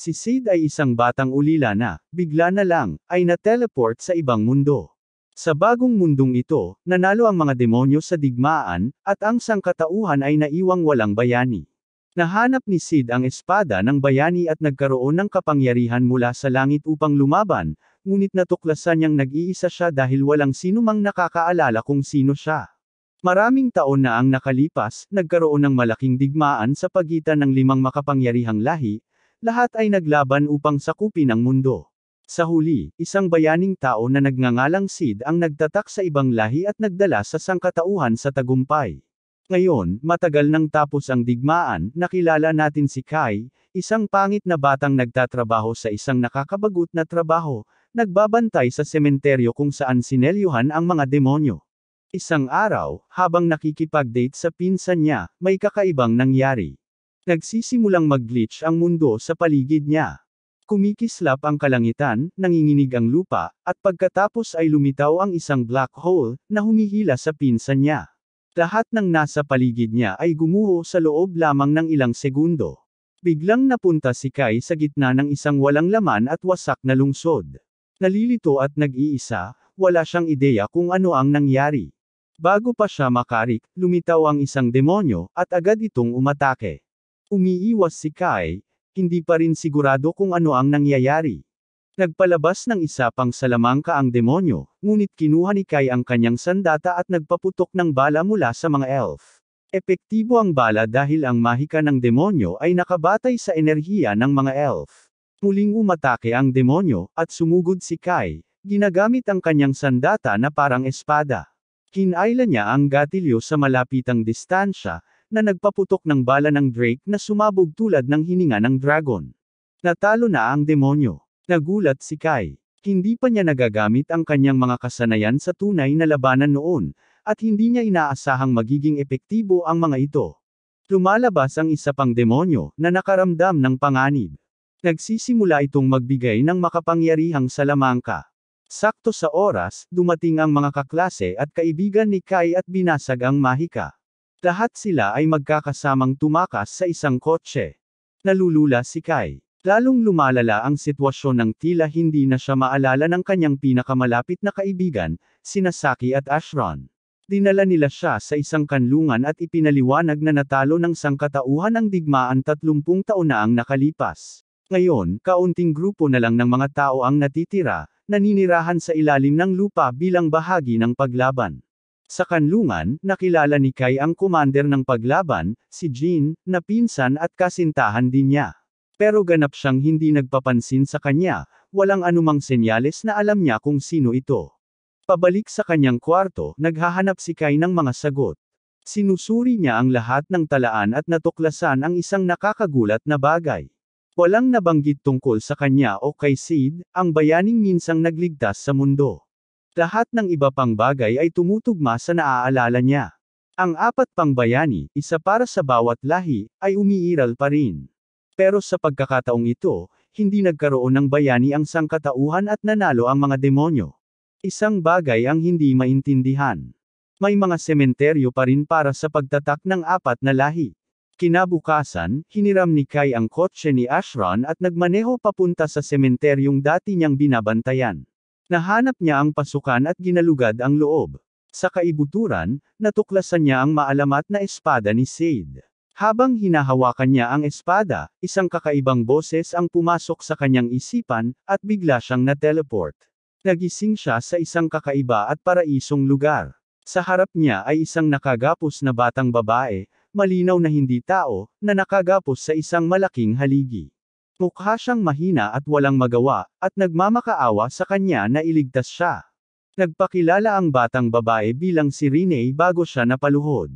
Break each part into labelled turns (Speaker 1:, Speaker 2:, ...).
Speaker 1: Si Sid ay isang batang ulila na, bigla na lang, ay na-teleport sa ibang mundo. Sa bagong mundong ito, nanalo ang mga demonyo sa digmaan, at ang sangkatauhan ay naiwang walang bayani. Nahanap ni Sid ang espada ng bayani at nagkaroon ng kapangyarihan mula sa langit upang lumaban, ngunit natuklasan niyang nag-iisa siya dahil walang sinumang nakakaalala kung sino siya. Maraming taon na ang nakalipas, nagkaroon ng malaking digmaan sa pagitan ng 5 makapangyarihang lahi, lahat ay naglaban upang sakupin ang mundo. Sa huli, isang bayaning tao na nagngangalang Sid ang nagtatak sa ibang lahi at nagdala sa sangkatauhan sa tagumpay. Ngayon, matagal nang tapos ang digmaan, nakilala natin si Kai, isang pangit na batang nagtatrabaho sa isang nakakabagot na trabaho, nagbabantay sa sementeryo kung saan sinelyuhan ang mga demonyo. Isang araw, habang nakikipag-date sa pinsan niya, may kakaibang nangyari. Nagsisimulang mag-glitch ang mundo sa paligid niya. Kumikislap ang kalangitan, nanginginig ang lupa, at pagkatapos ay lumitaw ang isang black hole, na humihila sa pinsan niya. Lahat ng nasa paligid niya ay gumuho sa loob lamang ng ilang segundo. Biglang napunta si Kai sa gitna ng isang walang laman at wasak na lungsod. Nalilito at nag-iisa, wala siyang ideya kung ano ang nangyari. Bago pa siya makarik, lumitaw ang isang demonyo, at agad itong umatake. Umiiwas si Kai, hindi pa rin sigurado kung ano ang nangyayari. Nagpalabas ng isa pang salamangka ang demonyo, ngunit kinuha ni Kai ang kanyang sandata at nagpaputok ng bala mula sa mga elf. Epektibo ang bala dahil ang mahika ng demonyo ay nakabatay sa enerhiya ng mga elf. Muling umatake ang demonyo, at sumugod si Kai, ginagamit ang kanyang sandata na parang espada. Kinaila niya ang gatilyo sa malapitang distansya, na nagpaputok ng bala ng Drake na sumabog tulad ng hininga ng dragon. Natalo na ang demonyo. Nagulat si Kai. Hindi pa niya nagagamit ang kanyang mga kasanayan sa tunay na labanan noon, at hindi niya inaasahang magiging epektibo ang mga ito. Lumalabas ang isa pang demonyo, na nakaramdam ng panganib. Nagsisimula itong magbigay ng makapangyarihang salamangka. Sakto sa oras, dumating ang mga kaklase at kaibigan ni Kai at binasag ang mahika. Lahat sila ay magkakasamang tumakas sa isang kotse. Nalulula si Kai. Lalong lumalala ang sitwasyon ng tila hindi na siya maalala ng kanyang pinakamalapit na kaibigan, sina Saki at Ashron. Dinala nila siya sa isang kanlungan at ipinaliwanag na natalo ng sangkatauhan ang digmaan 30 taon na ang nakalipas. Ngayon, kaunting grupo na lang ng mga tao ang natitira, naninirahan sa ilalim ng lupa bilang bahagi ng paglaban. Sa kanlungan, nakilala ni Kai ang commander ng paglaban, si Jin, na pinsan at kasintahan din niya. Pero ganap siyang hindi nagpapansin sa kanya, walang anumang senyales na alam niya kung sino ito. Pabalik sa kanyang kwarto, naghahanap si Kai ng mga sagot. Sinusuri niya ang lahat ng talaan at natuklasan ang isang nakakagulat na bagay. Walang nabanggit tungkol sa kanya o kay Sid, ang bayaning minsang nagligtas sa mundo. Lahat ng iba pang bagay ay tumutugma sa naaalala niya. Ang 4 pang bayani, isa para sa bawat lahi, ay umiiral pa rin. Pero sa pagkakataong ito, hindi nagkaroon ng bayani ang sangkatauhan at nanalo ang mga demonyo. Isang bagay ang hindi maintindihan. May mga sementeryo pa rin para sa pagtatak ng 4 na lahi. Kinabukasan, hiniram ni Kai ang kotse ni Ashron at nagmaneho papunta sa sementeryong dati niyang binabantayan. Nahanap niya ang pasukan at ginalugad ang loob. Sa kaibuturan, natuklasan niya ang maalamat na espada ni Sid. Habang hinahawakan niya ang espada, isang kakaibang boses ang pumasok sa kanyang isipan, at bigla siyang na-teleport. Nagising siya sa isang kakaiba at paraisong lugar. Sa harap niya ay isang nakagapos na batang babae, malinaw na hindi tao, na nakagapos sa isang malaking haligi. Mukha siyang mahina at walang magawa, at nagmamakaawa sa kanya na iligtas siya. Nagpakilala ang batang babae bilang si Rinei bago siya napaluhod.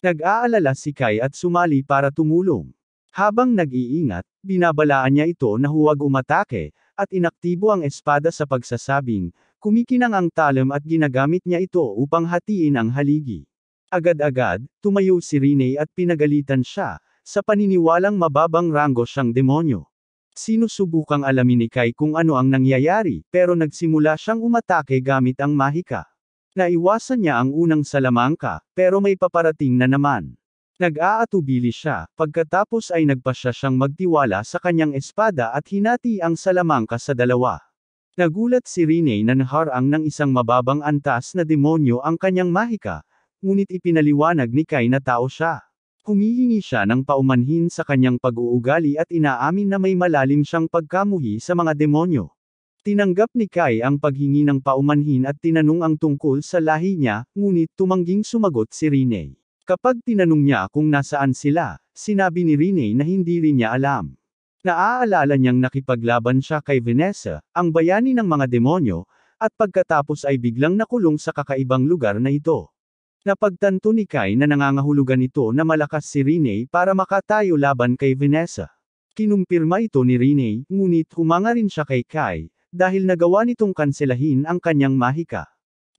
Speaker 1: Nag-aalala si Kai at sumali para tumulong. Habang nag-iingat, binabalaan niya ito na huwag umatake, at inaktibo ang espada sa pagsasabing, kumikinang ang talem at ginagamit niya ito upang hatiin ang haligi. Agad-agad, tumayo si Rinei at pinagalitan siya, sa paniniwalang mababang ranggo siyang demonyo. Sinusubukang alamin ni Kai kung ano ang nangyayari, pero nagsimula siyang umatake gamit ang mahika. Naiwasan niya ang unang salamangka, pero may paparating na naman. Nag-aatubili siya, pagkatapos ay nagpasya siyang magtiwala sa kanyang espada at hinati ang salamangka sa dalawa. Nagulat si Rene na naharang ng isang mababang antas na demonyo ang kanyang mahika, ngunit ipinaliwanag ni Kai na tao siya. Humihingi siya ng paumanhin sa kanyang pag-uugali at inaamin na may malalim siyang pagkamuhi sa mga demonyo. Tinanggap ni Kai ang paghingi ng paumanhin at tinanong ang tungkol sa lahi niya, ngunit tumangging sumagot si Rene. Kapag tinanong niya kung nasaan sila, sinabi ni Rene na hindi rin niya alam. Naaalala niyang nakipaglaban siya kay Vanessa, ang bayani ng mga demonyo, at pagkatapos ay biglang nakulong sa kakaibang lugar na ito. Napagtanto ni Kai na nangangahulugan ito na malakas si Rene para makatayo laban kay Vanessa. Kinumpirma ito ni Rene, ngunit humanga rin siya kay Kai, dahil nagawa nitong kanselahin ang kanyang mahika.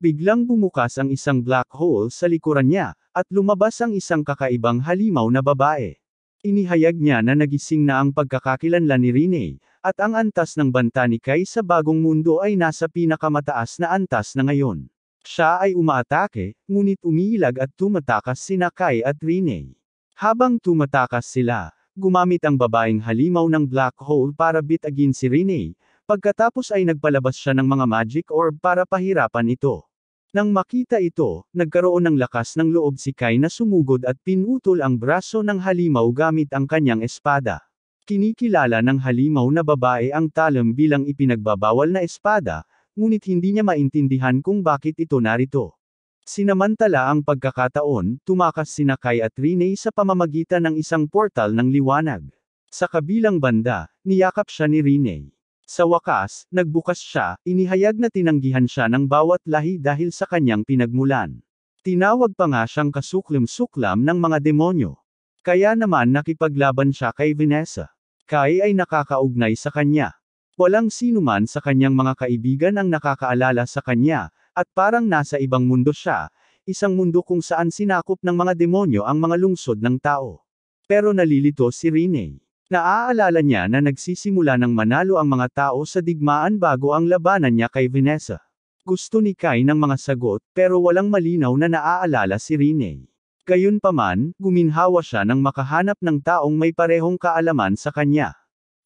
Speaker 1: Biglang bumukas ang isang black hole sa likuran niya, at lumabas ang isang kakaibang halimaw na babae. Inihayag niya na nagising na ang pagkakakilanlan ni Rene, at ang antas ng banta ni Kai sa bagong mundo ay nasa pinakamataas na antas na ngayon. Siya ay umaatake, ngunit umiilag at tumatakas sina Kai at Rene. Habang tumatakas sila, gumamit ang babaeng halimaw ng black hole para bitagin si Rene, pagkatapos ay nagpalabas siya ng mga magic orb para pahirapan ito. Nang makita ito, nagkaroon ng lakas ng loob si Kai na sumugod at pinutol ang braso ng halimaw gamit ang kanyang espada. Kinikilala ng halimaw na babae ang talam bilang ipinagbabawal na espada, ngunit hindi niya maintindihan kung bakit ito narito. Sinamantala ang pagkakataon, tumakas sina Kai at Rene sa pamamagitan ng isang portal ng liwanag. Sa kabilang banda, niyakap siya ni Rene. Sa wakas, nagbukas siya, inihayag na tinanggihan siya ng bawat lahi dahil sa kanyang pinagmulan. Tinawag pa nga siyang kasuklam-suklam ng mga demonyo. Kaya naman nakipaglaban siya kay Vanessa. Kai ay nakakaugnay sa kanya. Walang sinuman sa kanyang mga kaibigan ang nakakaalala sa kanya, at parang nasa ibang mundo siya, isang mundo kung saan sinakop ng mga demonyo ang mga lungsod ng tao. Pero nalilito si Rene. Naaalala niya na nagsisimula ng manalo ang mga tao sa digmaan bago ang labanan niya kay Vanessa. Gusto ni Kai ng mga sagot, pero walang malinaw na naaalala si Rene. Gayunpaman, guminhawa siya nang makahanap ng taong may parehong kaalaman sa kanya.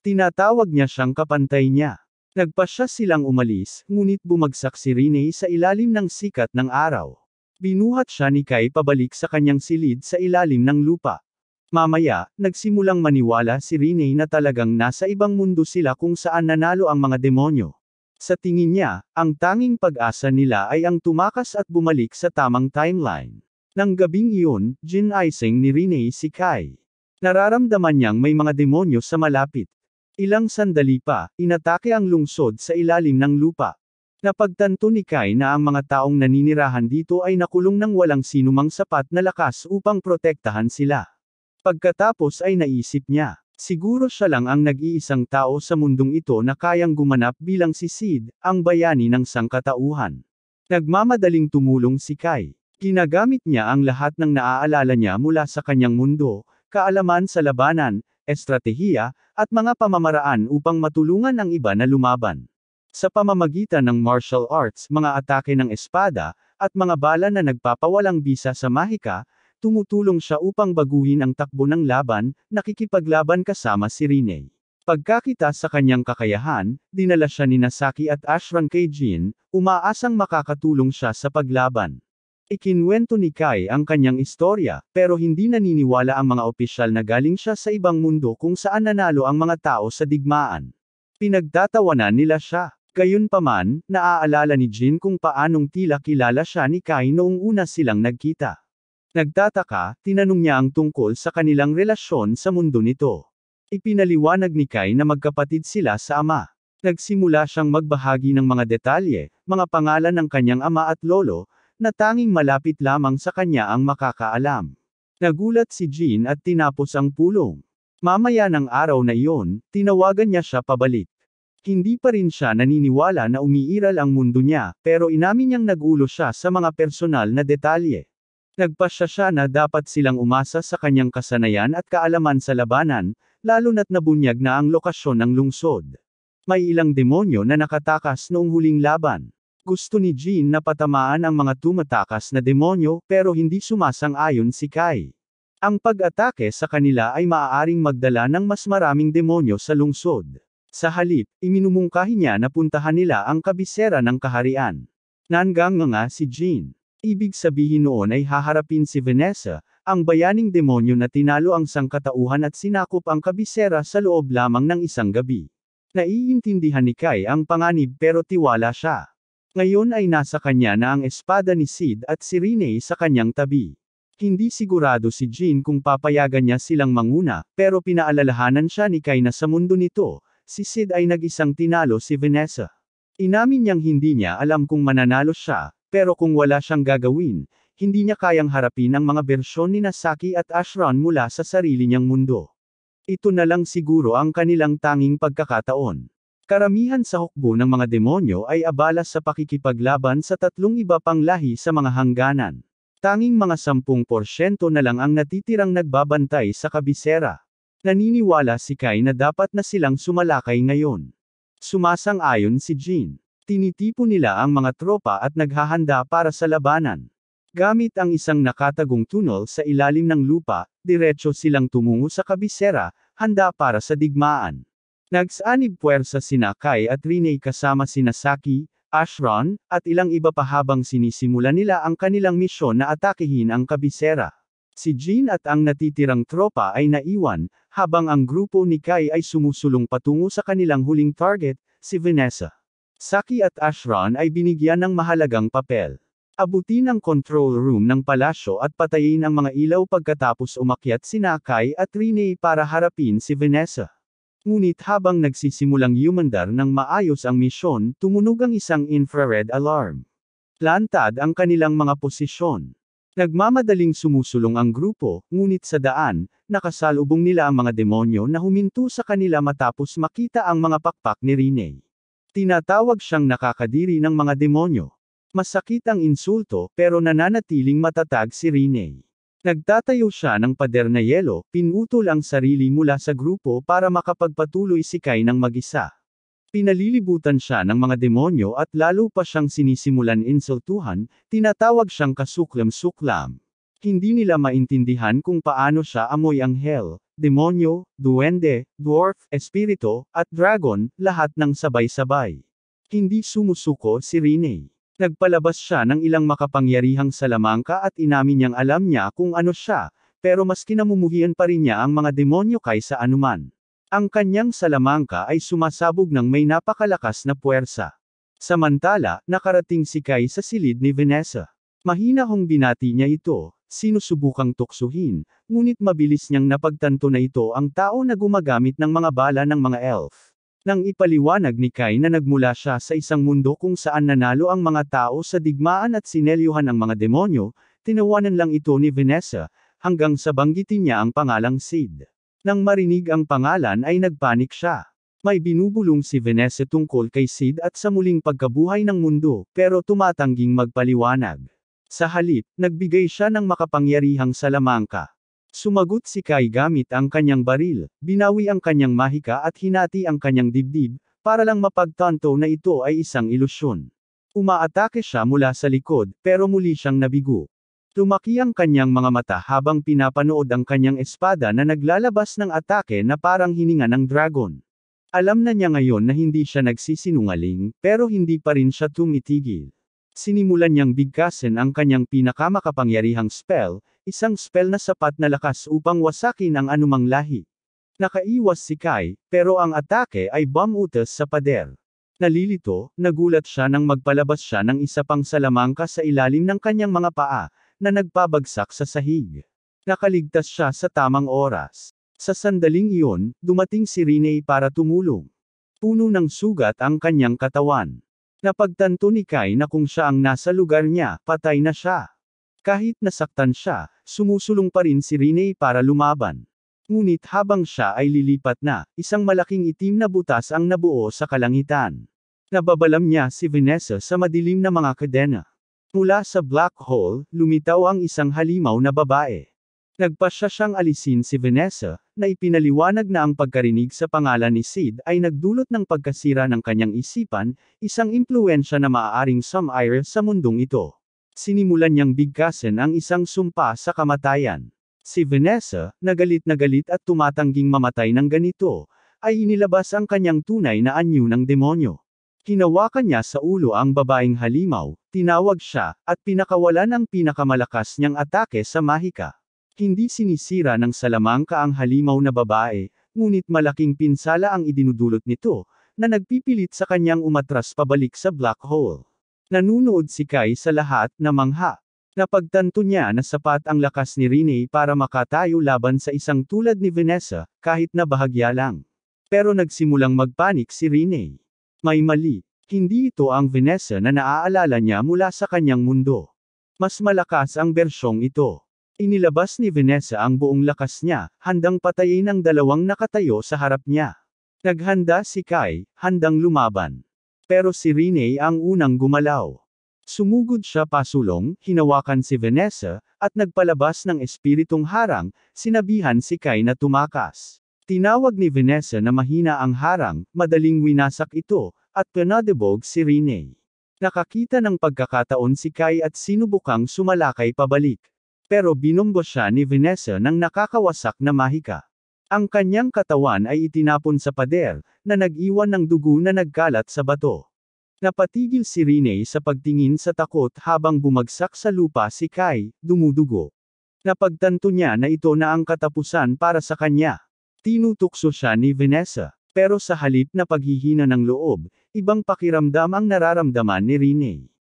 Speaker 1: Tinatawag niya siyang kapantay niya. Nagpasya silang umalis, ngunit bumagsak si Rene sa ilalim ng sikat ng araw. Binuhat siya ni Kai pabalik sa kanyang silid sa ilalim ng lupa. Mamaya, nagsimulang maniwala si Rene na talagang nasa ibang mundo sila kung saan nanalo ang mga demonyo. Sa tingin niya, ang tanging pag-asa nila ay ang tumakas at bumalik sa tamang timeline. Nang gabing iyon, ginaising ni Rene si Kai. Nararamdaman niyang may mga demonyo sa malapit. Ilang sandali pa, inatake ang lungsod sa ilalim ng lupa. Napagtanto ni Kai na ang mga taong naninirahan dito ay nakulong ng walang sinumang sapat na lakas upang protektahan sila. Pagkatapos ay naisip niya, siguro siya lang ang nag-iisang tao sa mundong ito na kayang gumanap bilang si Sid, ang bayani ng sangkatauhan. Nagmamadaling tumulong si Kai. Ginagamit niya ang lahat ng naaalala niya mula sa kanyang mundo, kaalaman sa labanan, estratehiya, at mga pamamaraan upang matulungan ang iba na lumaban. Sa pamamagitan ng martial arts, mga atake ng espada, at mga bala na nagpapawalang bisa sa mahika, tumutulong siya upang baguhin ang takbo ng laban, nakikipaglaban kasama si Rene. Pagkakita sa kanyang kakayahan, dinala siya ni Nasaki at Ashran kay Jin, umaasang makakatulong siya sa paglaban. Ikinwento ni Kai ang kanyang istorya, pero hindi naniniwala ang mga opisyal na galing siya sa ibang mundo kung saan nanalo ang mga tao sa digmaan. Pinagtatawanan nila siya. Gayunpaman, naaalala ni Jin kung paanong tila kilala siya ni Kai noong una silang nagkita. Nagtataka, tinanong niya ang tungkol sa kanilang relasyon sa mundo nito. Ipinaliwanag ni Kai na magkapatid sila sa ama. Nagsimula siyang magbahagi ng mga detalye, mga pangalan ng kanyang ama at lolo, na tanging malapit lamang sa kanya ang makakaalam. Nagulat si Jin at tinapos ang pulong. Mamaya ng araw na iyon, tinawagan niya siya pabalik. Hindi pa rin siya naniniwala na umiiral ang mundo niya, pero inamin niyang nagulo siya sa mga personal na detalye. Nagpasya siya na dapat silang umasa sa kanyang kasanayan at kaalaman sa labanan, lalo na't nabunyag na ang lokasyon ng lungsod. May ilang demonyo na nakatakas noong huling laban. Gusto ni Jin na patamaan ang mga tumatakas na demonyo, pero hindi sumasang-ayon si Kai. Ang pag-atake sa kanila ay maaaring magdala ng mas maraming demonyo sa lungsod. Sa halip, iminumungkahi niya na puntahan nila ang kabisera ng kaharian. Nanganga nga si Jean. Ibig sabihin noon ay haharapin si Vanessa, ang bayaning demonyo na tinalo ang sangkatauhan at sinakop ang kabisera sa loob lamang ng isang gabi. Naiintindihan ni Kai ang panganib pero tiwala siya. Ngayon ay nasa kanya na ang espada ni Sid at si Rene sa kanyang tabi. Hindi sigurado si Jean kung papayagan niya silang manguna, pero pinaalalahanan siya ni Kai na sa mundo nito, si Sid ay nag-isang tinalo si Vanessa. Inamin niyang hindi niya alam kung mananalo siya, pero kung wala siyang gagawin, hindi niya kayang harapin ang mga bersyon ni Nasaki at Ashran mula sa sarili niyang mundo. Ito na lang siguro ang kanilang tanging pagkakataon. Karamihan sa hukbo ng mga demonyo ay abala sa pakikipaglaban sa tatlong iba pang lahi sa mga hangganan. Tanging mga 10% na lang ang natitirang nagbabantay sa kabisera. Naniniwala si Kai na dapat na silang sumalakay ngayon. Sumasang-ayon si Jean. Tinitipon nila ang mga tropa at naghahanda para sa labanan. Gamit ang isang nakatagong tunnel sa ilalim ng lupa, diretso silang tumungo sa kabisera, handa para sa digmaan. Nagsanib puwersa sina Kai at Rene kasama sina Saki, Ashran, at ilang iba pa habang sinisimula nila ang kanilang misyon na atakehin ang kabisera. Si Jean at ang natitirang tropa ay naiwan, habang ang grupo ni Kai ay sumusulong patungo sa kanilang huling target, si Vanessa. Saki at Ashran ay binigyan ng mahalagang papel. Abutin ang control room ng palasyo at patayin ang mga ilaw pagkatapos umakyat sina Kai at Rene para harapin si Vanessa. Ngunit habang nagsisimulang yumandar ng maayos ang misyon, tumunog ang isang infrared alarm. Plantad ang kanilang mga posisyon. Nagmamadaling sumusulong ang grupo, ngunit sa daan, nakasalubong nila ang mga demonyo na huminto sa kanila matapos makita ang mga pakpak ni Rene. Tinatawag siyang nakakadiri ng mga demonyo. Masakit ang insulto, pero nananatiling matatag si Rene. Nagtatayo siya ng pader na yelo, pinutol ang sarili mula sa grupo para makapagpatuloy si Kai ng mag-isa. Pinalilibutan siya ng mga demonyo at lalo pa siyang sinisimulan insultuhan, tinatawag siyang kasuklam-suklam. Hindi nila maintindihan kung paano siya amoy anghel, demonyo, duwende, dwarf, espirito, at dragon, lahat ng sabay-sabay. Hindi sumusuko si Rene. Nagpalabas siya ng ilang makapangyarihang salamangka at inamin niyang alam niya kung ano siya, pero mas kinamumuhian pa rin niya ang mga demonyo kaysa anuman. Ang kanyang salamangka ay sumasabog ng may napakalakas na puwersa. Samantala, nakarating si Kai sa silid ni Vanessa. Mahina hong binati niya ito, sinusubukang tuksuhin, ngunit mabilis niyang napagtanto na ito ang tao na gumagamit ng mga bala ng mga elf. Nang ipaliwanag ni Kai na nagmula siya sa isang mundo kung saan nanalo ang mga tao sa digmaan at sinelyuhan ang mga demonyo, tinawanan lang ito ni Vanessa, hanggang sa banggitin niya ang pangalang Sid. Nang marinig ang pangalan ay nagpanik siya. May binubulong si Vanessa tungkol kay Sid at sa muling pagkabuhay ng mundo, pero tumatangging magpaliwanag. Sa halip, nagbigay siya ng makapangyarihang salamangka. Sumagot si Kai gamit ang kanyang baril, binawi ang kanyang mahika at hinati ang kanyang dibdib, para lang mapagtanto na ito ay isang ilusyon. Umaatake siya mula sa likod, pero muli siyang nabigo. Lumaki ang kanyang mga mata habang pinapanood ang kanyang espada na naglalabas ng atake na parang hininga ng dragon. Alam na niya ngayon na hindi siya nagsisinungaling, pero hindi pa rin siya tumitigil. Sinimulan niyang bigkasin ang kanyang pinakamakapangyarihang spell, isang spell na sapat na lakas upang wasakin ang anumang lahi. Nakaiwas si Kai, pero ang atake ay bomb-utas sa pader. Nalilito, nagulat siya nang magpalabas siya ng isa pang salamangka sa ilalim ng kanyang mga paa, na nagpabagsak sa sahig. Nakaligtas siya sa tamang oras. Sa sandaling iyon, dumating si Rene para tumulong. Puno ng sugat ang kanyang katawan. Napagtanto ni Kai na kung siya ang nasa lugar niya, patay na siya. Kahit nasaktan siya, sumusulong pa rin si Rene para lumaban. Ngunit habang siya ay lilipat na, isang malaking itim na butas ang nabuo sa kalangitan. Nababalam niya si Vanessa sa madilim na mga kadena. Mula sa black hole, lumitaw ang isang halimaw na babae. Nagpasya siyang alisin si Vanessa, na ipinaliwanag na ang pagkarinig sa pangalan ni Sid ay nagdulot ng pagkasira ng kanyang isipan, isang impluensya na maaaring sumire sa mundong ito. Sinimulan niyang bigkasin ang isang sumpa sa kamatayan. Si Vanessa, na galit at tumatangging mamatay ng ganito, ay inilabas ang kanyang tunay na anyo ng demonyo. Hinawakan niya sa ulo ang babaeng halimaw, tinawag siya, at pinakawalan ang pinakamalakas niyang atake sa mahika. Hindi sinisira ng salamangka ang halimaw na babae, ngunit malaking pinsala ang idinudulot nito, na nagpipilit sa kanyang umatras pabalik sa black hole. Nanunood si Kai sa lahat na mangha. Napagtanto niya na sapat ang lakas ni Rene para makatayo laban sa isang tulad ni Vanessa, kahit na bahagya lang. Pero nagsimulang magpanik si Rene. May mali. Hindi ito ang Vanessa na naaalala niya mula sa kanyang mundo. Mas malakas ang bersyong ito. Inilabas ni Vanessa ang buong lakas niya, handang patayin ang dalawang nakatayo sa harap niya. Naghanda si Kai, handang lumaban. Pero si Rene ang unang gumalaw. Sumugod siya pasulong, hinawakan si Vanessa, at nagpalabas ng espiritong harang, sinabihan si Kai na tumakas. Tinawag ni Vanessa na mahina ang harang, madaling winasak ito, at pinadebog si Rene. Nakakita ng pagkakataon si Kai at sinubukang sumalakay pabalik. Pero binombo siya ni Vanessa ng nakakawasak na mahika. Ang kanyang katawan ay itinapon sa pader, na nag-iwan ng dugo na nagkalat sa bato. Napatigil si Rene sa pagtingin sa takot habang bumagsak sa lupa si Kai, dumudugo. Napagtanto niya na ito na ang katapusan para sa kanya. Tinutukso siya ni Vanessa, pero sa halip na paghihina ng loob, ibang pakiramdam ang nararamdaman ni Rene.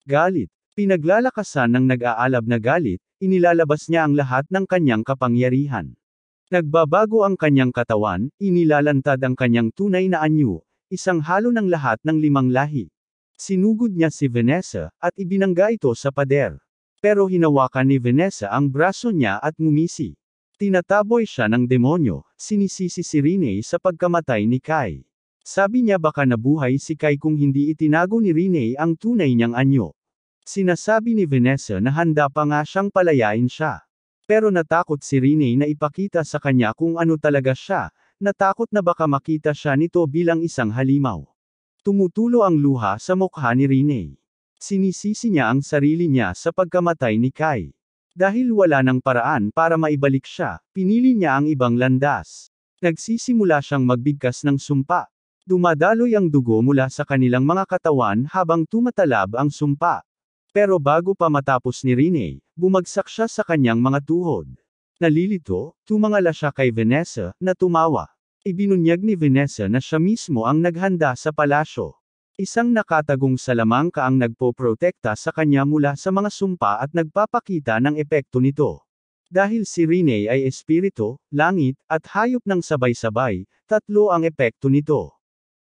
Speaker 1: Galit. Pinaglalakasan ng nag-aalab na galit, inilalabas niya ang lahat ng kanyang kapangyarihan. Nagbabago ang kanyang katawan, inilalantad ang kanyang tunay na anyo, isang halo ng lahat ng 5 lahi. Sinugod niya si Vanessa, at ibinangga ito sa pader. Pero hinawakan ni Vanessa ang braso niya at ngumisi. Tinataboy siya ng demonyo, sinisisi si Rene sa pagkamatay ni Kai. Sabi niya baka nabuhay si Kai kung hindi itinago ni Rene ang tunay niyang anyo. Sinasabi ni Vanessa na handa pa nga siyang palayain siya. Pero natakot si Rene na ipakita sa kanya kung ano talaga siya, natakot na baka makita siya nito bilang isang halimaw. Tumutulo ang luha sa mukha ni Rene. Sinisisi niya ang sarili niya sa pagkamatay ni Kai. Dahil wala ng paraan para maibalik siya, pinili niya ang ibang landas. Nagsisimula siyang magbigkas ng sumpa. Dumadaloy ang dugo mula sa kanilang mga katawan habang tumatalab ang sumpa. Pero bago pa matapos ni Rene, bumagsak siya sa kanyang mga tuhod. Nalilito, tumangala siya kay Vanessa, na tumawa. Ibinunyag ni Vanessa na siya mismo ang naghanda sa palasyo. Isang nakatagong salamangka ang nagpoprotekta sa kanya mula sa mga sumpa at nagpapakita ng epekto nito. Dahil si Rene ay espiritu, langit, at hayop ng sabay-sabay, 3 ang epekto nito.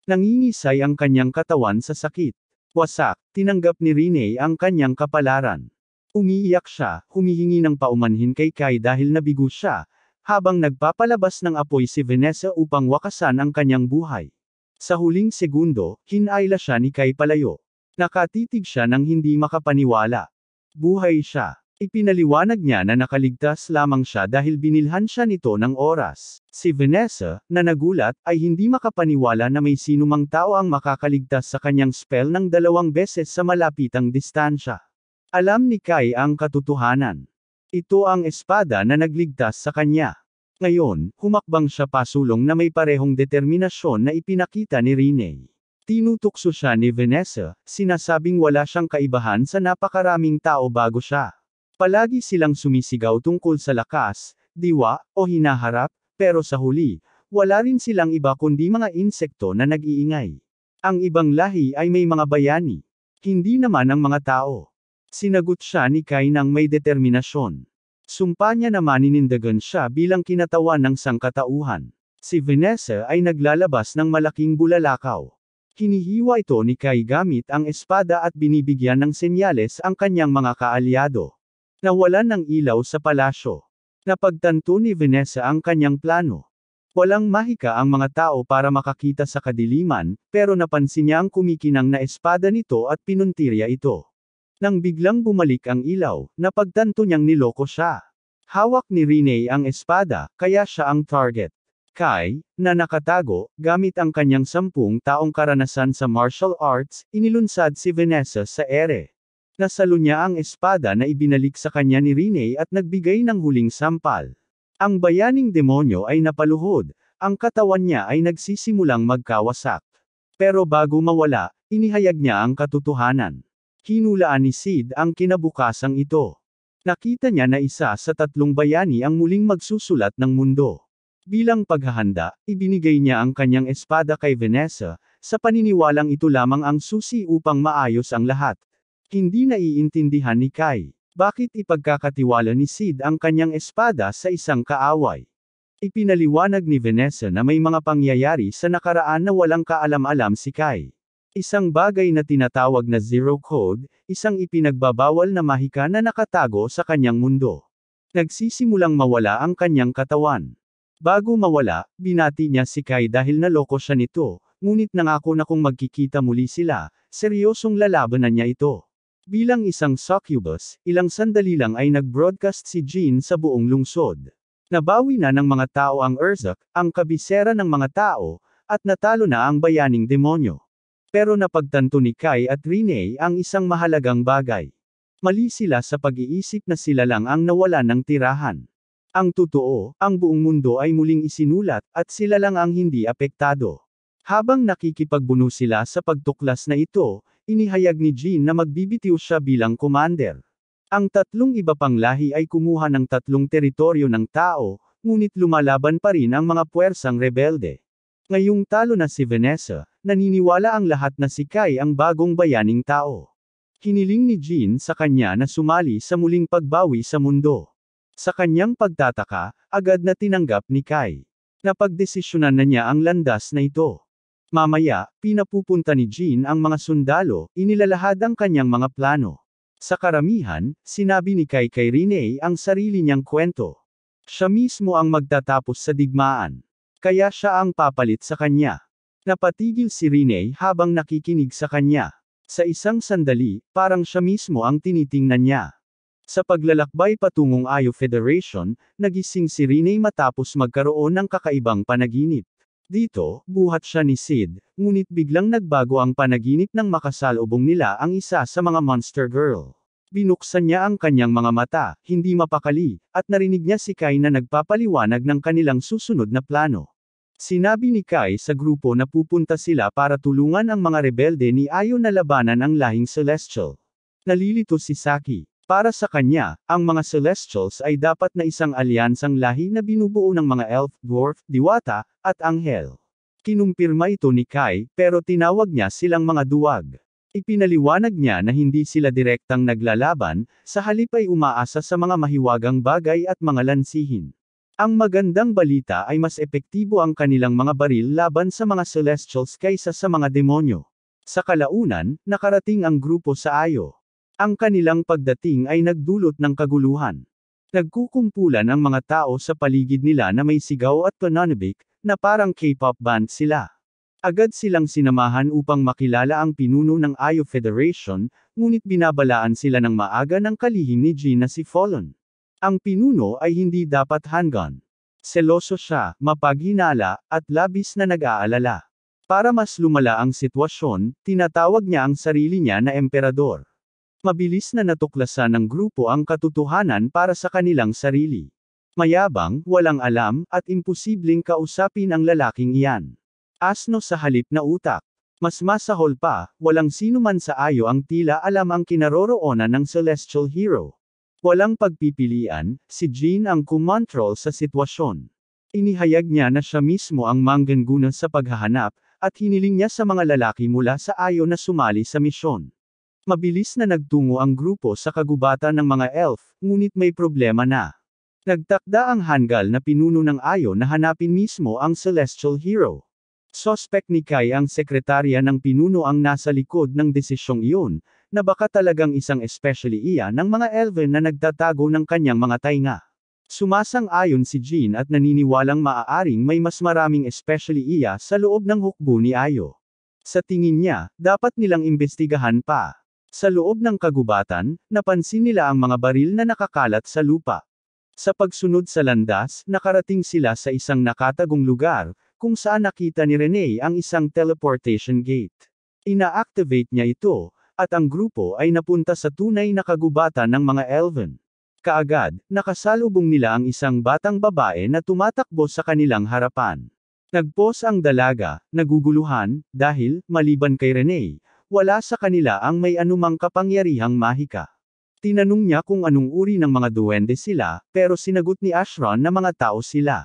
Speaker 1: Nangingisay ang kanyang katawan sa sakit. Wasak, tinanggap ni Rene ang kanyang kapalaran. Umiiyak siya, humihingi ng paumanhin kay Kai dahil nabigo siya, habang nagpapalabas ng apoy si Vanessa upang wakasan ang kanyang buhay. Sa huling segundo, hinayla siya ni Kai palayo. Nakatitig siya nang hindi makapaniwala. Buhay siya. Ipinaliwanag niya na nakaligtas lamang siya dahil binilhan siya nito ng oras. Si Vanessa, na nagulat, ay hindi makapaniwala na may sinumang tao ang makakaligtas sa kanyang spell ng 2 beses sa malapitang distansya. Alam ni Kai ang katotohanan. Ito ang espada na nagligtas sa kanya. Ngayon, humakbang siya pasulong na may parehong determinasyon na ipinakita ni Rene. Tinutukso siya ni Vanessa, sinasabing wala siyang kaibahan sa napakaraming tao bago siya. Palagi silang sumisigaw tungkol sa lakas, diwa, o hinaharap, pero sa huli, wala rin silang iba kundi mga insekto na nag-iingay. Ang ibang lahi ay may mga bayani. Hindi naman ang mga tao. Sinagot siya ni Kai nang may determinasyon. Sumpa niya na maninindigan siya bilang kinatawan ng sangkatauhan. Si Vanessa ay naglalabas ng malaking bulalakaw. Hinihiwa ito ni Kai gamit ang espada at binibigyan ng senyales ang kanyang mga kaalyado. Nawalan ng ilaw sa palasyo. Napagtanto ni Vanessa ang kanyang plano. Walang mahika ang mga tao para makakita sa kadiliman, pero napansin niya ang kumikinang na espada nito at pinuntirya ito. Nang biglang bumalik ang ilaw, napagtanto niyang niloko siya. Hawak ni Rene ang espada, kaya siya ang target. Kai, na nakatago, gamit ang kanyang 10 taong karanasan sa martial arts, inilunsad si Vanessa sa ere. Nasalo niya ang espada na ibinalik sa kanya ni Rene at nagbigay ng huling sampal. Ang bayaning demonyo ay napaluhod, ang katawan niya ay nagsisimulang magkawasak. Pero bago mawala, inihayag niya ang katotohanan. Hinulaan ni Sid ang kinabukasang ito. Nakita niya na isa sa tatlong bayani ang muling magsusulat ng mundo. Bilang paghahanda, ibinigay niya ang kanyang espada kay Vanessa, sa paniniwalang ito lamang ang susi upang maayos ang lahat. Hindi naiintindihan ni Kai, bakit ipagkakatiwala ni Sid ang kanyang espada sa isang kaaway. Ipinaliwanag ni Vanessa na may mga pangyayari sa nakaraan na walang kaalam-alam si Kai. Isang bagay na tinatawag na Zero Code, isang ipinagbabawal na mahika na nakatago sa kanyang mundo. Nagsisimulang mawala ang kanyang katawan. Bago mawala, binati niya si Kai dahil naloko siya nito, ngunit nangako na kung magkikita muli sila, seryosong lalabanan niya ito. Bilang isang succubus, ilang sandali lang ay nag-broadcast si Jean sa buong lungsod. Nabawi na ng mga tao ang Urzak, ang kabisera ng mga tao, at natalo na ang bayaning demonyo. Pero napagtanto ni Kai at Renee ang isang mahalagang bagay. Mali sila sa pag-iisip na sila lang ang nawala ng tirahan. Ang totoo, ang buong mundo ay muling isinulat, at sila lang ang hindi apektado. Habang nakikipagbuno sila sa pagtuklas na ito, inihayag ni Jean na magbibitiw siya bilang commander. Ang tatlong iba pang lahi ay kumuha ng tatlong teritoryo ng tao, ngunit lumalaban pa rin ang mga puwersang rebelde. Ngayong talo na si Vanessa, naniniwala ang lahat na si Kai ang bagong bayaning tao. Hiniling ni Jean sa kanya na sumali sa muling pagbawi sa mundo. Sa kanyang pagtataka, agad na tinanggap ni Kai. Napagdesisyonan na niya ang landas na ito. Mamaya, pinapupunta ni Jean ang mga sundalo, inilalahad ang kanyang mga plano. Sa karamihan, sinabi ni Kai kay Renee ang sarili niyang kwento. Siya mismo ang magtatapos sa digmaan. Kaya siya ang papalit sa kanya. Napatigil si Renee habang nakikinig sa kanya. Sa isang sandali, parang siya mismo ang tinitingnan niya. Sa paglalakbay patungong Ayo Federation, nagising si Renee matapos magkaroon ng kakaibang panaginip. Dito, buhat siya ni Sid, ngunit biglang nagbago ang panaginip nang makasalubong nila ang isa sa mga monster girl. Binuksan niya ang kanyang mga mata, hindi mapakali, at narinig niya si Kai na nagpapaliwanag ng kanilang susunod na plano. Sinabi ni Kai sa grupo na pupunta sila para tulungan ang mga rebelde ni Ayo na labanan ang lahing Celestial. Nalilito si Saki. Para sa kanya, ang mga Celestials ay dapat na isang alyansang lahi na binubuo ng mga elf, dwarf, diwata, at anghel. Kinumpirma ito ni Kai, pero tinawag niya silang mga duwag. Ipinaliwanag niya na hindi sila direktang naglalaban, sa halip ay umaasa sa mga mahiwagang bagay at mga lansihin. Ang magandang balita ay mas epektibo ang kanilang mga baril laban sa mga Celestials kaysa sa mga demonyo. Sa kalaunan, nakarating ang grupo sa Ayo. Ang kanilang pagdating ay nagdulot ng kaguluhan. Nagkukumpulan ang mga tao sa paligid nila na may sigaw at pananabik, na parang K-pop band sila. Agad silang sinamahan upang makilala ang pinuno ng Ayo Federation, ngunit binabalaan sila ng maaga ng kalihim ni Jean na si Fallon. Ang pinuno ay hindi dapat handgun. Seloso siya, mapaghinala, at labis na nag-aalala. Para mas lumala ang sitwasyon, tinatawag niya ang sarili niya na emperador. Mabilis na natuklasan ng grupo ang katotohanan para sa kanilang sarili. Mayabang, walang alam, at imposibleng kausapin ang lalaking iyan. Asno sa halip na utak. Mas masahol pa, walang sino man sa Ayo ang tila alam ang kinaroroonan ng Celestial Hero. Walang pagpipilian, si Jean ang kumontrol sa sitwasyon. Inihayag niya na siya mismo ang manggaguna sa paghahanap, at hiniling niya sa mga lalaki mula sa Ayo na sumali sa misyon. Mabilis na nagtungo ang grupo sa kagubatan ng mga elf, ngunit may problema na. Nagtakda ang hanggal na pinuno ng Ayo na hanapin mismo ang Celestial Hero. Sospek ni Kai ang sekretarya ng pinuno ang nasa likod ng desisyong iyon, na baka talagang isang especially iya ng mga elven na nagtatago ng kanyang mga tainga. Sumasang-ayon si Jean at naniniwalang maaaring may mas maraming especially iya sa loob ng hukbo ni Ayo. Sa tingin niya, dapat nilang imbestigahan pa. Sa loob ng kagubatan, napansin nila ang mga baril na nakakalat sa lupa. Sa pagsunod sa landas, nakarating sila sa isang nakatagong lugar, kung saan nakita ni Renee ang isang teleportation gate. Ina-activate niya ito, at ang grupo ay napunta sa tunay na kagubatan ng mga elven. Kaagad, nakasalubong nila ang isang batang babae na tumatakbo sa kanilang harapan. Nagpos ang dalaga, naguguluhan, dahil, maliban kay Rene, wala sa kanila ang may anumang kapangyarihang mahika. Tinanong niya kung anong uri ng mga duwende sila, pero sinagot ni Ashron na mga tao sila.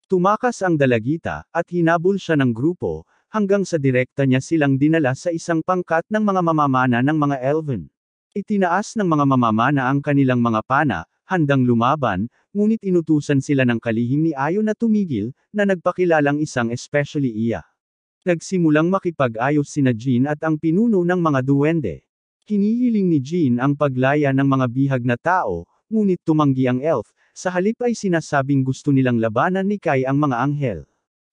Speaker 1: Tumakas ang dalagita, at hinabol siya ng grupo, hanggang sa direkta niya silang dinala sa isang pangkat ng mga mamamana ng mga Elven. Itinaas ng mga mamamana ang kanilang mga pana, handang lumaban, ngunit inutusan sila ng kalihim ni Ayo na tumigil, na nagpakilalang isang especially iya. Nagsimulang makipag-ayos sina Jean at ang pinuno ng mga duwende. Hinihiling ni Jean ang paglaya ng mga bihag na tao, ngunit tumanggi ang elf, sa halip ay sinasabing gusto nilang labanan ni Kai ang mga anghel.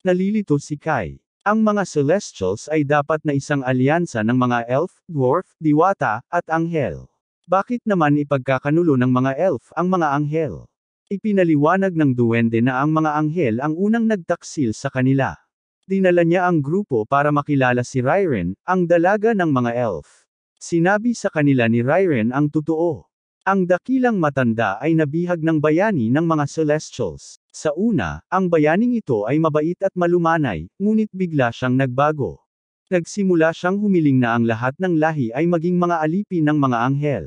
Speaker 1: Nalilito si Kai. Ang mga Celestials ay dapat na isang alyansa ng mga elf, dwarf, diwata, at anghel. Bakit naman ipagkakanulo ng mga elf ang mga anghel? Ipinaliwanag ng duwende na ang mga anghel ang unang nagtaksil sa kanila. Dinala niya ang grupo para makilala si Rairen, ang dalaga ng mga elf. Sinabi sa kanila ni Rairen ang totoo. Ang dakilang matanda ay nabihag ng bayani ng mga Celestials. Sa una, ang bayaning ito ay mabait at malumanay, ngunit bigla siyang nagbago. Nagsimula siyang humiling na ang lahat ng lahi ay maging mga alipin ng mga anghel.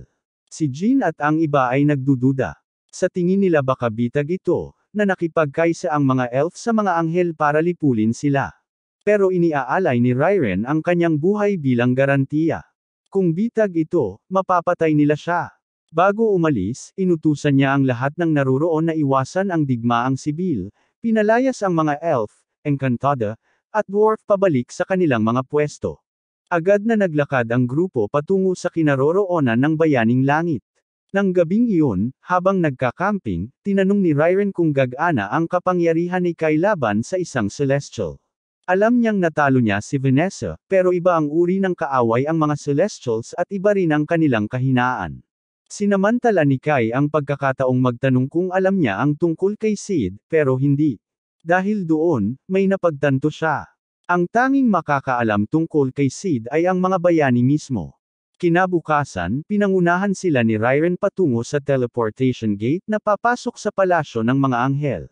Speaker 1: Si Jean at ang iba ay nagdududa. Sa tingin nila baka bitag ito, na nakipagkaisa ang mga elf sa mga anghel para lipulin sila. Pero iniaalay ni Rairen ang kanyang buhay bilang garantiya. Kung bitag ito, mapapatay nila siya. Bago umalis, inutusan niya ang lahat ng naruroon na iwasan ang digmaang sibil, pinalayas ang mga elf, Encantada, at dwarf pabalik sa kanilang mga pwesto. Agad na naglakad ang grupo patungo sa kinaroroonan ng Bayaning Langit. Nang gabing iyon, habang nagkakamping, tinanong ni Rairen kung gagana ang kapangyarihan ni Kai laban sa isang Celestial. Alam niyang natalo niya si Vanessa, pero iba ang uri ng kaaway ang mga Celestials at iba rin ang kanilang kahinaan. Sinamantala ni Kai ang pagkakataong magtanong kung alam niya ang tungkol kay Sid, pero hindi. Dahil doon, may napagtanto siya. Ang tanging makakaalam tungkol kay Sid ay ang mga bayani mismo. Kinabukasan, pinangunahan sila ni Rairen patungo sa teleportation gate na papasok sa palasyo ng mga anghel.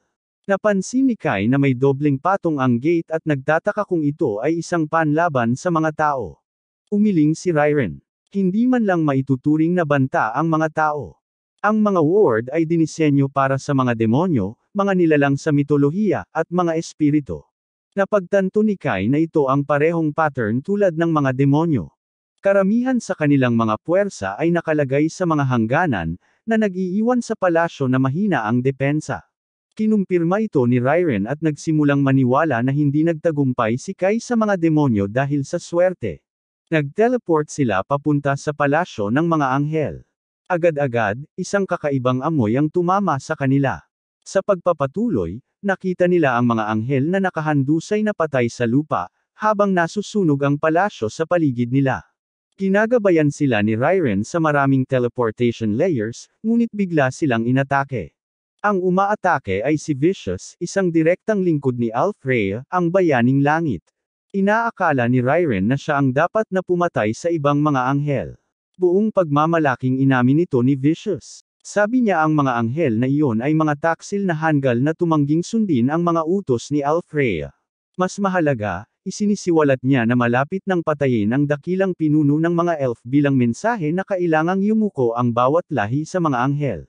Speaker 1: Napansin ni Kai na may dobleng patong ang gate at nagtataka kung ito ay isang panlaban sa mga tao. Umiling si Rairen. Hindi man lang maituturing na banta ang mga tao. Ang mga ward ay dinisenyo para sa mga demonyo, mga nilalang sa mitolohiya, at mga espiritu. Napagtanto ni Kai na ito ang parehong pattern tulad ng mga demonyo. Karamihan sa kanilang mga puwersa ay nakalagay sa mga hangganan, na nag-iiwan sa palasyo na mahina ang depensa. Kinumpirma ito ni Rairen at nagsimulang maniwala na hindi nagtagumpay si Kai sa mga demonyo dahil sa swerte. Nag-teleport sila papunta sa palasyo ng mga anghel. Agad-agad, isang kakaibang amoy ang tumama sa kanila. Sa pagpapatuloy, nakita nila ang mga anghel na nakahandusay na patay sa lupa, habang nasusunog ang palasyo sa paligid nila. Ginagabayan sila ni Rairen sa maraming teleportation layers, ngunit bigla silang inatake. Ang umaatake ay si Vicious, isang direktang lingkod ni Alfreya, ang Bayaning Langit. Inaakala ni Rairen na siya ang dapat na pumatay sa ibang mga anghel. Buong pagmamalaking inamin ito ni Vicious. Sabi niya ang mga anghel na iyon ay mga taksil na hanggal na tumangging sundin ang mga utos ni Alfreya. Mas mahalaga, isinisiwalat niya na malapit nang patayin ang dakilang pinuno ng mga elf bilang mensahe na kailangang yumuko ang bawat lahi sa mga anghel.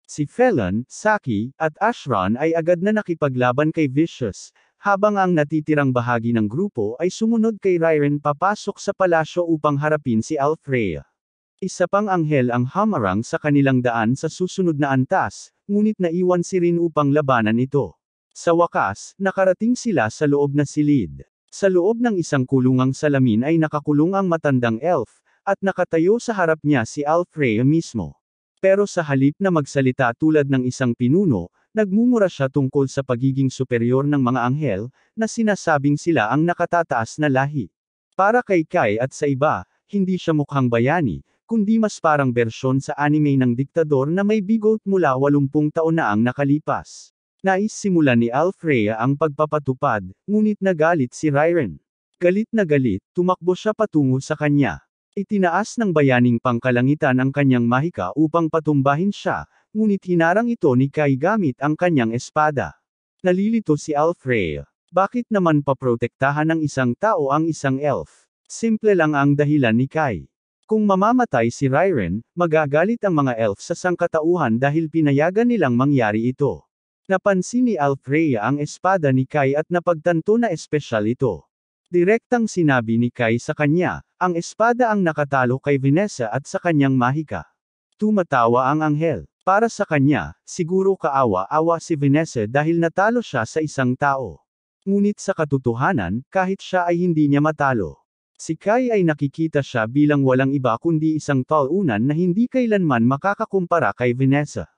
Speaker 1: Si Felon, Saki, at Ashron ay agad na nakipaglaban kay Vicious, habang ang natitirang bahagi ng grupo ay sumunod kay Rairen papasok sa palasyo upang harapin si Alfreya. Isa pang anghel ang hamarang sa kanilang daan sa susunod na antas, ngunit naiwan si Rin upang labanan ito. Sa wakas, nakarating sila sa loob na silid. Sa loob ng isang kulungang salamin ay nakakulong ang matandang elf, at nakatayo sa harap niya si Alfreya mismo. Pero sa halip na magsalita tulad ng isang pinuno, nagmumura siya tungkol sa pagiging superior ng mga anghel, na sinasabing sila ang nakatataas na lahi. Para kay Kai at sa iba, hindi siya mukhang bayani, kundi mas parang bersyon sa anime ng diktador na may bigot mula 80 taon na ang nakalipas. Nais simulan ni Alfreya ang pagpapatupad, ngunit nagalit si Rairen. Galit na galit, tumakbo siya patungo sa kanya. Itinaas ng bayaning pangkalangitan ang kanyang mahika upang patumbahin siya, ngunit hinarang ito ni Kai gamit ang kanyang espada. Nalilito si Alfrey. Bakit naman paprotektahan ng isang tao ang isang elf? Simple lang ang dahilan ni Kai. Kung mamamatay si Ryren, magagalit ang mga elf sa sangkatauhan dahil pinayagan nilang mangyari ito. Napansin ni Alfreya ang espada ni Kai at napagtanto na espesyal ito. Direktang sinabi ni Kai sa kanya, ang espada ang nakatalo kay Vanessa at sa kanyang mahika. Tumatawa ang anghel. Para sa kanya, siguro kaawa-awa si Vanessa dahil natalo siya sa isang tao. Ngunit sa katotohanan, kahit siya ay hindi niya matalo. Si Kai ay nakikita siya bilang walang iba kundi isang talunan na hindi kailanman makakakumpara kay Vanessa.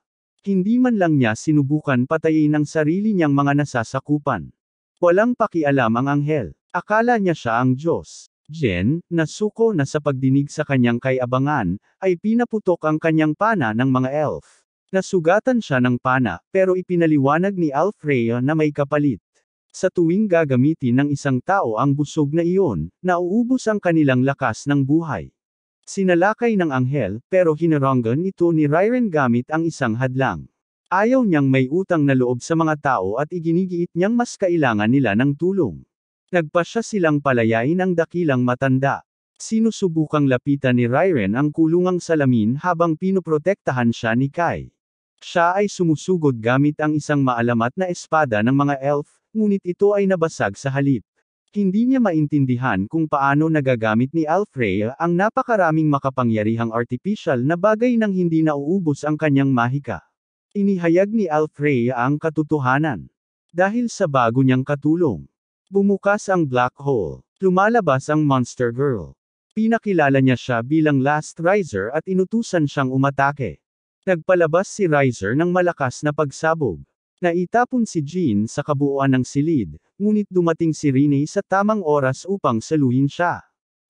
Speaker 1: Hindi man lang niya sinubukan patayin ang sarili niyang mga nasasakupan. Walang pakialam ang anghel. Akala niya siya ang Diyos. Jen, nasuko na sa pagdinig sa kanyang kaabangan, ay pinaputok ang kanyang pana ng mga elf. Nasugatan siya ng pana, pero ipinaliwanag ni Alfreya na may kapalit. Sa tuwing gagamitin ng isang tao ang busog na iyon, nauubos ang kanilang lakas ng buhay. Sinalakay ng anghel, pero hinaranggan ito ni Ryren gamit ang isang hadlang. Ayaw niyang may utang na loob sa mga tao at iginigiit niyang mas kailangan nila ng tulong. Nagpasya silang palayain ang dakilang matanda. Sinusubukang lapitan ni Ryren ang kulungang salamin habang pinoprotektahan siya ni Kai. Siya ay sumusugod gamit ang isang maalamat na espada ng mga elf, ngunit ito ay nabasag sa halip. Hindi niya maintindihan kung paano nagagamit ni Alfreya ang napakaraming makapangyarihang artificial na bagay nang hindi nauubos ang kanyang mahika. Inihayag ni Alfreya ang katotohanan. Dahil sa bago niyang katulong. Bumukas ang black hole. Lumalabas ang Monster Girl. Pinakilala niya siya bilang Last Riser at inutusan siyang umatake. Nagpalabas si Riser ng malakas na pagsabog. Naitapon si Jean sa kabuuan ng silid, ngunit dumating si Rene sa tamang oras upang saluhin siya.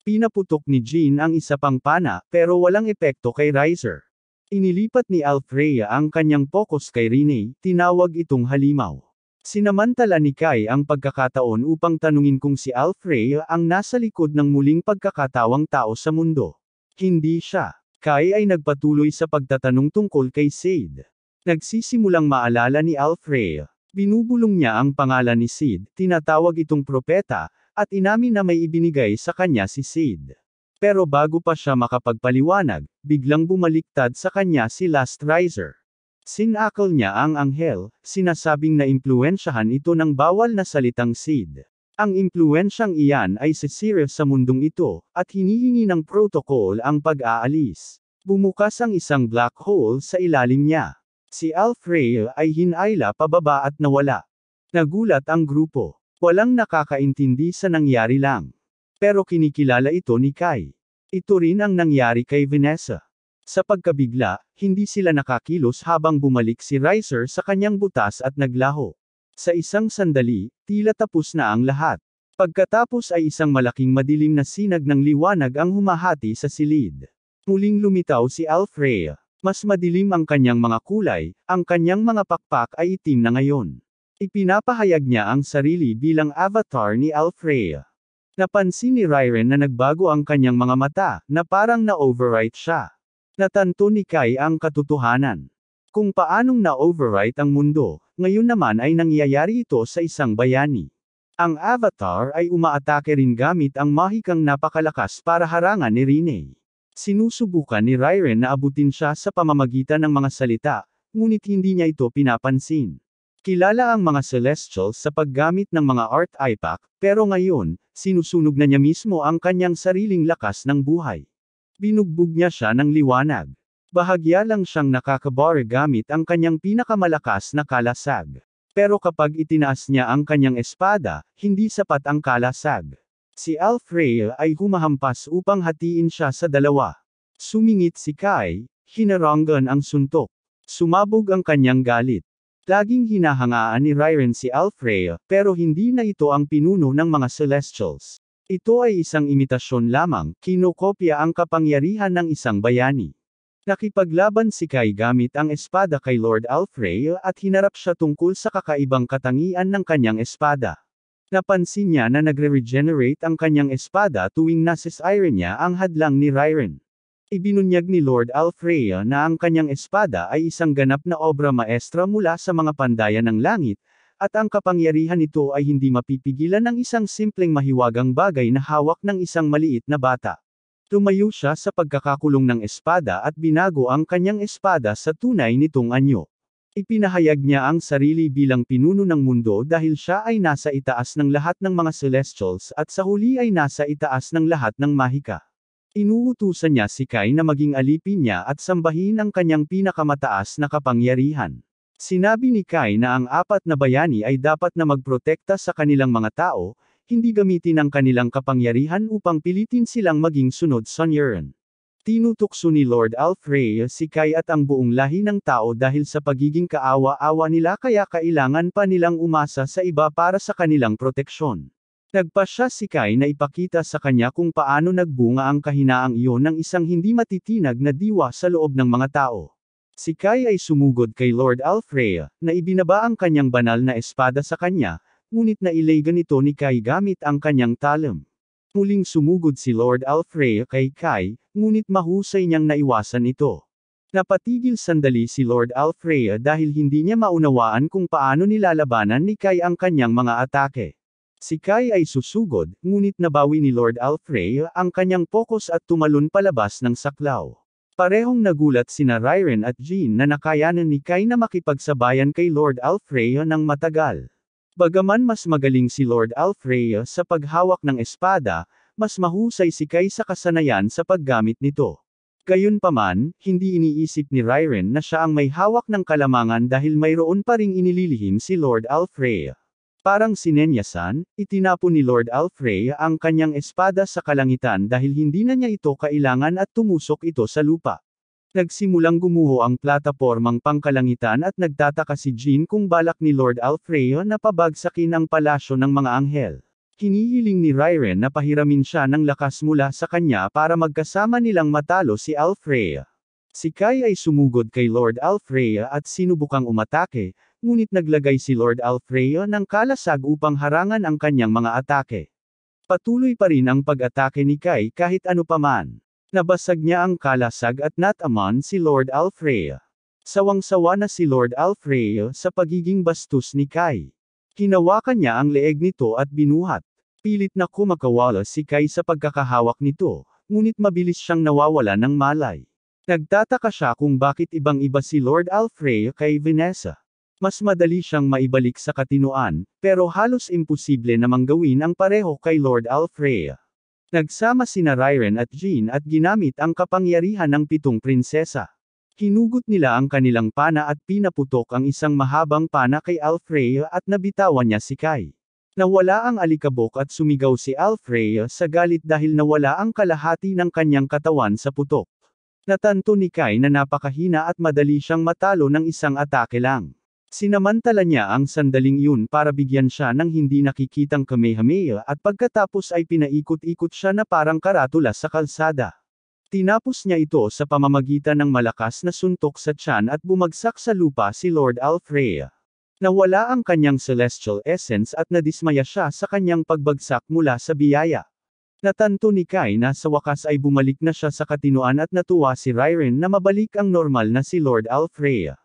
Speaker 1: Pinaputok ni Jean ang isa pang pana, pero walang epekto kay Riser. Inilipat ni Alfreya ang kanyang focus kay Rene, tinawag itong halimaw. Sinamantala ni Kai ang pagkakataon upang tanungin kung si Alfreya ang nasa likod ng muling pagkakatawang tao sa mundo. Hindi siya. Kai ay nagpatuloy sa pagtatanong tungkol kay Sid. Nagsisimulang maalala ni Alfreya. Binubulong niya ang pangalan ni Sid, tinatawag itong propeta, at inamin na may ibinigay sa kanya si Sid. Pero bago pa siya makapagpaliwanag, biglang bumaliktad sa kanya si Last Riser. Sinakal niya ang anghel, sinasabing na impluwensyahan ito ng bawal na salitang Sid. Ang impluwensyang iyan ay sisira sa mundong ito, at hinihingi ng protocol ang pag-aalis. Bumukas ang isang black hole sa ilalim niya. Si Alfreya ay hinayla pababa at nawala. Nagulat ang grupo. Walang nakakaintindi sa nangyari lang. Pero kinikilala ito ni Kai. Ito rin ang nangyari kay Vanessa. Sa pagkabigla, hindi sila nakakilos habang bumalik si Riser sa kanyang butas at naglaho. Sa isang sandali, tila tapos na ang lahat. Pagkatapos ay isang malaking madilim na sinag ng liwanag ang humahati sa silid. Muling lumitaw si Alfreya. Mas madilim ang kanyang mga kulay, ang kanyang mga pakpak ay itim na ngayon. Ipinapahayag niya ang sarili bilang avatar ni Alfreya. Napansin ni Ryren na nagbago ang kanyang mga mata, na parang na-overwrite siya. Natanto ni Kai ang katotohanan. Kung paanong na-overwrite ang mundo, ngayon naman ay nangyayari ito sa isang bayani. Ang avatar ay umaatake rin gamit ang mahikang napakalakas para harangan ni Rene. Sinusubukan ni Ryren na abutin siya sa pamamagitan ng mga salita, ngunit hindi niya ito pinapansin. Kilala ang mga Celestials sa paggamit ng mga art ipak, pero ngayon, sinusunog na niya mismo ang kanyang sariling lakas ng buhay. Binugbog niya siya ng liwanag. Bahagya lang siyang nakakabara gamit ang kanyang pinakamalakas na kalasag. Pero kapag itinaas niya ang kanyang espada, hindi sapat ang kalasag. Si Alfreya ay humahampas upang hatiin siya sa dalawa. Sumingit si Kai, hinaranggan ang suntok. Sumabog ang kanyang galit. Laging hinahangaan ni Ryren si Alfreya, pero hindi na ito ang pinuno ng mga Celestials. Ito ay isang imitasyon lamang, kinokopya ang kapangyarihan ng isang bayani. Nakipaglaban si Kai gamit ang espada kay Lord Alfreya at hinarap siya tungkol sa kakaibang katangian ng kanyang espada. Napansin niya na nagre-regenerate ang kanyang espada tuwing nasisire niya ang hadlang ni Ryren. Ibinunyag ni Lord Alfreya na ang kanyang espada ay isang ganap na obra maestra mula sa mga pandayan ng langit, at ang kapangyarihan nito ay hindi mapipigilan ng isang simpleng mahiwagang bagay na hawak ng isang maliit na bata. Tumayo siya sa pagkakakulong ng espada at binago ang kanyang espada sa tunay nitong anyo. Ipinahayag niya ang sarili bilang pinuno ng mundo dahil siya ay nasa itaas ng lahat ng mga celestials at sa huli ay nasa itaas ng lahat ng mahika. Inuutusan niya si Kai na maging alipin niya at sambahin ang kanyang pinakamataas na kapangyarihan. Sinabi ni Kai na ang 4 na bayani ay dapat na magprotekta sa kanilang mga tao, hindi gamitin ang kanilang kapangyarihan upang pilitin silang maging sunod sa Niran. Tinutukso ni Lord Alfreya si Kai at ang buong lahi ng tao dahil sa pagiging kaawa-awa nila kaya kailangan pa nilang umasa sa iba para sa kanilang proteksyon. Nagpasya si Kai na ipakita sa kanya kung paano nagbunga ang kahinaang iyon ng isang hindi matitinag na diwa sa loob ng mga tao. Si Kai ay sumugod kay Lord Alfreya, na ibinaba ang kanyang banal na espada sa kanya, ngunit nailagan ito ni Kai gamit ang kanyang talam. Muling sumugod si Lord Alfreya kay Kai, ngunit mahusay niyang naiwasan ito. Napatigil sandali si Lord Alfreya dahil hindi niya maunawaan kung paano nilalabanan ni Kai ang kanyang mga atake. Si Kai ay susugod, ngunit nabawi ni Lord Alfreya ang kanyang pokus at tumalon palabas ng saklaw. Parehong nagulat sina Rairen at Jean na nakayanan ni Kai na makipagsabayan kay Lord Alfreya ng matagal. Bagaman mas magaling si Lord Alfreya sa paghawak ng espada, mas mahusay si Kai sa kasanayan sa paggamit nito. Gayunpaman, hindi iniisip ni Rairen na siya ang may hawak ng kalamangan dahil mayroon pa ring inililihim si Lord Alfreya. Parang sinenyasan, itinapon ni Lord Alfreya ang kanyang espada sa kalangitan dahil hindi na niya ito kailangan at tumusok ito sa lupa. Nagsimulang gumuho ang platapormang pangkalangitan at nagtataka si Jean kung balak ni Lord Alfreya na pabagsakin ang palasyo ng mga anghel. Hinihiling ni Rairen na pahiramin siya ng lakas mula sa kanya para magkasama nilang matalo si Alfreya. Si Kai ay sumugod kay Lord Alfreya at sinubukang umatake, ngunit naglagay si Lord Alfreya ng kalasag upang harangan ang kanyang mga atake. Patuloy pa rin ang pag-atake ni Kai kahit ano paman. Nabasag niya ang kalasag at nataman si Lord Alfreya. Sawang-sawa na si Lord Alfreya sa pagiging bastos ni Kai. Hinawakan niya ang leeg nito at binuhat. Pilit na kumakawala si Kai sa pagkakahawak nito, ngunit mabilis siyang nawawala ng malay. Nagtataka siya kung bakit ibang-iba si Lord Alfreya kay Vanessa. Mas madali siyang maibalik sa katinoan, pero halos imposible namang gawin ang pareho kay Lord Alfreya. Nagsama sina Rairen at Jean at ginamit ang kapangyarihan ng 7 prinsesa. Hinugot nila ang kanilang pana at pinaputok ang isang mahabang pana kay Alfreya at nabitawan niya si Kai. Nawala ang alikabok at sumigaw si Alfreya sa galit dahil nawala ang kalahati ng kanyang katawan sa putok. Natanto ni Kai na napakahina at madali siyang matalo ng isang atake lang. Sinamantala niya ang sandaling yun para bigyan siya ng hindi nakikitang kamehameha at pagkatapos ay pinaikot-ikot siya na parang karatula sa kalsada. Tinapos niya ito sa pamamagitan ng malakas na suntok sa tiyan at bumagsak sa lupa si Lord Alfreya. Nawala ang kanyang celestial essence at nadismaya siya sa kanyang pagbagsak mula sa biyaya. Natanto ni Kai na sa wakas ay bumalik na siya sa katinoan at natuwa si Rairen na mabalik ang normal na si Lord Alfreya.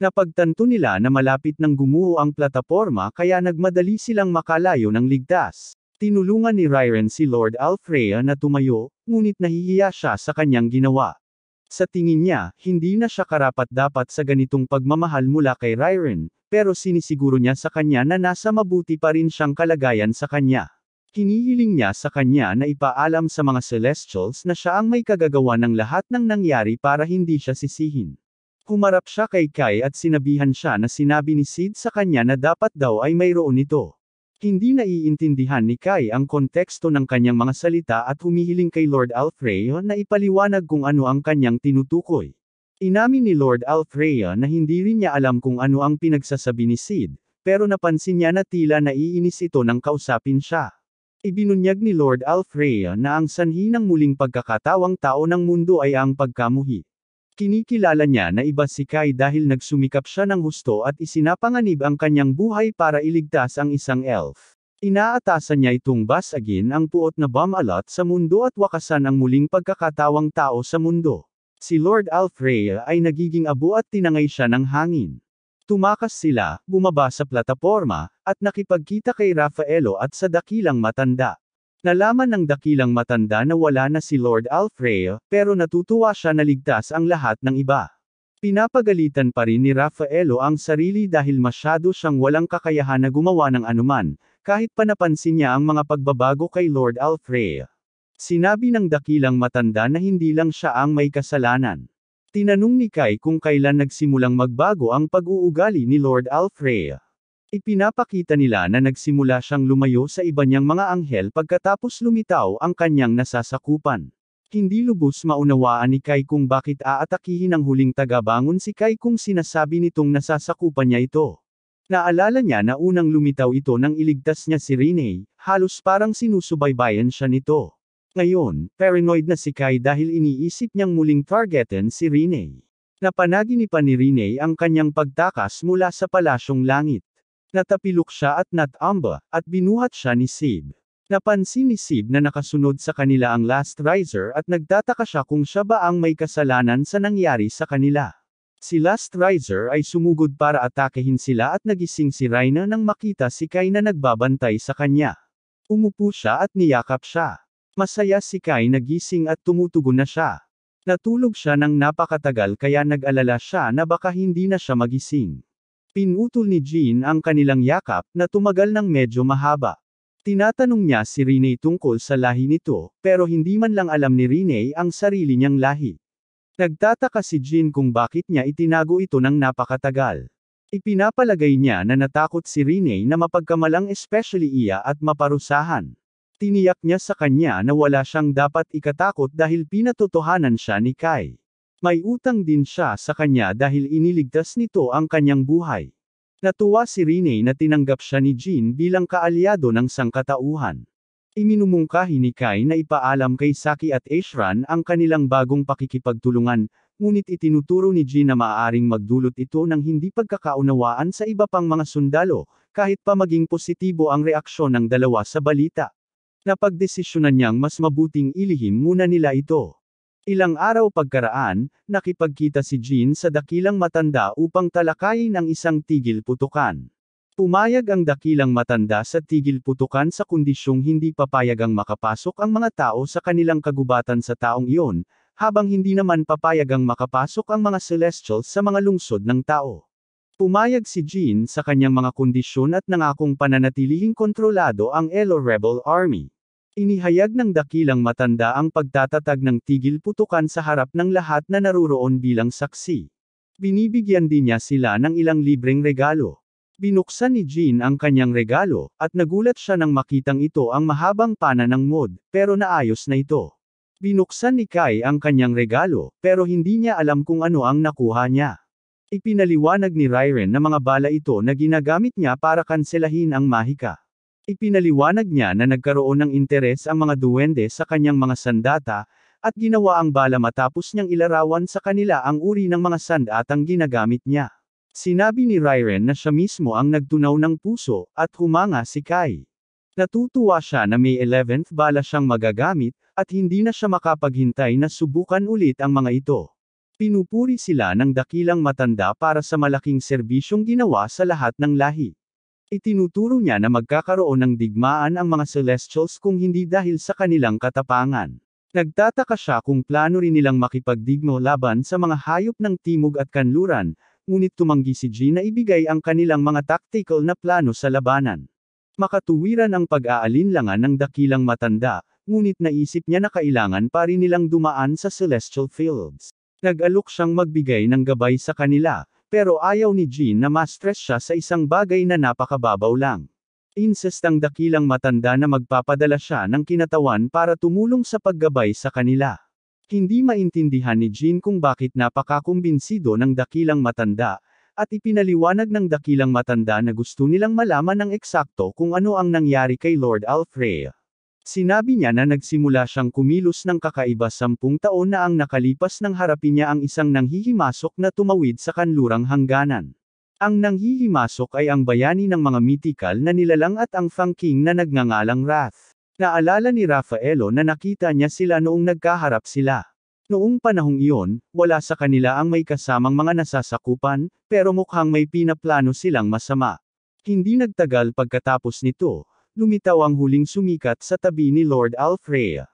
Speaker 1: Napagtanto nila na malapit nang gumuho ang plataporma kaya nagmadali silang makalayo ng ligtas. Tinulungan ni Rairen si Lord Alfreya na tumayo, ngunit nahihiya siya sa kanyang ginawa. Sa tingin niya, hindi na siya karapat-dapat sa ganitong pagmamahal mula kay Rairen, pero sinisiguro niya sa kanya na nasa mabuti pa rin siyang kalagayan sa kanya. Hinihiling niya sa kanya na ipaalam sa mga celestials na siya ang may kagagawa ng lahat ng nangyari para hindi siya sisihin. Humarap siya kay Kai at sinabihan siya na sinabi ni Sid sa kanya na dapat daw ay mayroon ito. Hindi naiintindihan ni Kai ang konteksto ng kanyang mga salita at humihiling kay Lord Alfreya na ipaliwanag kung ano ang kanyang tinutukoy. Inamin ni Lord Alfreya na hindi rin niya alam kung ano ang pinagsasabi ni Sid, pero napansin niya na tila naiinis ito nang kausapin siya. Ibinunyag ni Lord Alfreya na ang sanhi ng muling pagkakatawang tao ng mundo ay ang pagkamuhi. Kinikilala niya na iba si Kai dahil nagsumikap siya ng husto at isinapanganib ang kanyang buhay para iligtas ang isang elf. Inaatasan niya itong basagin ang puot na Bamalot sa mundo at wakasan ang muling pagkakatawang tao sa mundo. Si Lord Alfrea ay nagiging abo at tinangay siya ng hangin. Tumakas sila, bumaba sa plataporma, at nakipagkita kay Raffaello at sa dakilang matanda. Nalaman ng dakilang matanda na wala na si Lord Alfrea, pero natutuwa siya na ligtas ang lahat ng iba. Pinapagalitan pa rin ni Raffaello ang sarili dahil masyado siyang walang kakayahan na gumawa ng anuman, kahit pa napansin niya ang mga pagbabago kay Lord Alfrea. Sinabi ng dakilang matanda na hindi lang siya ang may kasalanan. Tinanong ni Kai kung kailan nagsimulang magbago ang pag-uugali ni Lord Alfrea. Ipinapakita nila na nagsimula siyang lumayo sa iba niyang mga anghel pagkatapos lumitaw ang kanyang nasasakupan. Hindi lubos maunawaan ni Kai kung bakit aatakihin ang huling tagabangon si Kai kung sinasabi nitong nasasakupan niya ito. Naalala niya na unang lumitaw ito nang iligtas niya si Rene, halos parang sinusubaybayan siya nito. Ngayon, paranoid na si Kai dahil iniisip niyang muling targetin si Rene. Napanaginipan ni Rene ang kanyang pagtakas mula sa palasyong langit. Natapilok siya at natamba, at binuhat siya ni Sib. Napansin ni Sib na nakasunod sa kanila ang Last Riser at nagtataka siya kung siya ba ang may kasalanan sa nangyari sa kanila. Si Last Riser ay sumugod para atakehin sila at nagising si Raina nang makita si Kai na nagbabantay sa kanya. Umupo siya at niyakap siya. Masaya si Kai na gising at tumutugon na siya. Natulog siya ng napakatagal kaya nag-alala siya na baka hindi na siya magising. Pinutol ni Jean ang kanilang yakap na tumagal ng medyo mahaba. Tinatanong niya si Rene tungkol sa lahi nito, pero hindi man lang alam ni Rene ang sarili niyang lahi. Nagtataka si Jean kung bakit niya itinago ito ng napakatagal. Ipinapalagay niya na natakot si Rene na mapagkamalang especially iya at maparusahan. Tiniyak niya sa kanya na wala siyang dapat ikatakot dahil pinatotohanan siya ni Kai. May utang din siya sa kanya dahil iniligtas nito ang kanyang buhay. Natuwa si Rene na tinanggap siya ni Jean bilang kaalyado ng sangkatauhan. Iminumungkahi ni Kai na ipaalam kay Saki at Ashran ang kanilang bagong pakikipagtulungan, ngunit itinuturo ni Jean na maaaring magdulot ito ng hindi pagkakaunawaan sa iba pang mga sundalo, kahit pa maging positibo ang reaksyon ng dalawa sa balita. Napagdesisyonan niyang mas mabuting ilihim muna nila ito. Ilang araw pagkaraan, nakipagkita si Jean sa dakilang matanda upang talakayin ang isang tigil putukan. Pumayag ang dakilang matanda sa tigil putukan sa kondisyong hindi papayagang makapasok ang mga tao sa kanilang kagubatan sa taong iyon, habang hindi naman papayagang makapasok ang mga celestials sa mga lungsod ng tao. Pumayag si Jean sa kanyang mga kondisyon at nangakong pananatilihing kontrolado ang Elo Rebel Army. Inihayag ng dakilang matanda ang pagtatatag ng tigil putukan sa harap ng lahat na naruroon bilang saksi. Binibigyan din niya sila ng ilang libreng regalo. Binuksan ni Jean ang kanyang regalo, at nagulat siya nang makitang ito ang mahabang pana ng mod, pero naayos na ito. Binuksan ni Kai ang kanyang regalo, pero hindi niya alam kung ano ang nakuha niya. Ipinaliwanag ni Ryren na mga bala ito na ginagamit niya para kanselahin ang mahika. Ipinaliwanag niya na nagkaroon ng interes ang mga duwende sa kanyang mga sandata, at ginawa ang bala matapos niyang ilarawan sa kanila ang uri ng mga sandatang ginagamit niya. Sinabi ni Ryren na siya mismo ang nagtunaw ng puso, at humanga si Kai. Natutuwa siya na may 11th bala siyang magagamit, at hindi na siya makapaghintay na subukan ulit ang mga ito. Pinupuri sila ng dakilang matanda para sa malaking serbisyong ginawa sa lahat ng lahi. Itinuturo niya na magkakaroon ng digmaan ang mga Celestials kung hindi dahil sa kanilang katapangan. Nagtataka siya kung plano rin nilang makipagdigmo laban sa mga hayop ng timog at kanluran, ngunit tumanggi si Jean na ibigay ang kanilang mga tactical na plano sa labanan. Makatuwiran ang pag-aalinlangan ng dakilang matanda, ngunit naisip niya na kailangan pa rin nilang dumaan sa Celestial Fields. Nag-alok siyang magbigay ng gabay sa kanila, pero ayaw ni Jean na ma-stress siya sa isang bagay na napakababaw lang. Insist ang dakilang matanda na magpapadala siya ng kinatawan para tumulong sa paggabay sa kanila. Hindi maintindihan ni Jean kung bakit napakakumbinsido ng dakilang matanda, at ipinaliwanag ng dakilang matanda na gusto nilang malaman ng eksakto kung ano ang nangyari kay Lord Alfrea. Sinabi niya na nagsimula siyang kumilos ng kakaiba 10 taon na ang nakalipas nang harapin niya ang isang nanghihimasok na tumawid sa kanlurang hangganan. Ang nanghihimasok ay ang bayani ng mga mythical na nilalang at ang Fang-King na nagngangalang Wrath. Naalala ni Raffaello na nakita niya sila noong nagkaharap sila. Noong panahong iyon, wala sa kanila ang may kasamang mga nasasakupan, pero mukhang may pinaplano silang masama. Hindi nagtagal pagkatapos nito, lumitaw ang huling sumikat sa tabi ni Lord Alfrea.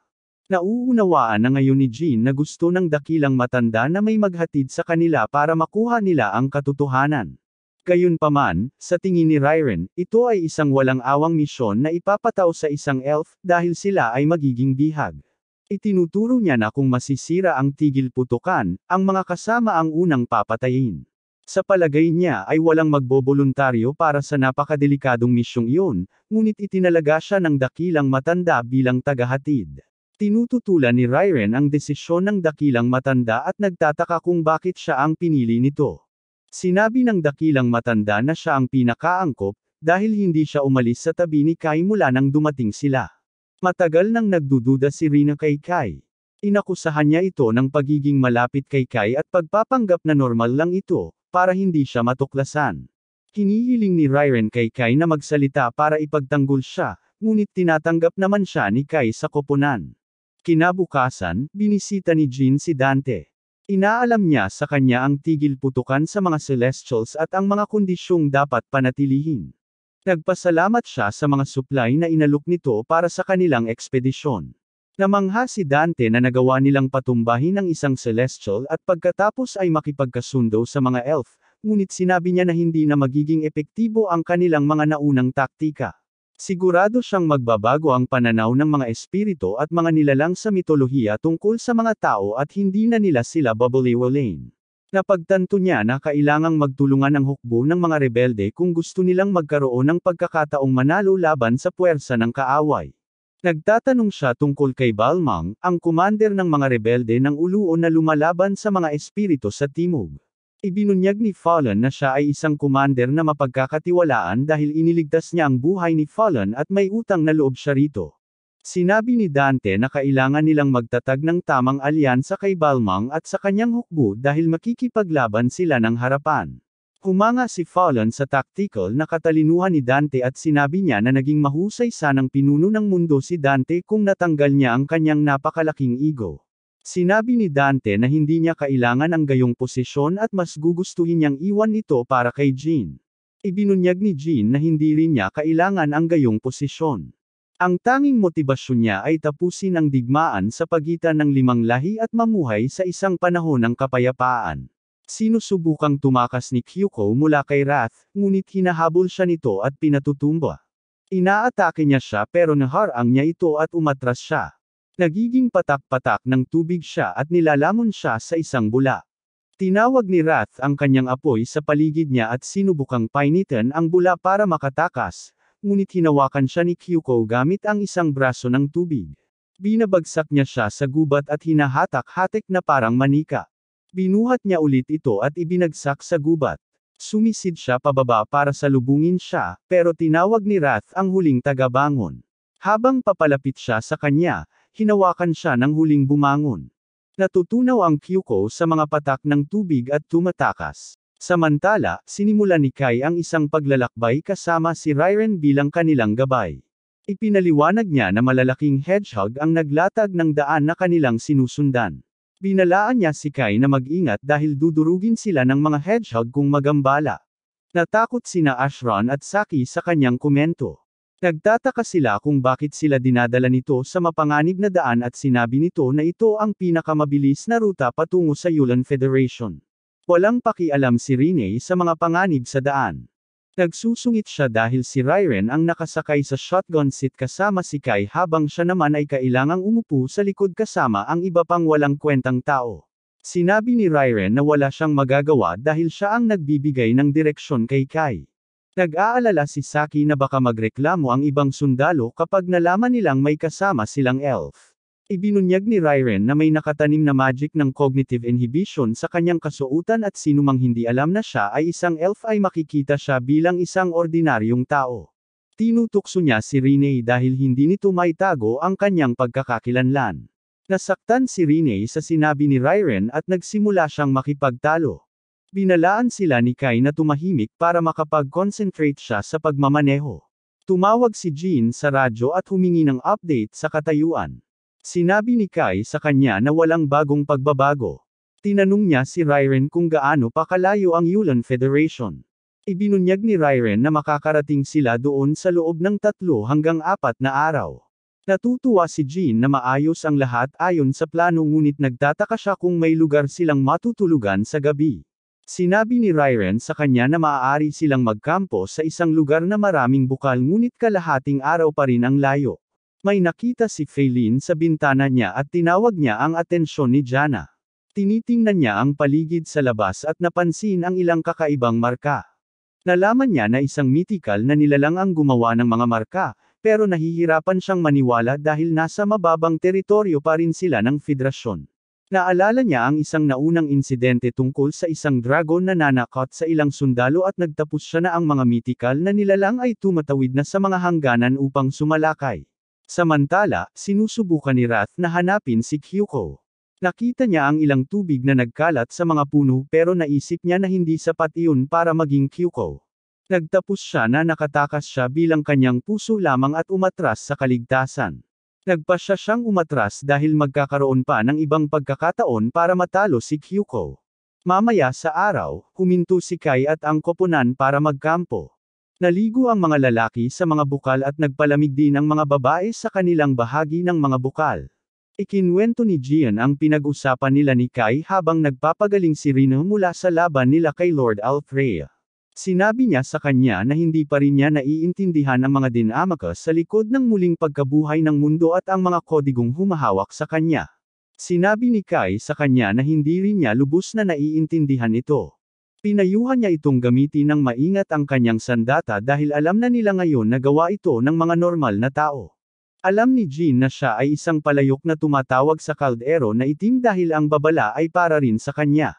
Speaker 1: Nauunawaan na ngayon ni Jean na gusto ng dakilang matanda na may maghatid sa kanila para makuha nila ang katotohanan. Gayunpaman, sa tingin ni Ryrene, ito ay isang walang awang misyon na ipapataw sa isang elf, dahil sila ay magiging bihag. Itinuturo niya na kung masisira ang tigil putukan, ang mga kasama ang unang papatayin. Sa palagay niya ay walang magboboluntaryo para sa napakadelikadong misyong iyon, ngunit itinalaga siya ng dakilang matanda bilang tagahatid. Tinututulan ni Ryrene ang desisyon ng dakilang matanda at nagtataka kung bakit siya ang pinili nito. Sinabi ng dakilang matanda na siya ang pinakaangkop, dahil hindi siya umalis sa tabi ni Kai mula nang dumating sila. Matagal nang nagdududa si Rina kay Kai. Inakusahan niya ito ng pagiging malapit kay Kai at pagpapanggap na normal lang ito, para hindi siya matuklasan. Hinihiling ni Ryrene kay Kai na magsalita para ipagtanggol siya, ngunit tinatanggap naman siya ni Kai sa koponan. Kinabukasan, binisita ni Jean si Dante. Inaalam niya sa kanya ang tigil putukan sa mga Celestials at ang mga kondisyong dapat panatilihin. Nagpasalamat siya sa mga supply na inalok nito para sa kanilang ekspedisyon. Namangha si Dante na nagawa nilang patumbahin ang isang Celestial at pagkatapos ay makipagkasundo sa mga elf, ngunit sinabi niya na hindi na magiging epektibo ang kanilang mga naunang taktika. Sigurado siyang magbabago ang pananaw ng mga espiritu at mga nilalang sa mitolohiya tungkol sa mga tao at hindi na nila sila babaliwalain. Napagtanto niya na kailangang magtulungan ang hukbo ng mga rebelde kung gusto nilang magkaroon ng pagkakataong manalo laban sa puwersa ng kaaway. Nagtatanong siya tungkol kay Balmang, ang commander ng mga rebelde ng Uluo na lumalaban sa mga espiritu sa Timog. Ibinunyag ni Fallen na siya ay isang commander na mapagkakatiwalaan dahil iniligtas niya ang buhay ni Fallen at may utang na loob siya rito. Sinabi ni Dante na kailangan nilang magtatag ng tamang alyansa kay Balmang at sa kanyang hukbo dahil makikipaglaban sila ng harapan. Humanga si Fallen sa tactical na katalinuhan ni Dante at sinabi niya na naging mahusay sanang pinuno ng mundo si Dante kung natanggal niya ang kanyang napakalaking ego. Sinabi ni Dante na hindi niya kailangan ang gayong posisyon at mas gugustuhin niyang iwan ito para kay Jean. Ibinunyag ni Jean na hindi rin niya kailangan ang gayong posisyon. Ang tanging motibasyon niya ay tapusin ang digmaan sa pagitan ng 5 lahi at mamuhay sa isang panahon ng kapayapaan. Sinusubukang tumakas ni Kyuko mula kay Wrath, ngunit hinahabol siya nito at pinatutumba. Inaatake niya siya pero naharang niya ito at umatras siya. Nagiging patak-patak ng tubig siya at nilalamon siya sa isang bula. Tinawag ni Wrath ang kanyang apoy sa paligid niya at sinubukang painitan ang bula para makatakas, ngunit hinawakan siya ni Kyuko gamit ang isang braso ng tubig. Binabagsak niya siya sa gubat at hinahatak-hatik na parang manika. Binuhat niya ulit ito at ibinagsak sa gubat. Sumisid siya pababa para salubungin siya, pero tinawag ni Wrath ang huling tagabangon. Habang papalapit siya sa kanya, hinawakan siya ng huling bumangon. Natutunaw ang Kyuko sa mga patak ng tubig at tumatakas. Samantala, sinimulan ni Kai ang isang paglalakbay kasama si Ryrene bilang kanilang gabay. Ipinaliwanag niya na malalaking hedgehog ang naglatag ng daan na kanilang sinusundan. Binalaan niya si Kai na mag-ingat dahil dudurugin sila ng mga hedgehog kung magambala. Natakot sina Ashron at Saki sa kanyang komento. Nagtataka sila kung bakit sila dinadala nito sa mapanganib na daan at sinabi nito na ito ang pinakamabilis na ruta patungo sa Yulan Federation. Walang pakialam si Rene sa mga panganib sa daan. Nagsusungit siya dahil si Ryrene ang nakasakay sa shotgun seat kasama si Kai habang siya naman ay kailangang umupo sa likod kasama ang iba pang walang kwentang tao. Sinabi ni Ryrene na wala siyang magagawa dahil siya ang nagbibigay ng direksyon kay Kai. Nag-aalala si Saki na baka magreklamo ang ibang sundalo kapag nalaman nilang may kasama silang elf. Ibinunyag ni Ryrene na may nakatanim na magic ng cognitive inhibition sa kanyang kasuotan at sinumang hindi alam na siya ay isang elf ay makikita siya bilang isang ordinaryong tao. Tinutukso niya si Rene dahil hindi nito maitago ang kanyang pagkakakilanlan. Nasaktan si Rene sa sinabi ni Ryrene at nagsimula siyang makipagtalo. Binalaan sila ni Kai na tumahimik para makapag-concentrate siya sa pagmamaneho. Tumawag si Jean sa radyo at humingi ng update sa katayuan. Sinabi ni Kai sa kanya na walang bagong pagbabago. Tinanong niya si Ryren kung gaano pa kalayo ang Yulan Federation. Ibinunyag ni Ryren na makakarating sila doon sa loob ng 3 hanggang 4 na araw. Natutuwa si Jean na maayos ang lahat ayon sa plano ngunit nagtataka siya kung may lugar silang matutulugan sa gabi. Sinabi ni Ryren sa kanya na maaari silang magkampo sa isang lugar na maraming bukal ngunit kalahating araw pa rin ang layo. May nakita si Feilin sa bintana niya at tinawag niya ang atensyon ni Jana. Tinitingnan niya ang paligid sa labas at napansin ang ilang kakaibang marka. Nalaman niya na isang mythical na nilalang ang gumawa ng mga marka, pero nahihirapan siyang maniwala dahil nasa mababang teritoryo pa rin sila ng Federasyon. Naalala niya ang isang naunang insidente tungkol sa isang dragon na nanakot sa ilang sundalo at nagtapos siya na ang mga mythical na nilalang ay tumatawid na sa mga hangganan upang sumalakay. Samantala, sinusubukan ni Wrath na hanapin si Kyuko. Nakita niya ang ilang tubig na nagkalat sa mga puno pero naisip niya na hindi sapat iyon para maging Kyuko. Nagtapos siya na nakatakas siya bilang kanyang puso lamang at umatras sa kaligtasan. Nagpasya siyang umatras dahil magkakaroon pa ng ibang pagkakataon para matalo si Kyuko. Mamaya sa araw, huminto si Kai at ang koponan para magkampo. Naligo ang mga lalaki sa mga bukal at nagpalamig din ang mga babae sa kanilang bahagi ng mga bukal. Ikinwento ni Jian ang pinag-usapan nila ni Kai habang nagpapagaling si Rino mula sa laban nila kay Lord Althrea. Sinabi niya sa kanya na hindi pa rin niya naiintindihan ang mga dinamika sa likod ng muling pagkabuhay ng mundo at ang mga kodigong humahawak sa kanya. Sinabi ni Kai sa kanya na hindi rin niya lubos na naiintindihan ito. Pinayuhan niya itong gamitin ng maingat ang kanyang sandata dahil alam na nila ngayon na gawa ito ng mga normal na tao. Alam ni Jean na siya ay isang palayok na tumatawag sa kaldero na itim dahil ang babala ay para rin sa kanya.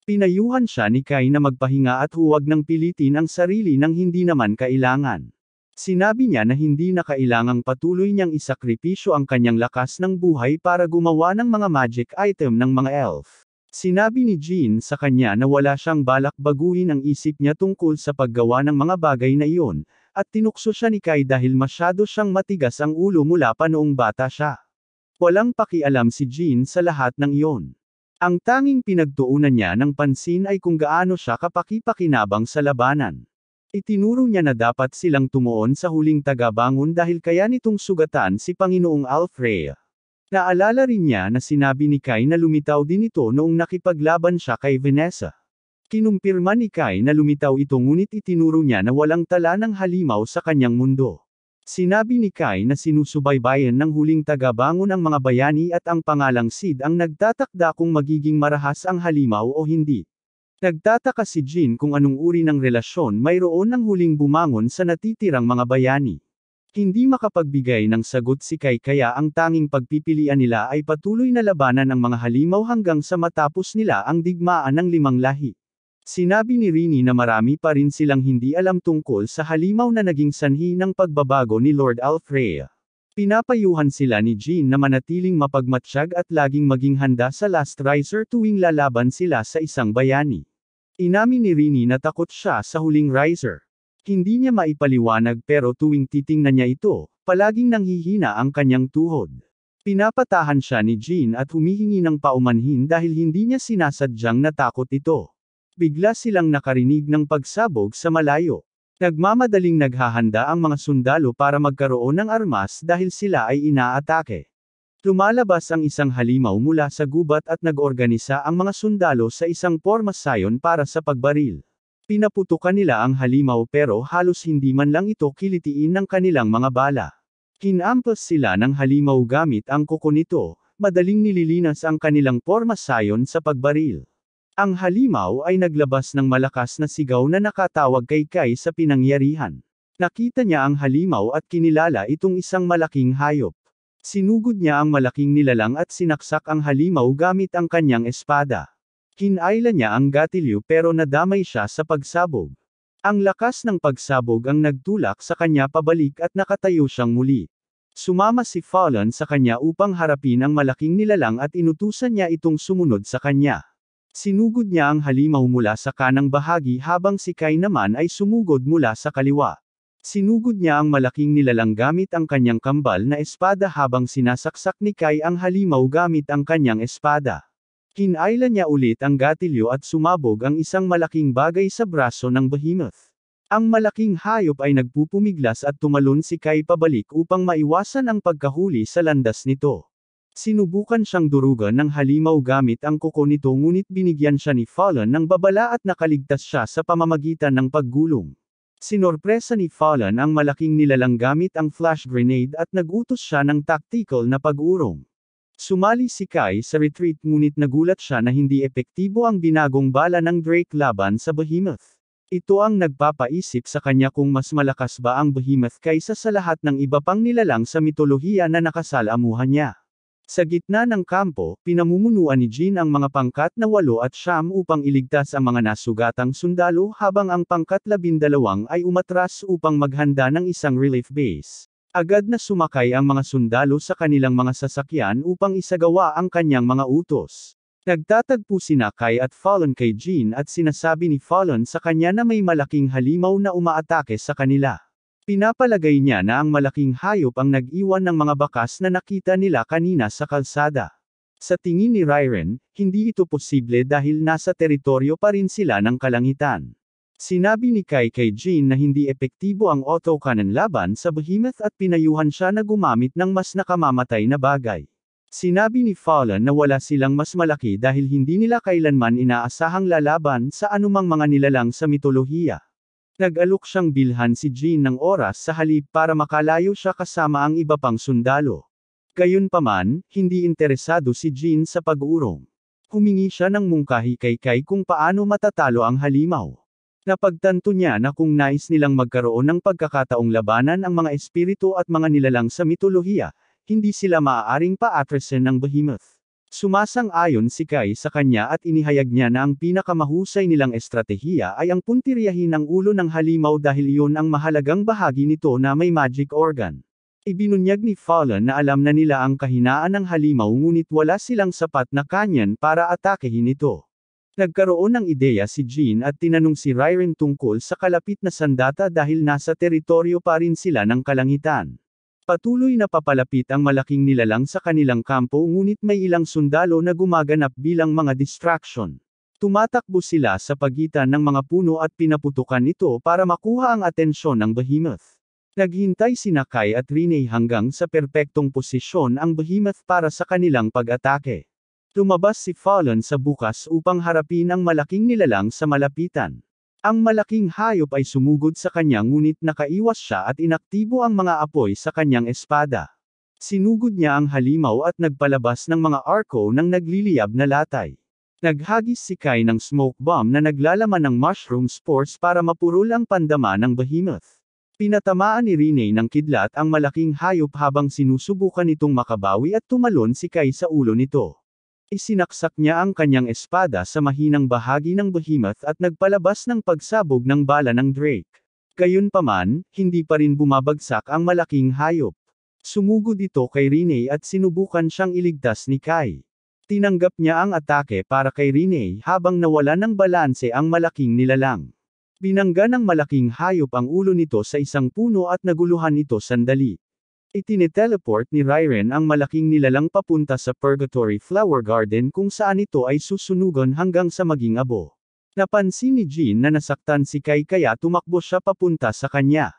Speaker 1: Pinayuhan siya ni Kai na magpahinga at huwag nang pilitin ang sarili nang hindi naman kailangan. Sinabi niya na hindi na kailangang patuloy niyang isakripisyo ang kanyang lakas ng buhay para gumawa ng mga magic item ng mga elf. Sinabi ni Jean sa kanya na wala siyang balak baguhin ang isip niya tungkol sa paggawa ng mga bagay na iyon, at tinukso siya ni Kai dahil masyado siyang matigas ang ulo mula pa noong bata siya. Walang pakialam si Jean sa lahat ng iyon. Ang tanging pinagtuunan niya ng pansin ay kung gaano siya kapaki-pakinabang sa labanan. Itinuro niya na dapat silang tumuon sa huling tagabangon dahil kaya nitong sugatan si Panginoong Althrea. Naalala rin niya na sinabi ni Kai na lumitaw din ito noong nakipaglaban siya kay Vanessa. Kinumpirma ni Kai na lumitaw ito ngunit itinuro niya na walang tala ng halimaw sa kanyang mundo. Sinabi ni Kai na sinusubaybayan ng huling tagabangon ang mga bayani at ang pangalang Sid ang nagtatakda kung magiging marahas ang halimaw o hindi. Nagtataka si Jean kung anong uri ng relasyon mayroon ng huling bumangon sa natitirang mga bayani. Hindi makapagbigay ng sagot si Kai kaya ang tanging pagpipilian nila ay patuloy na labanan ang mga halimaw hanggang sa matapos nila ang digmaan ng 5 lahi. Sinabi ni Rini na marami pa rin silang hindi alam tungkol sa halimaw na naging sanhi ng pagbabago ni Lord Althrea. Pinapayuhan sila ni Jean na manatiling mapagmatsyag at laging maging handa sa Last Riser tuwing lalaban sila sa isang bayani. Inamin ni Rini na takot siya sa huling Riser. Hindi niya maipaliwanag pero tuwing titingnan niya ito, palaging nanghihina ang kanyang tuhod. Pinapatahan siya ni Jean at humihingi ng paumanhin dahil hindi niya sinasadyang natakot ito. Bigla silang nakarinig ng pagsabog sa malayo. Nagmamadaling naghahanda ang mga sundalo para magkaroon ng armas dahil sila ay inaatake. Lumalabas ang isang halimaw mula sa gubat at nag-organisa ang mga sundalo sa isang pormasayon para sa pagbaril. Pinaputukan nila ang halimaw pero halos hindi man lang ito kilitiin ng kanilang mga bala. Kinampas sila ng halimaw gamit ang kuko nito, madaling nililinas ang kanilang pormasayon sa pagbaril. Ang halimaw ay naglabas ng malakas na sigaw na nakatawag kay Kai sa pinangyarihan. Nakita niya ang halimaw at kinilala itong isang malaking hayop. Sinugod niya ang malaking nilalang at sinaksak ang halimaw gamit ang kanyang espada. Kinaila niya ang gatilyo pero nadamay siya sa pagsabog. Ang lakas ng pagsabog ang nagtulak sa kanya pabalik at nakatayo siyang muli. Sumama si Fallon sa kanya upang harapin ang malaking nilalang at inutusan niya itong sumunod sa kanya. Sinugod niya ang halimaw mula sa kanang bahagi habang si Kai naman ay sumugod mula sa kaliwa. Sinugod niya ang malaking nilalang gamit ang kanyang kambal na espada habang sinasaksak ni Kai ang halimaw gamit ang kanyang espada. Kinayla niya ulit ang gatilyo at sumabog ang isang malaking bagay sa braso ng behemoth. Ang malaking hayop ay nagpupumiglas at tumalon si Kai pabalik upang maiwasan ang pagkahuli sa landas nito. Sinubukan siyang durugan ng halimaw gamit ang kuko nito ngunit binigyan siya ni Fallen ng babala at nakaligtas siya sa pamamagitan ng paggulong. Sinorpresa ni Fallen ang malaking nilalang gamit ang flash grenade at nagutos siya ng tactical na pag-urong. Sumali si Kai sa retreat ngunit nagulat siya na hindi epektibo ang binagong bala ng Drake laban sa behemoth. Ito ang nagpapaisip sa kanya kung mas malakas ba ang behemoth kaysa sa lahat ng iba pang nilalang sa mitolohiya na nakasalamuhan niya. Sa gitna ng kampo, pinamumunuan ni Jin ang mga pangkat na 8 at 9 upang iligtas ang mga nasugatang sundalo habang ang pangkat 12 ay umatras upang maghanda ng isang relief base. Agad na sumakay ang mga sundalo sa kanilang mga sasakyan upang isagawa ang kanyang mga utos. Nagtatagpo sina Kai at Fallen kay Jin at sinasabi ni Fallen sa kanya na may malaking halimaw na umaatake sa kanila. Pinapalagay niya na ang malaking hayop ang nag-iwan ng mga bakas na nakita nila kanina sa kalsada. Sa tingin ni Rairen, hindi ito posible dahil nasa teritoryo pa rin sila ng kalangitan. Sinabi ni Kai kay Jin na hindi epektibo ang autocannon laban sa behemoth at pinayuhan siya na gumamit ng mas nakamamatay na bagay. Sinabi ni Fallen na wala silang mas malaki dahil hindi nila kailanman inaasahang lalaban sa anumang mga nilalang sa mitolohiya. Nag-alok siyang bilhan si Jin ng oras sa halip para makalayo siya kasama ang iba pang sundalo. Gayunpaman, hindi interesado si Jin sa pag-urong. Humingi siya ng mungkahi kay Kai kung paano matatalo ang halimaw. Napagtanto niya na kung nais nilang magkaroon ng pagkakataong labanan ang mga espiritu at mga nilalang sa mitolohiya, hindi sila maaaring paatrasin ng behemoth. Sumasang-ayon si Kai sa kanya at inihayag niya na ang pinakamahusay nilang estratehiya ay ang puntiryahin ang ulo ng halimaw dahil iyon ang mahalagang bahagi nito na may magic organ. Ibinunyag ni Fallen na alam na nila ang kahinaan ng halimaw ngunit wala silang sapat na kanyan para atakehin ito. Nagkaroon ng ideya si Jin at tinanong si Rairen tungkol sa kalapit na sandata dahil nasa teritoryo pa rin sila ng kalangitan. Patuloy na papalapit ang malaking nilalang sa kanilang kampo ngunit may ilang sundalo na gumaganap bilang mga distraction. Tumatakbo sila sa pagitan ng mga puno at pinaputukan ito para makuha ang atensyon ng behemoth. Naghintay sina Kai at Rinne hanggang sa perpektong posisyon ang behemoth para sa kanilang pag-atake. Lumabas si Fallen sa bukas upang harapin ang malaking nilalang sa malapitan. Ang malaking hayop ay sumugod sa kanya ngunit nakaiwas siya at inaktibo ang mga apoy sa kanyang espada. Sinugod niya ang halimaw at nagpalabas ng mga arco ng nagliliyab na latay. Naghagis si Kai ng smoke bomb na naglalaman ng mushroom spores para mapurol ang pandama ng behemoth. Pinatamaan ni Rinne ng kidlat ang malaking hayop habang sinusubukan itong makabawi at tumalon si Kai sa ulo nito. Isinaksak niya ang kanyang espada sa mahinang bahagi ng behemoth at nagpalabas ng pagsabog ng bala ng Drake. Gayunpaman, hindi pa rin bumabagsak ang malaking hayop. Sumugod ito kay Rinne at sinubukan siyang iligtas ni Kai. Tinanggap niya ang atake para kay Rinne habang nawala ng balanse ang malaking nilalang. Binangga ng malaking hayop ang ulo nito sa isang puno at naguluhan ito sandali. Itiniteleport ni Rairen ang malaking nilalang papunta sa Purgatory Flower Garden kung saan ito ay susunugan hanggang sa maging abo. Napansin ni Jin na nasaktan si Kai kaya tumakbo siya papunta sa kanya.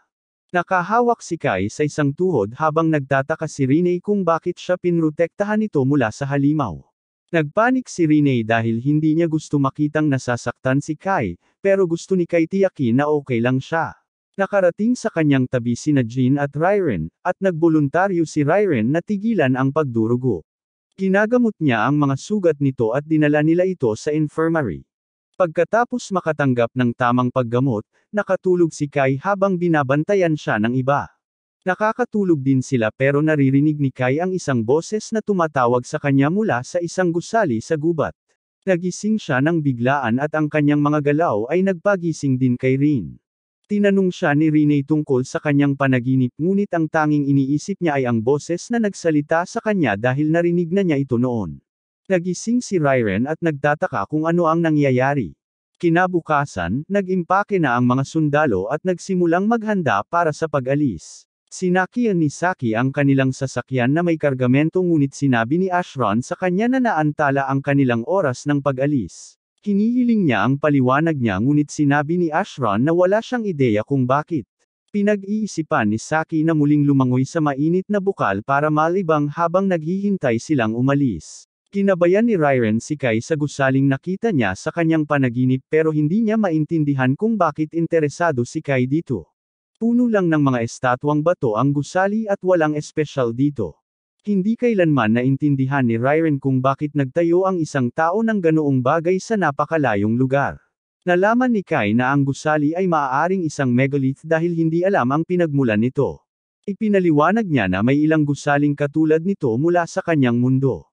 Speaker 1: Nakahawak si Kai sa isang tuhod habang nagtataka si Rinne kung bakit siya pinrotektahan ito mula sa halimaw. Nagpanik si Rinne dahil hindi niya gusto makitang nasasaktan si Kai, pero gusto ni Kai tiyakin na okay lang siya. Nakarating sa kanyang tabi sina Jin at Rairen, at nagboluntaryo si Rairen na tigilan ang pagdurugo. Ginagamot niya ang mga sugat nito at dinala nila ito sa infirmary. Pagkatapos makatanggap ng tamang paggamot, nakatulog si Kai habang binabantayan siya ng iba. Nakakatulog din sila pero naririnig ni Kai ang isang boses na tumatawag sa kanya mula sa isang gusali sa gubat. Nagising siya ng biglaan at ang kanyang mga galaw ay nagpagising din kay Rin. Tinanong siya ni Rinne tungkol sa kanyang panaginip ngunit ang tanging iniisip niya ay ang boses na nagsalita sa kanya dahil narinig na niya ito noon. Nagising si Rairen at nagtataka kung ano ang nangyayari. Kinabukasan, nag-impake na ang mga sundalo at nagsimulang maghanda para sa pag-alis. Sinakyan ni Saki ang kanilang sasakyan na may kargamento ngunit sinabi ni Ashron sa kanya na naantala ang kanilang oras ng pag-alis. Hinihiling niya ang paliwanag niya ngunit sinabi ni Ashron na wala siyang ideya kung bakit. Pinag-iisipan ni Saki na muling lumangoy sa mainit na bukal para malibang habang naghihintay silang umalis. Kinabayan ni Rairen si Kai sa gusaling nakita niya sa kanyang panaginip pero hindi niya maintindihan kung bakit interesado si Kai dito. Puno lang ng mga estatwang bato ang gusali at walang espesyal dito. Hindi kailanman naintindihan ni Rairen kung bakit nagtayo ang isang tao ng ganoong bagay sa napakalayong lugar. Nalaman ni Kai na ang gusali ay maaaring isang megalith dahil hindi alam ang pinagmulan nito. Ipinaliwanag niya na may ilang gusaling katulad nito mula sa kanyang mundo.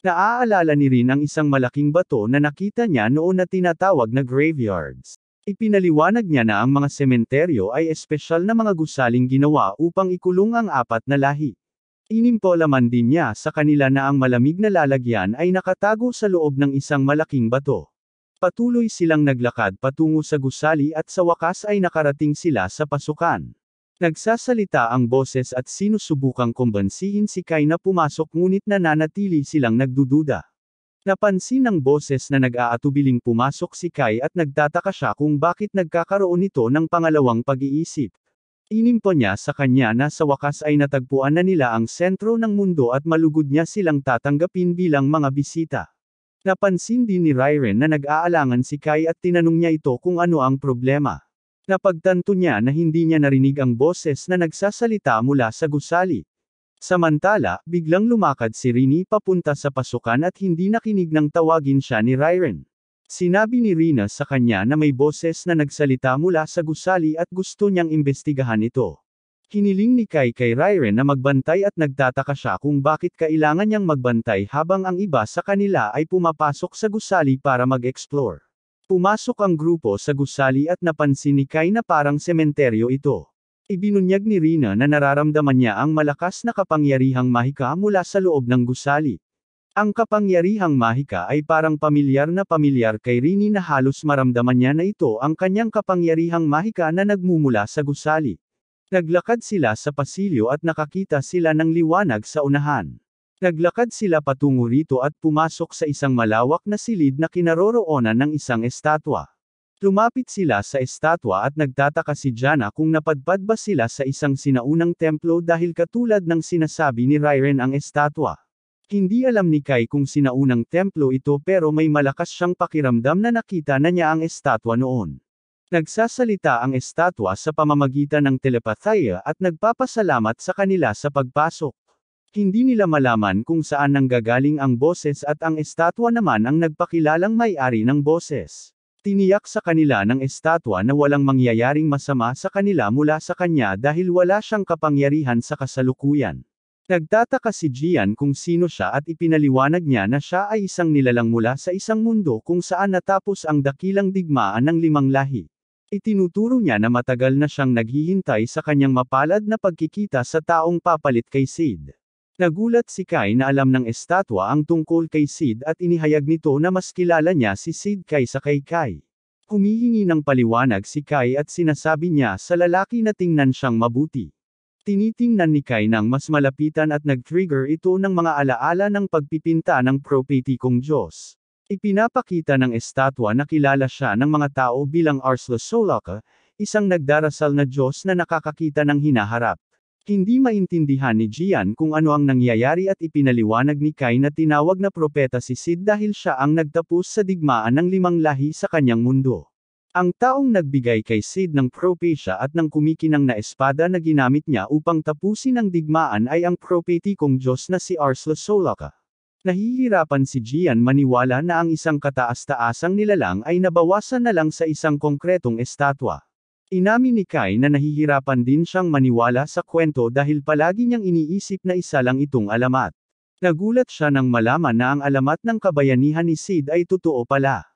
Speaker 1: Naaalala ni Rin ang isang malaking bato na nakita niya noon na tinatawag na graveyards. Ipinaliwanag niya na ang mga sementeryo ay espesyal na mga gusaling ginawa upang ikulong ang apat na lahi. Inimpolaman din niya sa kanila na ang malamig na lalagyan ay nakatago sa loob ng isang malaking bato. Patuloy silang naglakad patungo sa gusali at sa wakas ay nakarating sila sa pasukan. Nagsasalita ang boses at sinusubukang kumbansihin si Kai na pumasok ngunit nananatili silang nagdududa. Napansin ng boses na nag-aatubiling pumasok si Kai at nagtataka siya kung bakit nagkakaroon nito ng pangalawang pag-iisip. Inimpo niya sa kanya na sa wakas ay natagpuan na nila ang sentro ng mundo at malugod niya silang tatanggapin bilang mga bisita. Napansin din ni Rairen na nag-aalangan si Kai at tinanong niya ito kung ano ang problema. Napagtanto niya na hindi niya narinig ang boses na nagsasalita mula sa gusali. Samantala, biglang lumakad si Rini papunta sa pasukan at hindi nakinig nang tawagin siya ni Rairen. Sinabi ni Rina sa kanya na may boses na nagsalita mula sa gusali at gusto niyang imbestigahan ito. Hiniling ni Kai kay Rairen na magbantay at nagtataka siya kung bakit kailangan niyang magbantay habang ang iba sa kanila ay pumapasok sa gusali para mag-explore. Pumasok ang grupo sa gusali at napansin ni Kai na parang sementeryo ito. Ibinunyag ni Rina na nararamdaman niya ang malakas na kapangyarihang mahika mula sa loob ng gusali. Ang kapangyarihang mahika ay parang pamilyar kay Rini na halos maramdaman niya na ito ang kanyang kapangyarihang mahika na nagmumula sa gusali. Naglakad sila sa pasilyo at nakakita sila ng liwanag sa unahan. Naglakad sila patungo rito at pumasok sa isang malawak na silid na kinaroroonan ng isang estatwa. Lumapit sila sa estatwa at nagtataka si Jana kung napadpad ba sila sa isang sinaunang templo dahil katulad ng sinasabi ni Rairen ang estatwa. Hindi alam ni Kai kung sinaunang templo ito pero may malakas siyang pakiramdam na nakita na niya ang estatwa noon. Nagsasalita ang estatwa sa pamamagitan ng telepathiya at nagpapasalamat sa kanila sa pagpasok. Hindi nila malaman kung saan nanggagaling ang boses at ang estatwa naman ang nagpakilalang may-ari ng boses. Tiniyak sa kanila ng estatwa na walang mangyayaring masama sa kanila mula sa kanya dahil wala siyang kapangyarihan sa kasalukuyan. Nagtataka si Jian kung sino siya at ipinaliwanag niya na siya ay isang nilalang mula sa isang mundo kung saan natapos ang dakilang digmaan ng 5 lahi. Itinuturo niya na matagal na siyang naghihintay sa kanyang mapalad na pagkikita sa taong papalit kay Sid. Nagulat si Kai na alam ng estatwa ang tungkol kay Sid at inihayag nito na mas kilala niya si Sid kaysa kay Kai. Humihingi ng paliwanag si Kai at sinasabi niya sa lalaki na tingnan siyang mabuti. Tinitingnan ni Kai ng mas malapitan at nag-trigger ito ng mga alaala ng pagpipinta ng propetikong Diyos. Ipinapakita ng estatwa na kilala siya ng mga tao bilang Arsla Solaka, isang nagdarasal na Diyos na nakakakita ng hinaharap. Hindi maintindihan ni Jian kung ano ang nangyayari at ipinaliwanag ni Kai na tinawag na propeta si Sid dahil siya ang nagtapos sa digmaan ng 5 lahi sa kanyang mundo. Ang taong nagbigay kay Sid ng propesya at ng kumikinang na espada na ginamit niya upang tapusin ang digmaan ay ang propetikong Diyos na si Arsla Solaka. Nahihirapan si Jian maniwala na ang isang kataas-taasang nilalang ay nabawasan na lang sa isang konkretong estatwa. Inamin ni Kai na nahihirapan din siyang maniwala sa kwento dahil palagi niyang iniisip na isa lang itong alamat. Nagulat siya nang malaman na ang alamat ng kabayanihan ni Sid ay totoo pala.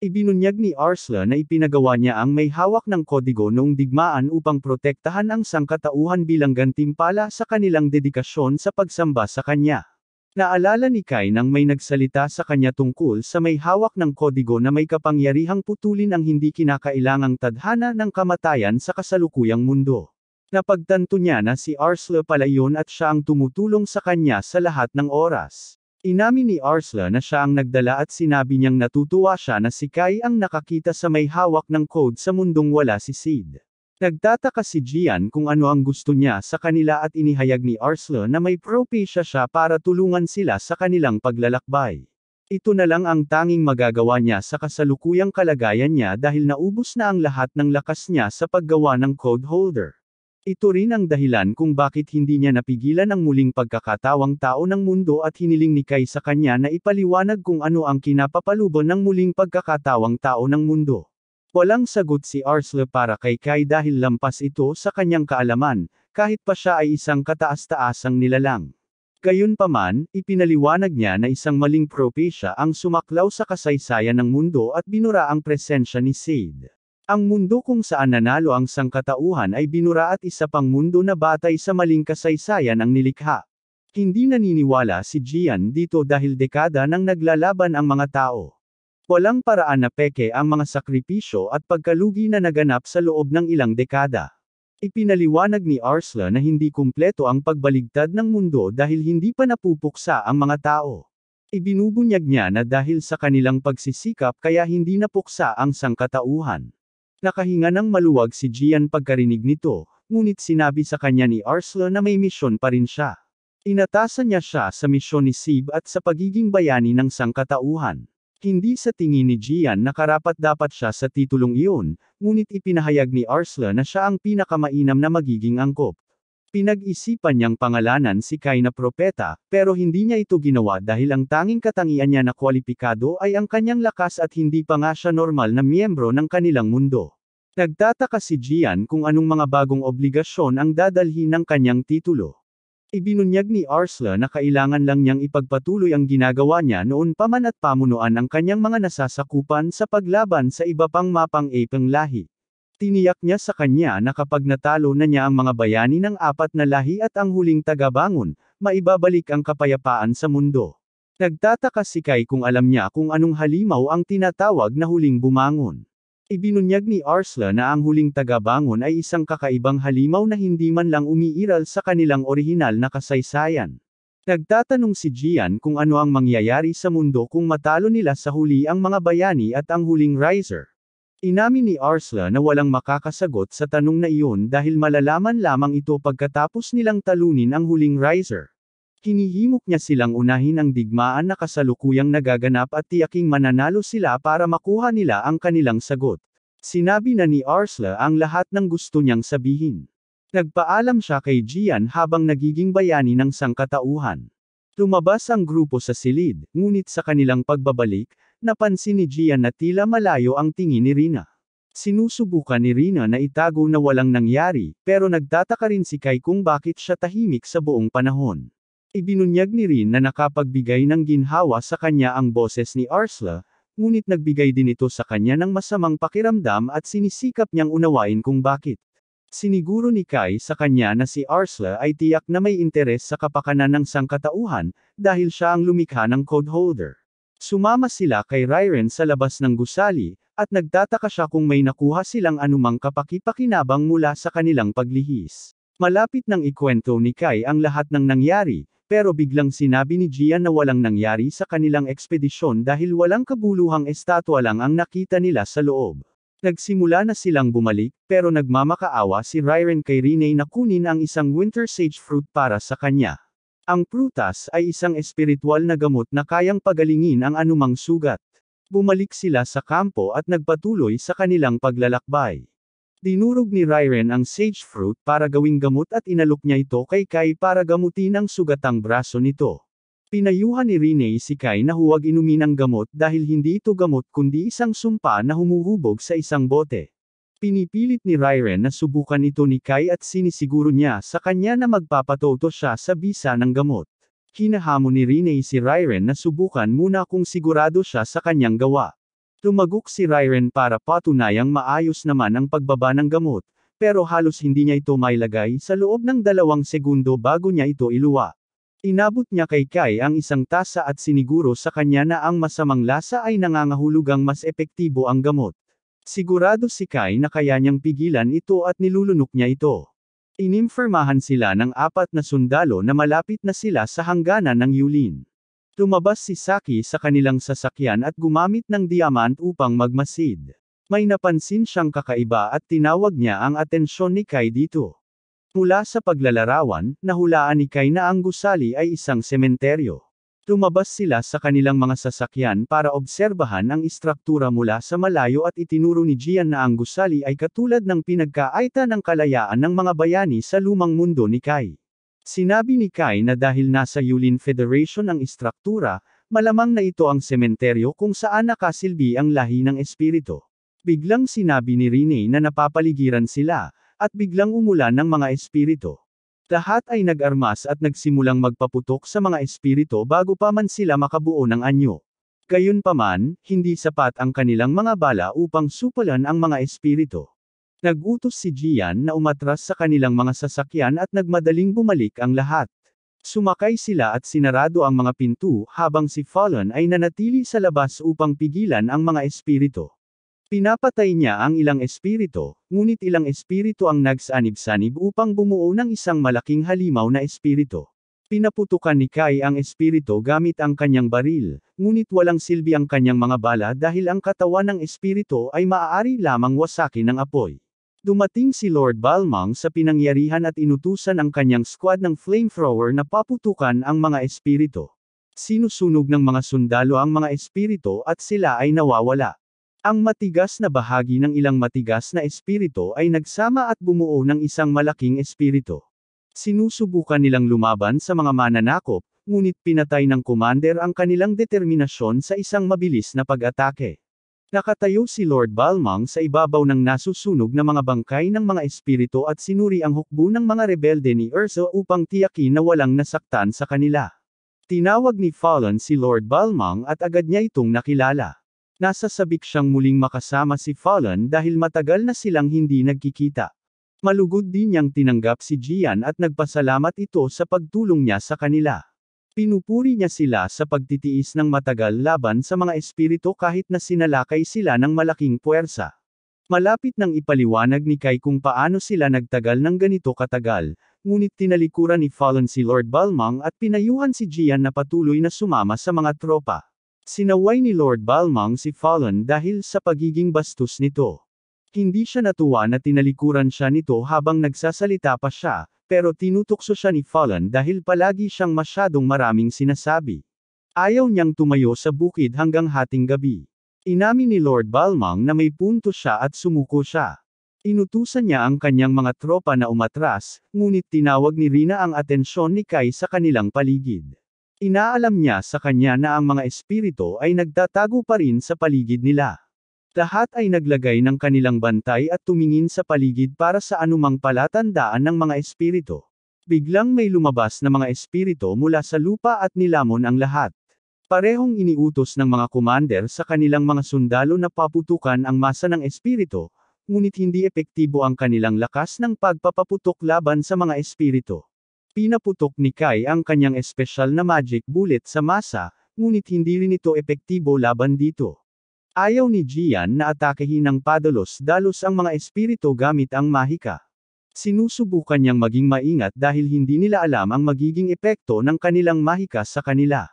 Speaker 1: Ibinunyag ni Arsla na ipinagawa niya ang may hawak ng kodigo noong digmaan upang protektahan ang sangkatauhan bilang gantimpala sa kanilang dedikasyon sa pagsamba sa kanya. Naalala ni Kai nang may nagsalita sa kanya tungkol sa may hawak ng kodigo na may kapangyarihang putulin ang hindi kinakailangang tadhana ng kamatayan sa kasalukuyang mundo. Napagtanto niya na si Arslan pala yun at siya ang tumutulong sa kanya sa lahat ng oras. Inamin ni Arslan na siya ang nagdala at sinabi niyang natutuwa siya na si Kai ang nakakita sa may hawak ng code sa mundong wala si Sid. Nagtataka si Gian kung ano ang gusto niya sa kanila at inihayag ni Arslan na may propesya siya para tulungan sila sa kanilang paglalakbay. Ito na lang ang tanging magagawa niya sa kasalukuyang kalagayan niya dahil naubos na ang lahat ng lakas niya sa paggawa ng code holder. Ito rin ang dahilan kung bakit hindi niya napigilan ang muling pagkakatawang tao ng mundo at hiniling ni Kai sa kanya na ipaliwanag kung ano ang kinapapalubon ng muling pagkakatawang tao ng mundo. Walang sagot si Arslan para kay Kai dahil lampas ito sa kanyang kaalaman, kahit pa siya ay isang kataas-taasang nilalang. Gayunpaman, ipinaliwanag niya na isang maling propesya ang sumaklaw sa kasaysayan ng mundo at binura ang presensya ni Sid. Ang mundo kung saan nanalo ang sangkatauhan ay binura at isa pang mundo na batay sa maling kasaysayan ang nilikha. Hindi naniniwala si Gian dito dahil dekada nang naglalaban ang mga tao. Walang paraan na peke ang mga sakripisyo at pagkalugi na naganap sa loob ng ilang dekada. Ipinaliwanag ni Arslan na hindi kumpleto ang pagbaligtad ng mundo dahil hindi pa napupuksa ang mga tao. Ibinubunyag niya na dahil sa kanilang pagsisikap kaya hindi napuksa ang sangkatauhan. Nakahinga ng maluwag si Gian pagkarinig nito, ngunit sinabi sa kanya ni Arslan na may misyon pa rin siya. Inatasan niya siya sa misyon ni Sib at sa pagiging bayani ng sangkatauhan. Hindi sa tingin ni Gian na karapat-dapat siya sa titulong iyon, ngunit ipinahayag ni Arslan na siya ang pinakamainam na magiging angkop. Pinag-isipan niyang pangalanan si Kai na propeta, pero hindi niya ito ginawa dahil ang tanging katangian niya na kwalipikado ay ang kanyang lakas at hindi pa nga siya normal na miyembro ng kanilang mundo. Nagtataka si Gian kung anong mga bagong obligasyon ang dadalhin ng kanyang titulo. Ibinunyag ni Arslan na kailangan lang niyang ipagpatuloy ang ginagawa niya noon pa man at pamunuan ang kanyang mga nasasakupan sa paglaban sa iba pang mapang-ipang lahi. Tiniyak niya sa kanya na kapag natalo na niya ang mga bayani ng apat na lahi at ang huling tagabangon, maibabalik ang kapayapaan sa mundo. Nagtataka si Kai kung alam niya kung anong halimaw ang tinatawag na huling bumangon. Ibinunyag ni Arslan na ang huling tagabangon ay isang kakaibang halimaw na hindi man lang umiiral sa kanilang orihinal na kasaysayan. Nagtatanong si Gian kung ano ang mangyayari sa mundo kung matalo nila sa huli ang mga bayani at ang huling riser. Inamin ni Arslan na walang makakasagot sa tanong na iyon dahil malalaman lamang ito pagkatapos nilang talunin ang huling riser. Hinihimok niya silang unahin ang digmaan na kasalukuyang nagaganap at tiyaking mananalo sila para makuha nila ang kanilang sagot. Sinabi na ni Arslan ang lahat ng gusto niyang sabihin. Nagpaalam siya kay Gian habang nagiging bayani ng sangkatauhan. Lumabas ang grupo sa silid, ngunit sa kanilang pagbabalik, napansin ni Gian na tila malayo ang tingin ni Rina. Sinusubukan ni Rina na itago na walang nangyari, pero nagtataka rin si Kai kung bakit siya tahimik sa buong panahon. Ibinunyag ni Rin na nakapagbigay ng ginhawa sa kanya ang boses ni Arslan, ngunit nagbigay din ito sa kanya ng masamang pakiramdam at sinisikap niyang unawain kung bakit. Siniguro ni Kai sa kanya na si Arslan ay tiyak na may interes sa kapakanan ng sangkatauhan, dahil siya ang lumikha ng code holder. Sumama sila kay Rairen sa labas ng gusali, at nagtataka siya kung may nakuha silang anumang kapaki-pakinabang mula sa kanilang paglihis. Malapit nang ikwento ni Kai ang lahat ng nangyari, pero biglang sinabi ni Gian na walang nangyari sa kanilang ekspedisyon dahil walang kabuluhang estatwa lang ang nakita nila sa loob. Nagsimula na silang bumalik, pero nagmamakaawa si Rairen kay Rine na kunin ang isang winter sage fruit para sa kanya. Ang prutas ay isang espiritual na gamot na kayang pagalingin ang anumang sugat. Bumalik sila sa kampo at nagpatuloy sa kanilang paglalakbay. Dinurog ni Rairen ang sage fruit para gawing gamot at inalok niya ito kay Kai para gamutin ang sugatang braso nito. Pinayuhan ni Rine si Kai na huwag inumin ang gamot dahil hindi ito gamot kundi isang sumpa na humuhubog sa isang bote. Pinipilit ni Rairen na subukan ito ni Kai at sinisiguro niya sa kanya na magpapatoto siya sa bisa ng gamot. Hinahamon ni Rine si Rairen na subukan muna kung sigurado siya sa kanyang gawa. Tumagok si Rairen para patunayang maayos naman ang pagbaba ng gamot, pero halos hindi niya ito mailagay sa loob ng 2 segundo bago niya ito iluwa. Inabot niya kay Kai ang isang tasa at siniguro sa kanya na ang masamang lasa ay nangangahulugang mas epektibo ang gamot. Sigurado si Kai na kaya niyang pigilan ito at nilulunok niya ito. Inimfirmahan sila ng 4 na sundalo na malapit na sila sa hangganan ng Yulin. Lumabas si Saki sa kanilang sasakyan at gumamit ng diamant upang magmasid. May napansin siyang kakaiba at tinawag niya ang atensyon ni Kai dito. Mula sa paglalarawan, nahulaan ni Kai na ang gusali ay isang sementeryo. Lumabas sila sa kanilang mga sasakyan para obserbahan ang istruktura mula sa malayo at itinuro ni Gian na ang gusali ay katulad ng pinagkaaita ng kalayaan ng mga bayani sa lumang mundo ni Kai. Sinabi ni Kai na dahil nasa Yulin Federation ang istruktura, malamang na ito ang sementeryo kung saan nakasilbi ang lahi ng espiritu. Biglang sinabi ni Rene na napapaligiran sila, at biglang umulan ng mga espiritu. Lahat ay nag-armas at nagsimulang magpaputok sa mga espiritu bago pa man sila makabuo ng anyo. Gayunpaman, hindi sapat ang kanilang mga bala upang supalan ang mga espiritu. Nag-utos si Gian na umatras sa kanilang mga sasakyan at nagmadaling bumalik ang lahat. Sumakay sila at sinarado ang mga pinto habang si Fallon ay nanatili sa labas upang pigilan ang mga espiritu. Pinapatay niya ang ilang espiritu, ngunit ilang espiritu ang nagsanib-sanib upang bumuo ng isang malaking halimaw na espiritu. Pinaputukan ni Kai ang espiritu gamit ang kanyang baril, ngunit walang silbi ang kanyang mga bala dahil ang katawan ng espiritu ay maaari lamang wasakin ng apoy. Dumating si Lord Balmang sa pinangyarihan at inutusan ang kanyang squad ng flamethrower na paputukan ang mga espiritu. Sinusunog ng mga sundalo ang mga espiritu at sila ay nawawala. Ang matigas na bahagi ng ilang matigas na espiritu ay nagsama at bumuo ng isang malaking espiritu. Sinusubukan nilang lumaban sa mga mananakop, ngunit pinatay ng commander ang kanilang determinasyon sa isang mabilis na pag-atake. Nakatayo si Lord Balmang sa ibabaw ng nasusunog na mga bangkay ng mga espiritu at sinuri ang hukbo ng mga rebelde ni Urso upang tiyakin na walang nasaktan sa kanila. Tinawag ni Fallon si Lord Balmang at agad niya itong nakilala. Nasasabik siyang muling makasama si Fallon dahil matagal na silang hindi nagkikita. Malugod din niyang tinanggap si Gian at nagpasalamat ito sa pagtulong niya sa kanila. Pinupuri niya sila sa pagtitiis ng matagal laban sa mga espiritu kahit na sinalakay sila ng malaking puwersa. Malapit nang ipaliwanag ni Kai kung paano sila nagtagal ng ganito katagal, ngunit tinalikuran ni Fallon si Lord Balmang at pinayuhan si Gian na patuloy na sumama sa mga tropa. Sinaway ni Lord Balmang si Fallon dahil sa pagiging bastos nito. Hindi siya natuwa na tinalikuran siya nito habang nagsasalita pa siya, pero tinutukso siya ni Fallon dahil palagi siyang masyadong maraming sinasabi. Ayaw niyang tumayo sa bukid hanggang hating gabi. Inamin ni Lord Balmang na may punto siya at sumuko siya. Inutusan niya ang kanyang mga tropa na umatras, ngunit tinawag ni Rina ang atensyon ni Kai sa kanilang paligid. Inaalam niya sa kanya na ang mga espiritu ay nagtatago pa rin sa paligid nila. Lahat ay naglagay ng kanilang bantay at tumingin sa paligid para sa anumang palatandaan ng mga espiritu. Biglang may lumabas na mga espiritu mula sa lupa at nilamon ang lahat. Parehong iniutos ng mga commander sa kanilang mga sundalo na paputukan ang masa ng espiritu, ngunit hindi epektibo ang kanilang lakas ng pagpapaputok laban sa mga espiritu. Pinaputok ni Kai ang kanyang espesyal na magic bullet sa masa, ngunit hindi rin ito epektibo laban dito. Ayaw ni Gian na atakehin ng padalos-dalos ang mga espiritu gamit ang mahika. Sinusubukan niyang maging maingat dahil hindi nila alam ang magiging epekto ng kanilang mahika sa kanila.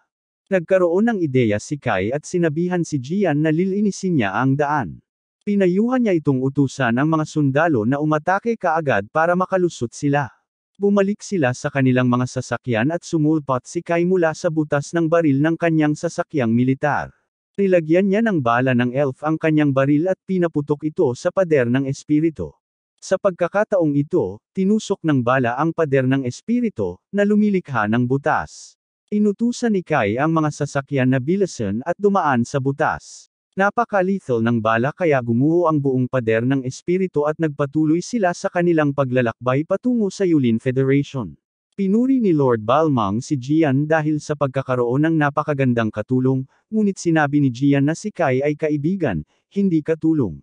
Speaker 1: Nagkaroon ng ideya si Kai at sinabihan si Gian na lilinisin niya ang daan. Pinayuhan niya itong utusan ang mga sundalo na umatake kaagad para makalusot sila. Bumalik sila sa kanilang mga sasakyan at sumulpot si Kai mula sa butas ng baril ng kanyang sasakyang militar. Nilagyan niya ng bala ng elf ang kanyang baril at pinaputok ito sa pader ng espiritu. Sa pagkakataong ito, tinusok ng bala ang pader ng espiritu, na lumilikha ng butas. Inutusan ni Kai ang mga sasakyan na bilisan at dumaan sa butas. Napaka-lethal ng bala kaya gumuho ang buong pader ng espiritu at nagpatuloy sila sa kanilang paglalakbay patungo sa Yulin Federation. Pinuri ni Lord Balmang si Gian dahil sa pagkakaroon ng napakagandang katulong, ngunit sinabi ni Gian na si Kai ay kaibigan, hindi katulong.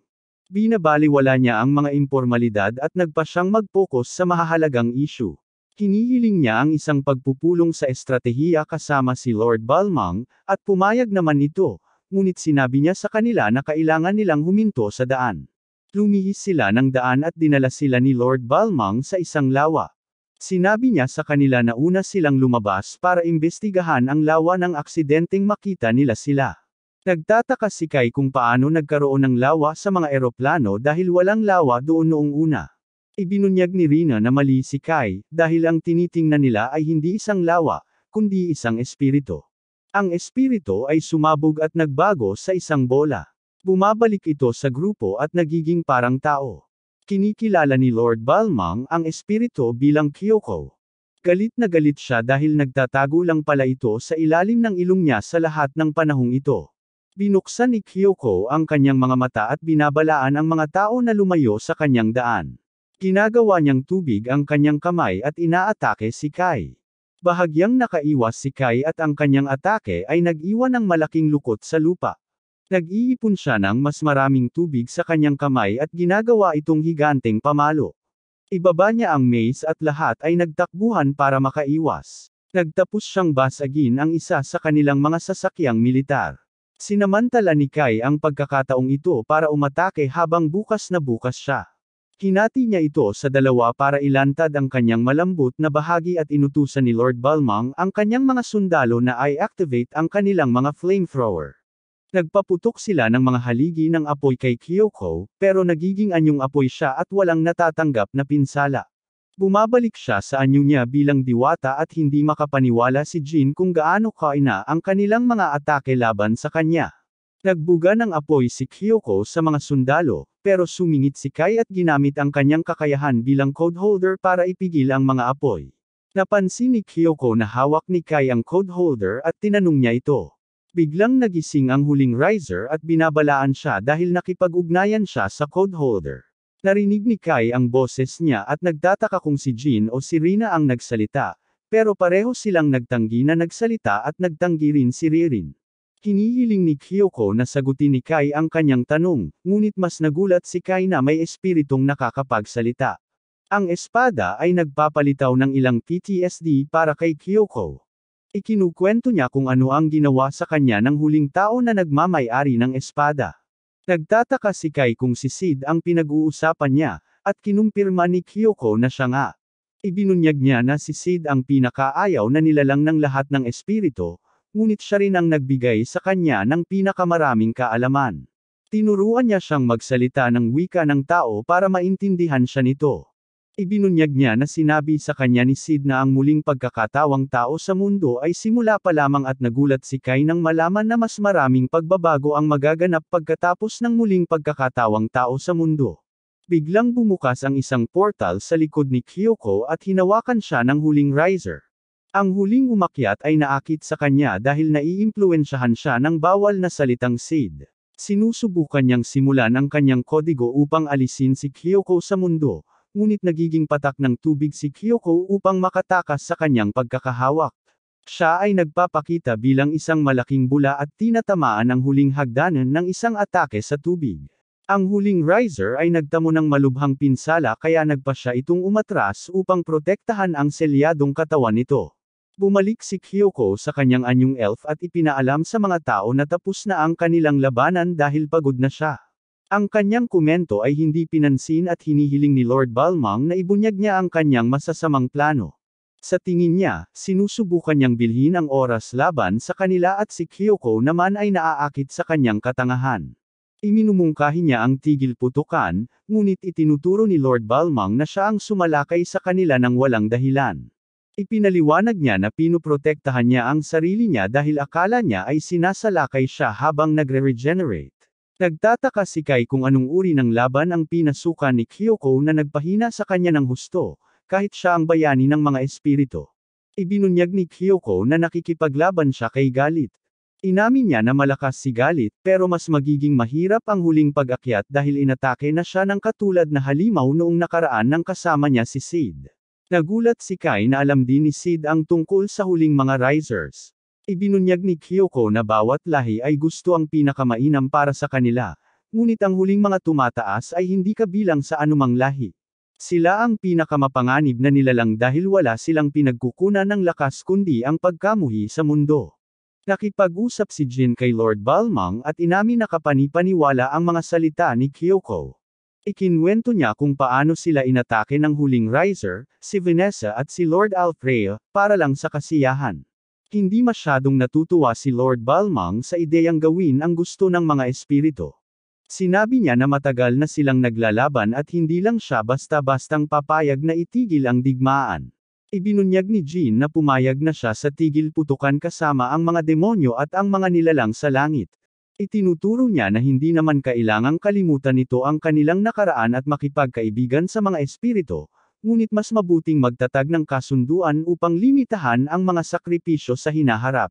Speaker 1: Binabaliwala niya ang mga impormalidad at nagpa siyang mag-focus sa mahahalagang issue. Hinihiling niya ang isang pagpupulong sa estratehiya kasama si Lord Balmung, at pumayag naman ito, ngunit sinabi niya sa kanila na kailangan nilang huminto sa daan. Lumihis sila ng daan at dinala sila ni Lord Balmung sa isang lawa. Sinabi niya sa kanila na una silang lumabas para imbestigahan ang lawa ng aksidenteng makita nila sila. Nagtataka si Kai kung paano nagkaroon ng lawa sa mga eroplano dahil walang lawa doon noong una. Ibinunyag ni Rina na mali si Kai, dahil ang tinitingnan nila ay hindi isang lawa, kundi isang espiritu. Ang espiritu ay sumabog at nagbago sa isang bola. Bumabalik ito sa grupo at nagiging parang tao. Kinikilala ni Lord Balmung ang espiritu bilang Kyoko. Galit na galit siya dahil nagtatago lang pala ito sa ilalim ng ilong niya sa lahat ng panahong ito. Binuksan ni Kyoko ang kanyang mga mata at binabalaan ang mga tao na lumayo sa kanyang daan. Ginagawa niyang tubig ang kanyang kamay at inaatake si Kai. Bahagyang nakaiwas si Kai at ang kanyang atake ay nag-iwan ng malaking lukot sa lupa. Nag-iipon siya ng mas maraming tubig sa kanyang kamay at ginagawa itong higanteng pamalo. Ibaba niya ang mace at lahat ay nagtakbuhan para makaiwas. Nagtapos siyang basagin ang isa sa kanilang mga sasakyang militar. Sinamantala ni Kai ang pagkakataong ito para umatake habang bukas na bukas siya. Hinati niya ito sa dalawa para ilantad ang kanyang malambot na bahagi at inutusan ni Lord Balmung ang kanyang mga sundalo na i-activate ang kanilang mga flamethrower. Nagpaputok sila ng mga haligi ng apoy kay Kyoko, pero nagiging anyong apoy siya at walang natatanggap na pinsala. Bumabalik siya sa anyo niya bilang diwata at hindi makapaniwala si Jin kung gaano kaina ang kanilang mga atake laban sa kanya. Nagbuga ng apoy si Kyoko sa mga sundalo, pero sumingit si Kai at ginamit ang kanyang kakayahan bilang code holder para ipigil ang mga apoy. Napansin ni Kyoko na hawak ni Kai ang code holder at tinanong niya ito. Biglang nagising ang huling riser at binabalaan siya dahil nakipag-ugnayan siya sa code holder. Narinig ni Kai ang boses niya at nagtataka kung si Jin o si Rina ang nagsalita, pero pareho silang nagtanggi na nagsalita at nagtanggi rin si Ririn. Hinihiling ni Kyoko na sagutin ni Kai ang kanyang tanong, ngunit mas nagulat si Kai na may espiritong nakakapagsalita. Ang espada ay nagpapalitaw ng ilang PTSD para kay Kyoko. Ikinukwento niya kung ano ang ginawa sa kanya ng huling tao na nagmamay-ari ng espada. Nagtataka si Kai kung si Sid ang pinag-uusapan niya, at kinumpirma ni Kyoko na siya nga. Ibinunyag niya na si Sid ang pinakaayaw na nilalang ng lahat ng espiritu, ngunit siya rin ang nagbigay sa kanya ng pinakamaraming kaalaman. Tinuruan niya siyang magsalita ng wika ng tao para maintindihan siya nito. Ibinunyag niya na sinabi sa kanya ni Sid na ang muling pagkakatawang tao sa mundo ay simula pa lamang at nagulat si Kai nang malaman na mas maraming pagbabago ang magaganap pagkatapos ng muling pagkakatawang tao sa mundo. Biglang bumukas ang isang portal sa likod ni Kyoko at hinawakan siya ng huling riser. Ang huling umakyat ay naakit sa kanya dahil naiimpluwensyahan siya ng bawal na salitang Sid. Sinusubukan niyang simulan ang kanyang kodigo upang alisin si Kyoko sa mundo, ngunit nagiging patak ng tubig si Kyoko upang makatakas sa kanyang pagkakahawak. Siya ay nagpapakita bilang isang malaking bula at tinatamaan ang huling hagdanan ng isang atake sa tubig. Ang huling riser ay nagtamo ng malubhang pinsala kaya nagpa siya itong umatras upang protektahan ang selyadong katawan nito. Bumalik si Kyoko sa kanyang anyong elf at ipinaalam sa mga tao na tapos na ang kanilang labanan dahil pagod na siya. Ang kanyang komento ay hindi pinansin at hinihiling ni Lord Balmung na ibunyag niya ang kanyang masasamang plano. Sa tingin niya, sinusubukan niyang bilhin ang oras laban sa kanila at si Kyoko naman ay naaakit sa kanyang katangahan. Iminumungkahi niya ang tigil putukan, ngunit itinuturo ni Lord Balmung na siya ang sumalakay sa kanila ng walang dahilan. Ipinaliwanag niya na pinuprotektahan niya ang sarili niya dahil akala niya ay sinasalakay siya habang nagre-regenerate. Nagtataka si Kai kung anong uri ng laban ang pinasukan ni Kyoko na nagpahina sa kanya ng husto, kahit siya ang bayani ng mga espiritu. Ibinunyag ni Kyoko na nakikipaglaban siya kay Galit. Inamin niya na malakas si Galit pero mas magiging mahirap ang huling pag-akyat dahil inatake na siya ng katulad na halimaw noong nakaraan ng kasama niya si Sid. Nagulat si Kai na alam din ni Sid ang tungkol sa huling mga risers. Ibinunyag ni Kyoko na bawat lahi ay gusto ang pinakamainam para sa kanila, ngunit ang huling mga tumataas ay hindi kabilang sa anumang lahi. Sila ang pinakamapanganib na nilalang dahil wala silang pinagkukunan ng lakas kundi ang pagkamuhi sa mundo. Nakipag-usap si Jin kay Lord Balmung at inamin na kapanipaniwala ang mga salita ni Kyoko. Ikinwento niya kung paano sila inatake ng huling Riser, si Vanessa at si Lord Alfreya, para lang sa kasiyahan. Hindi masyadong natutuwa si Lord Balmung sa ideyang gawin ang gusto ng mga espiritu. Sinabi niya na matagal na silang naglalaban at hindi lang siya basta-bastang papayag na itigil ang digmaan. Ibinunyag ni Jin na pumayag na siya sa tigil putukan kasama ang mga demonyo at ang mga nilalang sa langit. Itinuturo niya na hindi naman kailangang kalimutan nito ang kanilang nakaraan at makipagkaibigan sa mga espiritu, ngunit mas mabuting magtatag ng kasunduan upang limitahan ang mga sakripisyo sa hinaharap.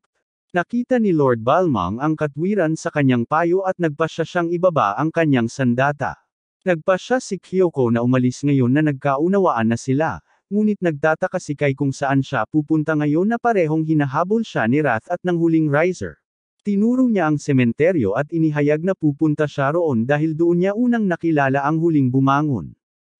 Speaker 1: Nakita ni Lord Balmung ang katwiran sa kanyang payo at nagpasya siyang ibaba ang kanyang sandata. Nagpasya si Kyoko na umalis ngayon na nagkaunawaan na sila, ngunit nagtataka si Kai kung saan siya pupunta ngayon na parehong hinahabol siya ni Wrath at ng huling Riser. Tinuro niya ang sementeryo at inihayag na pupunta siya roon dahil doon niya unang nakilala ang huling bumangon.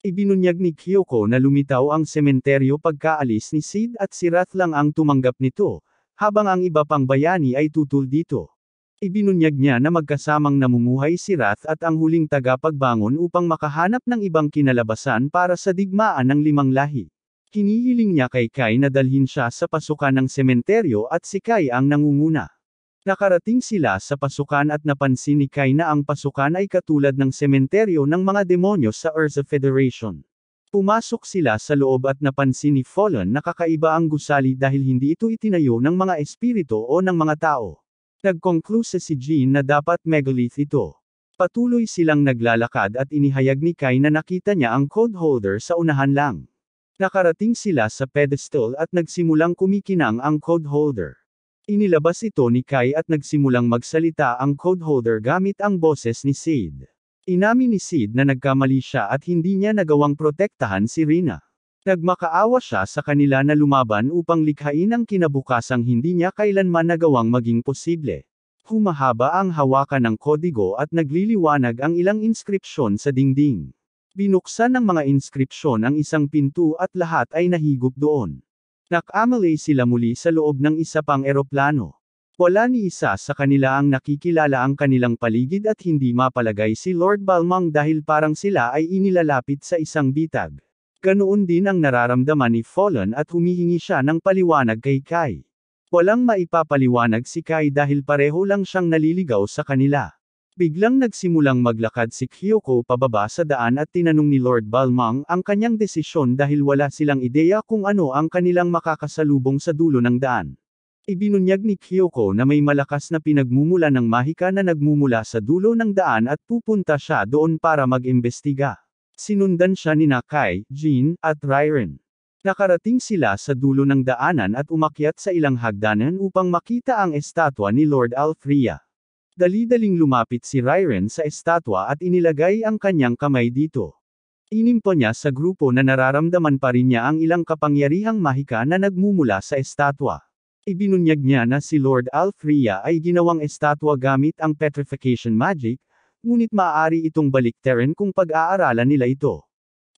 Speaker 1: Ibinunyag ni Kyoko na lumitaw ang sementeryo pagkaalis ni Sid at si Wrath lang ang tumanggap nito, habang ang iba pang bayani ay tutol dito. Ibinunyag niya na magkasamang namumuhay si Wrath at ang huling tagapagbangon upang makahanap ng ibang kinalabasan para sa digmaan ng 5 lahi. Hinihiling niya kay Kai na dalhin siya sa pasukan ng sementeryo at si Kai ang nangunguna. Nakarating sila sa pasukan at napansin ni Kai na ang pasukan ay katulad ng sementeryo ng mga demonyo sa Urza Federation. Pumasok sila sa loob at napansin ni Fallen na kakaiba ang gusali dahil hindi ito itinayo ng mga espiritu o ng mga tao. Nagkonklusa si Jin na dapat megalith ito. Patuloy silang naglalakad at inihayag ni Kai na nakita niya ang code holder sa unahan lang. Nakarating sila sa pedestal at nagsimulang kumikinang ang code holder. Inilabas ito ni Kai at nagsimulang magsalita ang code holder gamit ang boses ni Sid. Inamin ni Sid na nagkamali siya at hindi niya nagawang protektahan si Rina. Nagmakaawa siya sa kanila na lumaban upang likhain ang kinabukasang hindi niya kailanman nagawang maging posible. Humahaba ang hawakan ng kodigo at nagliliwanag ang ilang inskripsyon sa dingding. Binuksan ng mga inskripsyon ang isang pinto at lahat ay nahigop doon. Nakamalay sila muli sa loob ng isa pang eroplano. Wala ni isa sa kanila ang nakikilala ang kanilang paligid at hindi mapalagay si Lord Balmung dahil parang sila ay inilalapit sa isang bitag. Ganoon din ang nararamdaman ni Fallen at humihingi siya ng paliwanag kay Kai. Walang maipapaliwanag si Kai dahil pareho lang siyang naliligaw sa kanila. Biglang nagsimulang maglakad si Kyoko pababa sa daan at tinanong ni Lord Balmung ang kanyang desisyon dahil wala silang ideya kung ano ang kanilang makakasalubong sa dulo ng daan. Ibinunyag ni Kyoko na may malakas na pinagmumula ng mahika na nagmumula sa dulo ng daan at pupunta siya doon para mag-imbestiga. Sinundan siya ni Kai, Jin, at Rairen. Nakarating sila sa dulo ng daanan at umakyat sa ilang hagdanan upang makita ang estatwa ni Lord Alfreya. Dali-daling lumapit si Rairen sa estatwa at inilagay ang kanyang kamay dito. Inimpo niya sa grupo na nararamdaman pa rin niya ang ilang kapangyarihang mahika na nagmumula sa estatwa. Ibinunyag niya na si Lord Alfreya ay ginawang estatwa gamit ang petrification magic, ngunit maaari itong baliktarin kung pag-aaralan nila ito.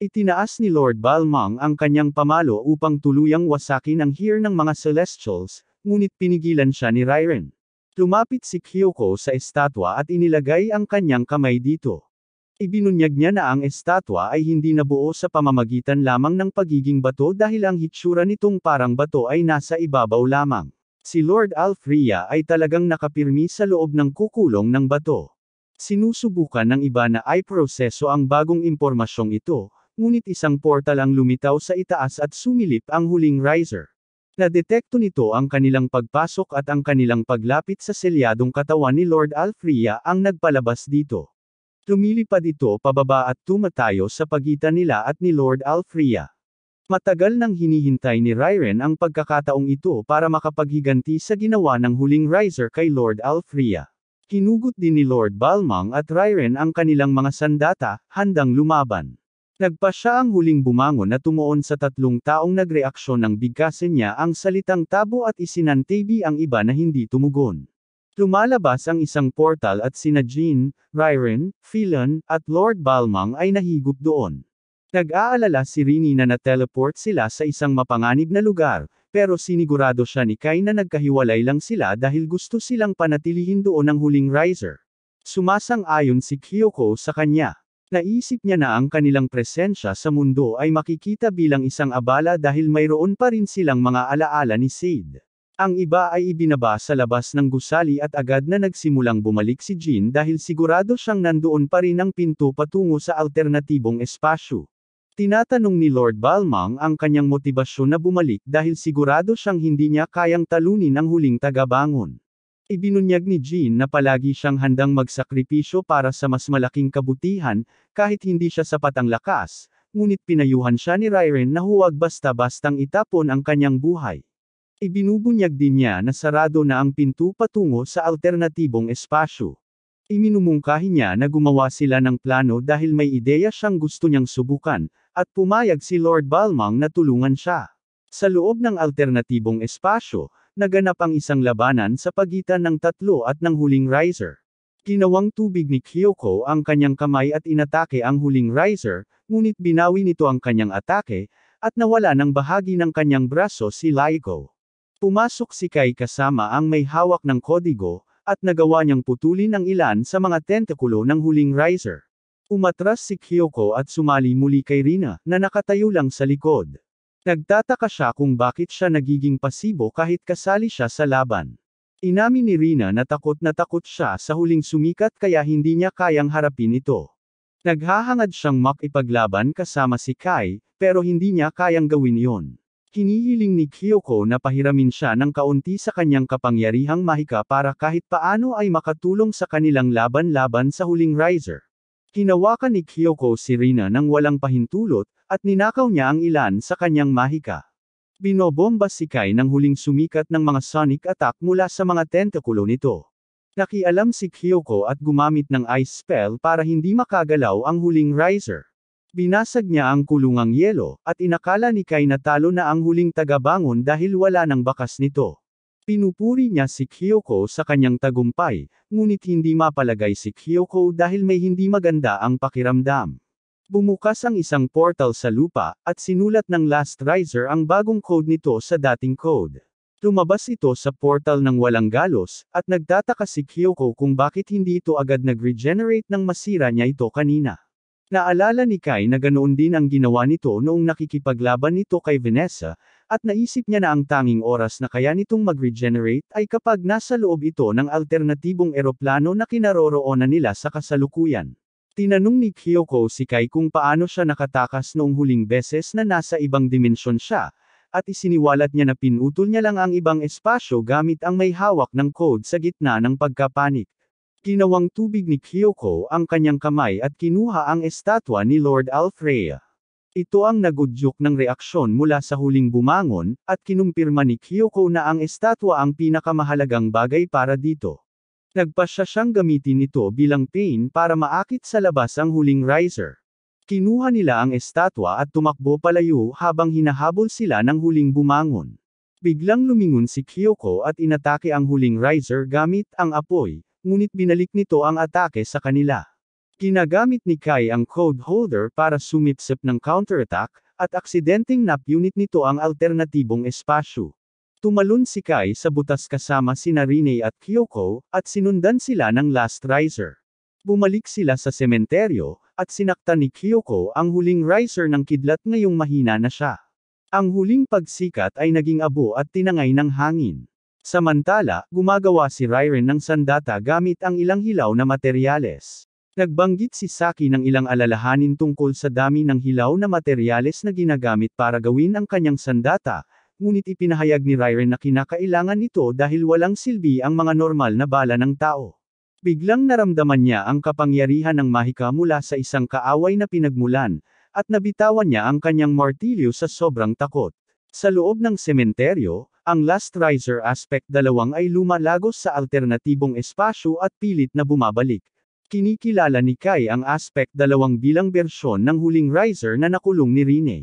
Speaker 1: Itinaas ni Lord Balmung ang kanyang pamalo upang tuluyang wasakin ang hear ng mga Celestials, ngunit pinigilan siya ni Rairen. Lumapit si Kyoko sa estatwa at inilagay ang kanyang kamay dito. Ibinunyag niya na ang estatwa ay hindi nabuo sa pamamagitan lamang ng pagiging bato dahil ang hitsura nitong parang bato ay nasa ibabaw lamang. Si Lord Alfreya ay talagang nakapirmi sa loob ng kukulong ng bato. Sinusubukan ng iba na i-proseso ang bagong impormasyong ito, ngunit isang portal ang lumitaw sa itaas at sumilip ang huling Riser. Nadetekto nito ang kanilang pagpasok at ang kanilang paglapit sa selyadong katawan ni Lord Alfreya ang nagpalabas dito. Lumilipad ito pababa at tumatayo sa pagitan nila at ni Lord Alfreya. Matagal nang hinihintay ni Rairen ang pagkakataong ito para makapaghiganti sa ginawa ng huling Riser kay Lord Alfreya. Hinugot din ni Lord Balmung at Rairen ang kanilang mga sandata, handang lumaban. Nagpasya ang huling bumangon at tumuon sa 3 taong nagreaksyon ng bigkasin niya ang salitang tabo at isinantabi ang iba na hindi tumugon. Lumalabas ang isang portal at sina Jin, Rairen, Fallen, at Lord Balmung ay nahigop doon. Nag-aalala si Rini na na-teleport sila sa isang mapanganib na lugar, pero sinigurado siya ni Kai na nagkahiwalay lang sila dahil gusto silang panatilihin doon ang huling Riser. Sumasang-ayon si Kyoko sa kanya. Naisip niya na ang kanilang presensya sa mundo ay makikita bilang isang abala dahil mayroon pa rin silang mga alaala ni Sade. Ang iba ay ibinaba sa labas ng gusali at agad na nagsimulang bumalik si Jin dahil sigurado siyang nandoon pa rin ang pinto patungo sa alternatibong espasyo. Tinatanong ni Lord Balmang ang kanyang motibasyon na bumalik dahil sigurado siyang hindi niya kayang talunin ang huling tagabangon. Ibinunyag ni Jin na palagi siyang handang magsakripisyo para sa mas malaking kabutihan, kahit hindi siya sapat ang lakas, ngunit pinayuhan siya ni Rairen na huwag basta-bastang itapon ang kanyang buhay. Ibinubunyag din niya na sarado na ang pinto patungo sa alternatibong espasyo. Iminumungkahi niya na gumawa sila ng plano dahil may ideya siyang gusto niyang subukan, at pumayag si Lord Balmang na tulungan siya. Sa loob ng alternatibong espasyo, naganap ang isang labanan sa pagitan ng tatlo at ng huling Riser. Ginawang tubig ni Kyoko ang kanyang kamay at inatake ang huling Riser, ngunit binawi nito ang kanyang atake, at nawala ng bahagi ng kanyang braso si Laiko. Pumasok si Kai kasama ang may hawak ng kodigo, at nagawa niyang putulin ang ilan sa mga tentakulo ng huling Riser. Umatras si Kyoko at sumali muli kay Rina, na nakatayo lang sa likod. Nagtataka siya kung bakit siya nagiging pasibo kahit kasali siya sa laban. Inamin ni Rina na takot siya sa huling sumikat kaya hindi niya kayang harapin ito. Naghahangad siyang makipaglaban kasama si Kai, pero hindi niya kayang gawin iyon. Hinihiling ni Kyoko na pahiramin siya ng kaunti sa kanyang kapangyarihang mahika para kahit paano ay makatulong sa kanilang laban-laban sa huling Riser. Hinawakan ni Kyoko si Rina nang walang pahintulot, at ninakaw niya ang ilan sa kanyang mahika. Binobomba si Kai ng huling sumikat ng mga sonic attack mula sa mga tentakulo nito. Nakialam si Kyoko at gumamit ng ice spell para hindi makagalaw ang huling Riser. Binasag niya ang kulungang yelo, at inakala ni Kai na talo na ang huling tagabangon dahil wala ng bakas nito. Pinupuri niya si Kyoko sa kanyang tagumpay, ngunit hindi mapalagay si Kyoko dahil may hindi maganda ang pakiramdam. Bumukas ang isang portal sa lupa, at sinulat ng Last Riser ang bagong code nito sa dating code. Lumabas ito sa portal ng walang galos, at nagtataka si Kyoko kung bakit hindi ito agad nag-regenerate nang masira niya ito kanina. Naalala ni Kai na ganoon din ang ginawa nito noong nakikipaglaban nito kay Vanessa, at naisip niya na ang tanging oras na kaya nitong mag-regenerate ay kapag nasa loob ito ng alternatibong eroplano na kinaroroonan nila sa kasalukuyan. Tinanong ni Kyoko si Kai kung paano siya nakatakas noong huling beses na nasa ibang dimensyon siya, at isiniwalat niya na pinutol niya lang ang ibang espasyo gamit ang may hawak ng code sa gitna ng pagkapanik. Ginawang tubig ni Kyoko ang kanyang kamay at kinuha ang estatwa ni Lord Althrea. Ito ang nagudyok ng reaksyon mula sa huling bumangon, at kinumpirma ni Kyoko na ang estatwa ang pinakamahalagang bagay para dito. Nagpasya siyang gamitin ito bilang pain para maakit sa labas ang huling Riser. Kinuha nila ang estatwa at tumakbo palayo habang hinahabol sila ng huling bumangon. Biglang lumingon si Kyoko at inatake ang huling Riser gamit ang apoy, ngunit binalik nito ang atake sa kanila. Ginagamit ni Kai ang code holder para sumipsip ng counterattack, at aksidenteng napunit nito ang alternatibong espasyo. Tumalon si Kai sa butas kasama sina Rine at Kyoko, at sinundan sila ng Last Riser. Bumalik sila sa sementeryo, at sinaktan ni Kyoko ang huling Riser ng kidlat ngayong mahina na siya. Ang huling pagsikat ay naging abo at tinangay ng hangin. Samantala, gumagawa si Rairen ng sandata gamit ang ilang hilaw na materyales. Nagbanggit si Saki ng ilang alalahanin tungkol sa dami ng hilaw na materyales na ginagamit para gawin ang kanyang sandata, ngunit ipinahayag ni Rairen na kinakailangan ito dahil walang silbi ang mga normal na bala ng tao. Biglang naramdaman niya ang kapangyarihan ng mahika mula sa isang kaaway na pinagmulan, at nabitawan niya ang kanyang martilyo sa sobrang takot. Sa loob ng sementeryo, ang Last Riser Aspect 2 ay lumalagos sa alternatibong espasyo at pilit na bumabalik. Kinikilala ni Kai ang Aspect 2 bilang bersyon ng huling Riser na nakulong ni Rine.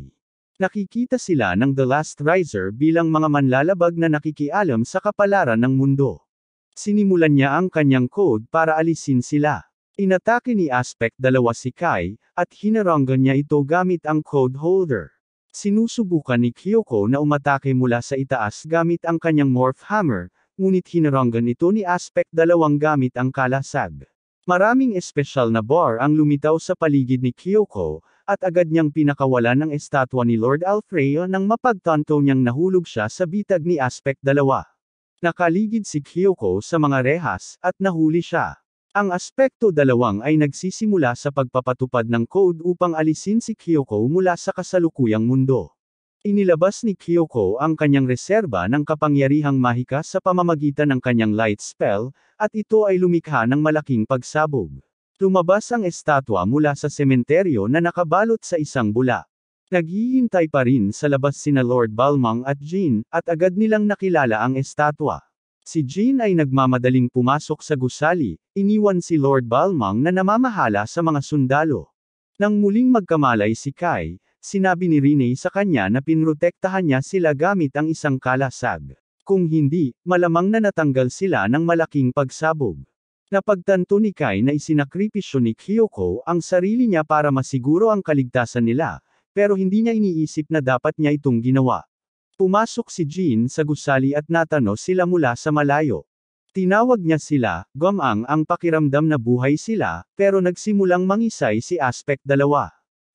Speaker 1: Nakikita sila ng The Last Riser bilang mga manlalabag na nakikialam sa kapalaran ng mundo. Sinimulan niya ang kanyang code para alisin sila. Inatake ni Aspect 2 si Kai, at hinaranggan niya ito gamit ang Code Holder. Sinusubukan ni Kyoko na umatake mula sa itaas gamit ang kanyang Morph Hammer, ngunit hinaranggan ito ni Aspect 2 gamit ang kalasag. Maraming espesyal na bar ang lumitaw sa paligid ni Kyoko, at agad niyang pinakawalan ang estatwa ni Lord Alfredo nang mapagtanto niyang nahulog siya sa bitag ni Aspect 2. Nakaligid si Kyoko sa mga rehas, at nahuli siya. Ang Aspekto 2 ay nagsisimula sa pagpapatupad ng code upang alisin si Kyoko mula sa kasalukuyang mundo. Inilabas ni Kyoko ang kanyang reserba ng kapangyarihang mahika sa pamamagitan ng kanyang light spell, at ito ay lumikha ng malaking pagsabog. Lumabas ang estatwa mula sa sementeryo na nakabalot sa isang bula. Naghihintay pa rin sa labas sina Lord Balmung at Jean, at agad nilang nakilala ang estatwa. Si Jean ay nagmamadaling pumasok sa gusali, iniwan si Lord Balmung na namamahala sa mga sundalo. Nang muling magkamalay si Kai, sinabi ni Rene sa kanya na pinrotektahan niya sila gamit ang isang kalasag. Kung hindi, malamang na natanggal sila ng malaking pagsabog. Napagtanto ni Kai na isinakripisyo ni Kyoko ang sarili niya para masiguro ang kaligtasan nila, pero hindi niya iniisip na dapat niya itong ginawa. Pumasok si Jean sa gusali at natanong sila mula sa malayo. Tinawag niya sila, gumang ang pakiramdam na buhay sila, pero nagsimulang mangisay si Aspect 2.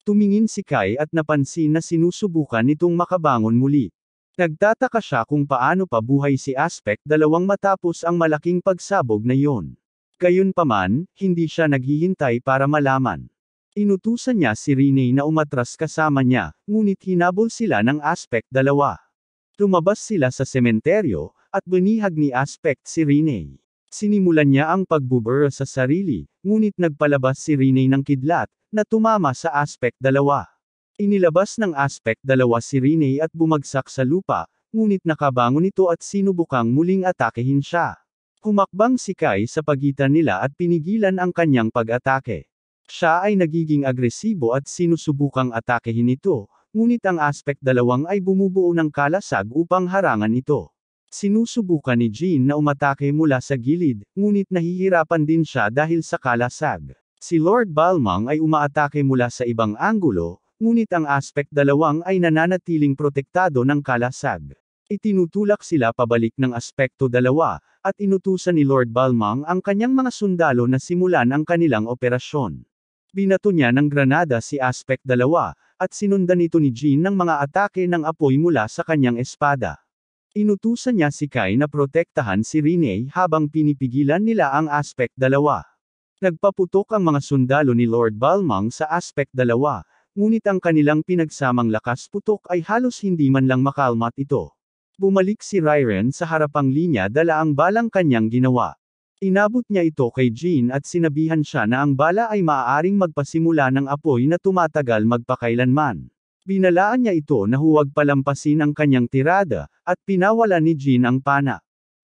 Speaker 1: Tumingin si Kai at napansin na sinusubukan nitong makabangon muli. Nagtataka siya kung paano pa buhay si Aspect 2 matapos ang malaking pagsabog na iyon. Gayunpaman, hindi siya naghihintay para malaman. Inutusan niya si Rene na umatras kasama niya, ngunit hinabol sila ng Aspect 2. Lumabas sila sa sementeryo, at binihag ni Aspect si Rene. Sinimulan niya ang pagbubura sa sarili, ngunit nagpalabas si Rene ng kidlat, na tumama sa Aspect 2. Inilabas ng Aspect 2 si Rene at bumagsak sa lupa, ngunit nakabangon ito at sinubukang muling atakehin siya. Humakbang si Kai sa pagitan nila at pinigilan ang kanyang pag-atake. Siya ay nagiging agresibo at sinusubukang atakehin ito, ngunit ang Aspect 2 ay bumubuo ng kalasag upang harangan ito. Sinusubukan ni Jean na umatake mula sa gilid, ngunit nahihirapan din siya dahil sa kalasag. Si Lord Balmung ay umaatake mula sa ibang anggulo, ngunit ang Aspect 2 ay nananatiling protektado ng kalasag. Itinutulak sila pabalik ng Aspekto 2, at inutusan ni Lord Balmung ang kanyang mga sundalo na simulan ang kanilang operasyon. Binato niya ng granada si Aspect 2, at sinundan ito ni Jean ng mga atake ng apoy mula sa kanyang espada. Inutusan niya si Kai na protektahan si Rene habang pinipigilan nila ang Aspect 2. Nagpaputok ang mga sundalo ni Lord Balmung sa Aspect 2, ngunit ang kanilang pinagsamang lakas putok ay halos hindi man lang makalmat ito. Bumalik si Ryren sa harapang linya dala ang balang kanyang ginawa. Inabot niya ito kay Jean at sinabihan siya na ang bala ay maaaring magpasimula ng apoy na tumatagal magpakailanman. Binalaan niya ito na huwag palampasin ang kanyang tirada, at pinawala ni Jean ang pana.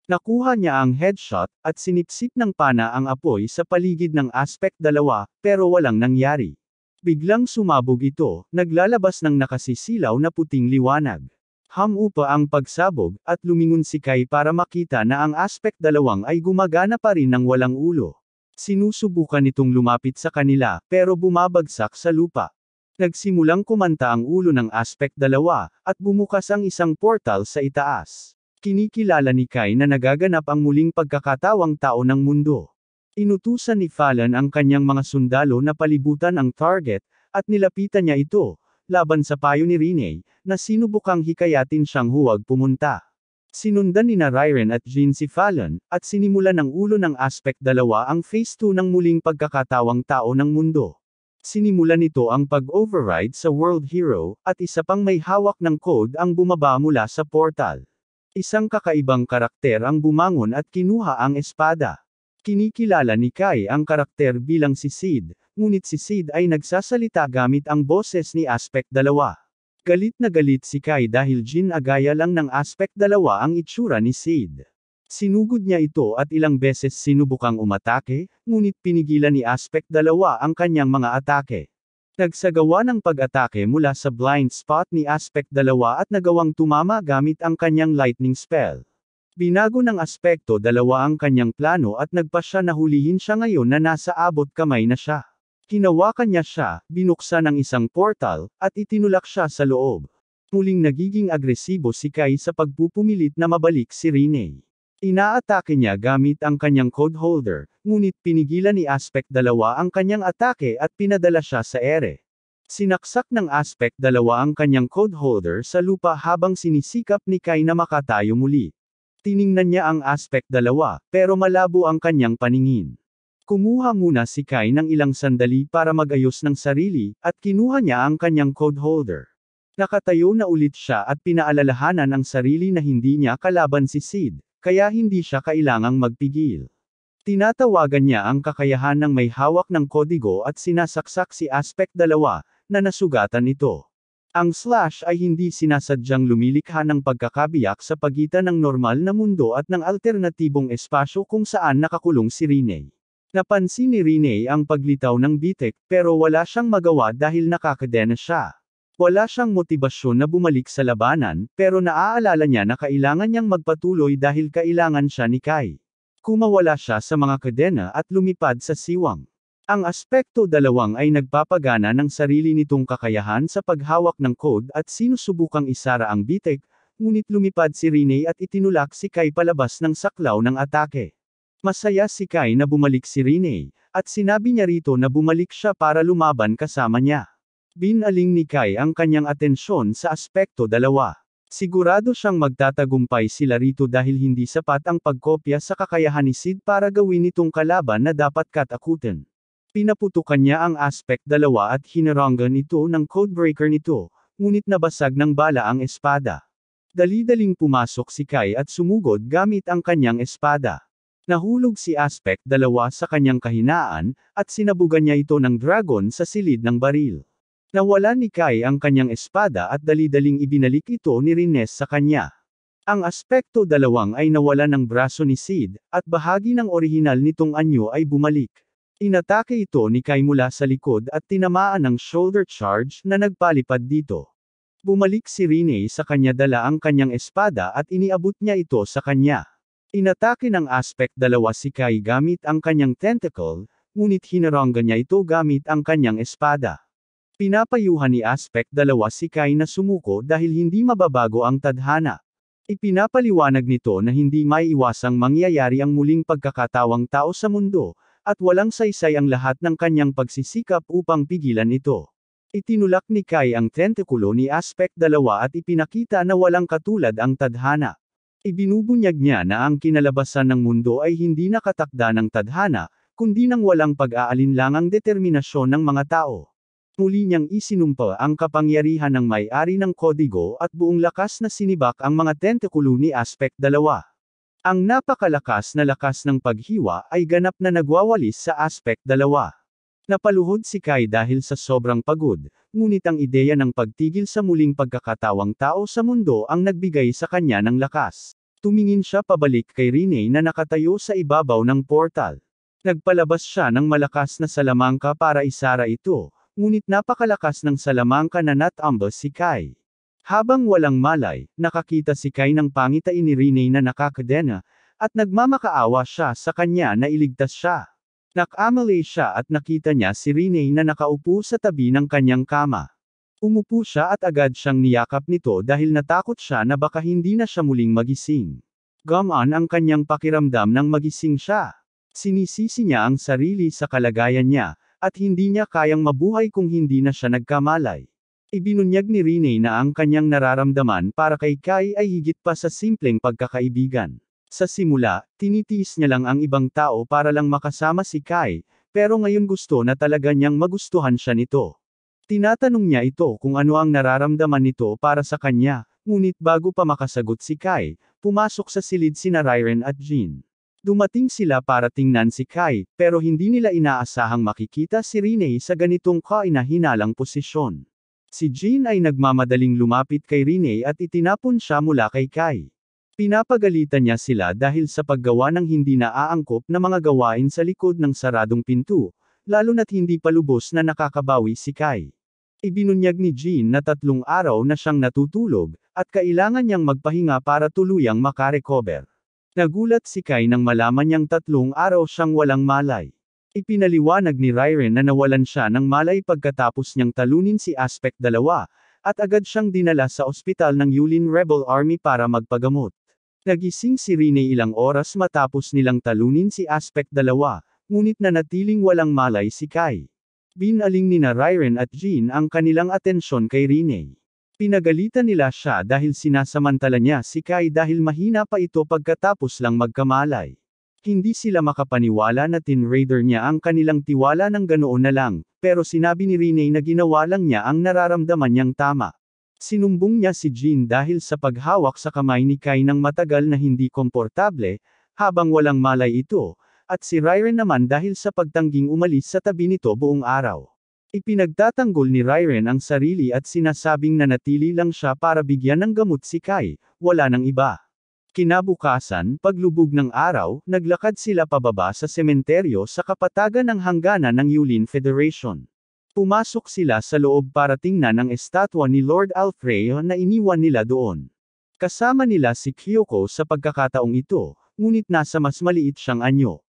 Speaker 1: Nakuha niya ang headshot, at sinipsip ng pana ang apoy sa paligid ng Aspect 2, pero walang nangyari. Biglang sumabog ito, naglalabas ng nakasisilaw na puting liwanag. Humupa ang pagsabog, at lumingon si Kai para makita na ang Aspect 2 ay gumagana pa rin ng walang ulo. Sinusubukan itong lumapit sa kanila, pero bumabagsak sa lupa. Nagsimulang kumanta ang ulo ng Aspect 2, at bumukas ang isang portal sa itaas. Kinikilala ni Kai na nagaganap ang muling pagkakatawang tao ng mundo. Inutusan ni Fallon ang kanyang mga sundalo na palibutan ang target, at nilapitan niya ito, laban sa payo ni Rene, na sinubukang hikayatin siyang huwag pumunta. Sinundan ni Ryren at Jean si Fallon, at sinimulan ng ulo ng Aspect 2 ang Phase 2 ng muling pagkakatawang tao ng mundo. Sinimulan nito ang pag-override sa World Hero, at isa pang may hawak ng code ang bumaba mula sa portal. Isang kakaibang karakter ang bumangon at kinuha ang espada. Kinikilala ni Kai ang karakter bilang si Sid, ngunit si Sid ay nagsasalita gamit ang boses ni Aspect 2. Galit na galit si Kai dahil ginagaya lang ng Aspect 2 ang itsura ni Sid. Sinugod niya ito at ilang beses sinubukang umatake, ngunit pinigilan ni Aspect 2 ang kanyang mga atake. Nagsagawa ng pag-atake mula sa blind spot ni Aspect 2 at nagawang tumama gamit ang kanyang lightning spell. Binago ng aspekto dalawa ang kanyang plano at nagpa siya na hulihin siya ngayon na nasa abot kamay na siya. Hinawakan niya siya, binuksan ang isang portal, at itinulak siya sa loob. Muling nagiging agresibo si Kai sa pagpupumilit na mabalik si Rinne. Inaatake niya gamit ang kanyang code holder, ngunit pinigilan ni Aspect dalawa ang kanyang atake at pinadala siya sa ere. Sinaksak ng Aspect dalawa ang kanyang code holder sa lupa habang sinisikap ni Kai na makatayo muli. Tiningnan niya ang Aspect dalawa, pero malabo ang kanyang paningin. Kumuha muna si Kai ng ilang sandali para mag-ayos ng sarili, at kinuha niya ang kanyang code holder. Nakatayo na ulit siya at pinaalalahanan ang sarili na hindi niya kalaban si Sid, kaya hindi siya kailangang magpigil. Tinatawagan niya ang kakayahan ng may hawak ng kodigo at sinasaksak si Aspect dalawa, na nasugatan ito. Ang slash ay hindi sinasadyang lumilikha ng pagkakabiyak sa pagitan ng normal na mundo at ng alternatibong espasyo kung saan nakakulong si Rinne. Napansin ni Rinne ang paglitaw ng bitek, pero wala siyang magawa dahil nakakadena siya. Wala siyang motibasyon na bumalik sa labanan, pero naaalala niya na kailangan niyang magpatuloy dahil kailangan siya ni Kai. Kumawala siya sa mga kadena at lumipad sa siwang. Ang aspekto dalawang ay nagpapagana ng sarili nitong kakayahan sa paghawak ng code at sinusubukang isara ang bitek, ngunit lumipad si Rinne at itinulak si Kai palabas ng saklaw ng atake. Masaya si Kai na bumalik si Rinne, at sinabi niya rito na bumalik siya para lumaban kasama niya. Binaling ni Kai ang kanyang atensyon sa aspekto dalawa. Sigurado siyang magtatagumpay sila rito dahil hindi sapat ang pagkopya sa kakayahan ni Sid para gawin itong kalaban na dapat katakutin. Pinaputukan niya ang Aspect dalawa at hinaranggan ito ng codebreaker nito, ngunit nabasag ng bala ang espada. Dali-daling pumasok si Kai at sumugod gamit ang kanyang espada. Nahulog si Aspect dalawa sa kanyang kahinaan, at sinabugan niya ito ng dragon sa silid ng baril. Nawala ni Kai ang kanyang espada at dali-daling ibinalik ito ni Rinne sa kanya. Ang aspekto dalawang ay nawala ng braso ni Sid, at bahagi ng orihinal nitong anyo ay bumalik. Inatake ito ni Kai mula sa likod at tinamaan ng shoulder charge na nagpalipad dito. Bumalik si Rinne sa kanya dala ang kanyang espada at iniabot niya ito sa kanya. Inatake ng Aspect dalawa si Kai gamit ang kanyang tentacle, ngunit hinaranggan niya ito gamit ang kanyang espada. Pinapayuhan ni Aspect dalawa si Kai na sumuko dahil hindi mababago ang tadhana. Ipinapaliwanag nito na hindi maiiwasang mangyayari ang muling pagkakatawang tao sa mundo, at walang saysay ang lahat ng kanyang pagsisikap upang pigilan ito. Itinulak ni Kai ang tentikulo ni Aspect dalawa at ipinakita na walang katulad ang tadhana. Ibinubunyag niya na ang kinalabasan ng mundo ay hindi nakatakda ng tadhana, kundi ng walang pag-aalinlangang determinasyon ng mga tao. Muli niyang isinumpa ang kapangyarihan ng may-ari ng kodigo at buong lakas na sinibak ang mga tentikulo ni Aspect dalawa. Ang napakalakas na lakas ng paghiwa ay ganap na nagwawalis sa Aspect dalawa. Napaluhod si Kai dahil sa sobrang pagod, ngunit ang ideya ng pagtigil sa muling pagkakatawang tao sa mundo ang nagbigay sa kanya ng lakas. Tumingin siya pabalik kay Rinne na nakatayo sa ibabaw ng portal. Nagpalabas siya ng malakas na salamangka para isara ito, ngunit napakalakas ng salamangka na natambas si Kai. Habang walang malay, nakakita si Kai ng pangitain ni Rinne na nakakadena, at nagmamakaawa siya sa kanya na iligtas siya. Nakamali siya at nakita niya si Rinne na nakaupo sa tabi ng kanyang kama. Umupo siya at agad siyang niyakap nito dahil natakot siya na baka hindi na siya muling magising. Gumaan ang kanyang pakiramdam nang magising siya. Sinisisi niya ang sarili sa kalagayan niya, at hindi niya kayang mabuhay kung hindi na siya nagkamalay. Ibinunyag ni Rinne na ang kanyang nararamdaman para kay Kai ay higit pa sa simpleng pagkakaibigan. Sa simula, tinitiis niya lang ang ibang tao para lang makasama si Kai, pero ngayon gusto na talaga niyang magustuhan siya nito. Tinatanong niya ito kung ano ang nararamdaman nito para sa kanya, ngunit bago pa makasagot si Kai, pumasok sa silid sina Rairen at Jin. Dumating sila para tingnan si Kai, pero hindi nila inaasahang makikita si Rinne sa ganitong kainahinalang posisyon. Si Jin ay nagmamadaling lumapit kay Rinne at itinapon siya mula kay Kai. Pinapagalitan niya sila dahil sa paggawa ng hindi naaangkop na mga gawain sa likod ng saradong pinto, lalo na't hindi pa lubos na nakakabawi si Kai. Ibinunyag ni Jin na 3 araw na siyang natutulog, at kailangan niyang magpahinga para tuluyang makarecover. Nagulat si Kai nang malaman niyang 3 araw siyang walang malay. Ipinaliwanag ni Rairen na nawalan siya ng malay pagkatapos niyang talunin si Aspect 2, at agad siyang dinala sa ospital ng Yulin Rebel Army para magpagamot. Nagising si Rene ilang oras matapos nilang talunin si Aspect 2, ngunit nanatiling walang malay si Kai. Binaling nina Rairen at Jean ang kanilang atensyon kay Rene. Pinagalitan nila siya dahil sinasamantala niya si Kai dahil mahina pa ito pagkatapos lang magkamalay. Hindi sila makapaniwala na tinraider niya ang kanilang tiwala ng ganoon na lang, pero sinabi ni Rene na ginawa lang niya ang nararamdaman niyang tama. Sinumbong niya si Jean dahil sa paghawak sa kamay ni Kai ng matagal na hindi komportable, habang walang malay ito, at si Rairen naman dahil sa pagtangging umalis sa tabi nito buong araw. Ipinagtatanggol ni Rairen ang sarili at sinasabing nanatili lang siya para bigyan ng gamot si Kai, wala nang iba. Kinabukasan, paglubog ng araw, naglakad sila pababa sa sementeryo sa kapatagan ng hangganan ng Yulin Federation. Pumasok sila sa loob para tingnan ang estatwa ni Lord Alfreyo na iniwan nila doon. Kasama nila si Kyoko sa pagkakataong ito, ngunit nasa mas maliit siyang anyo.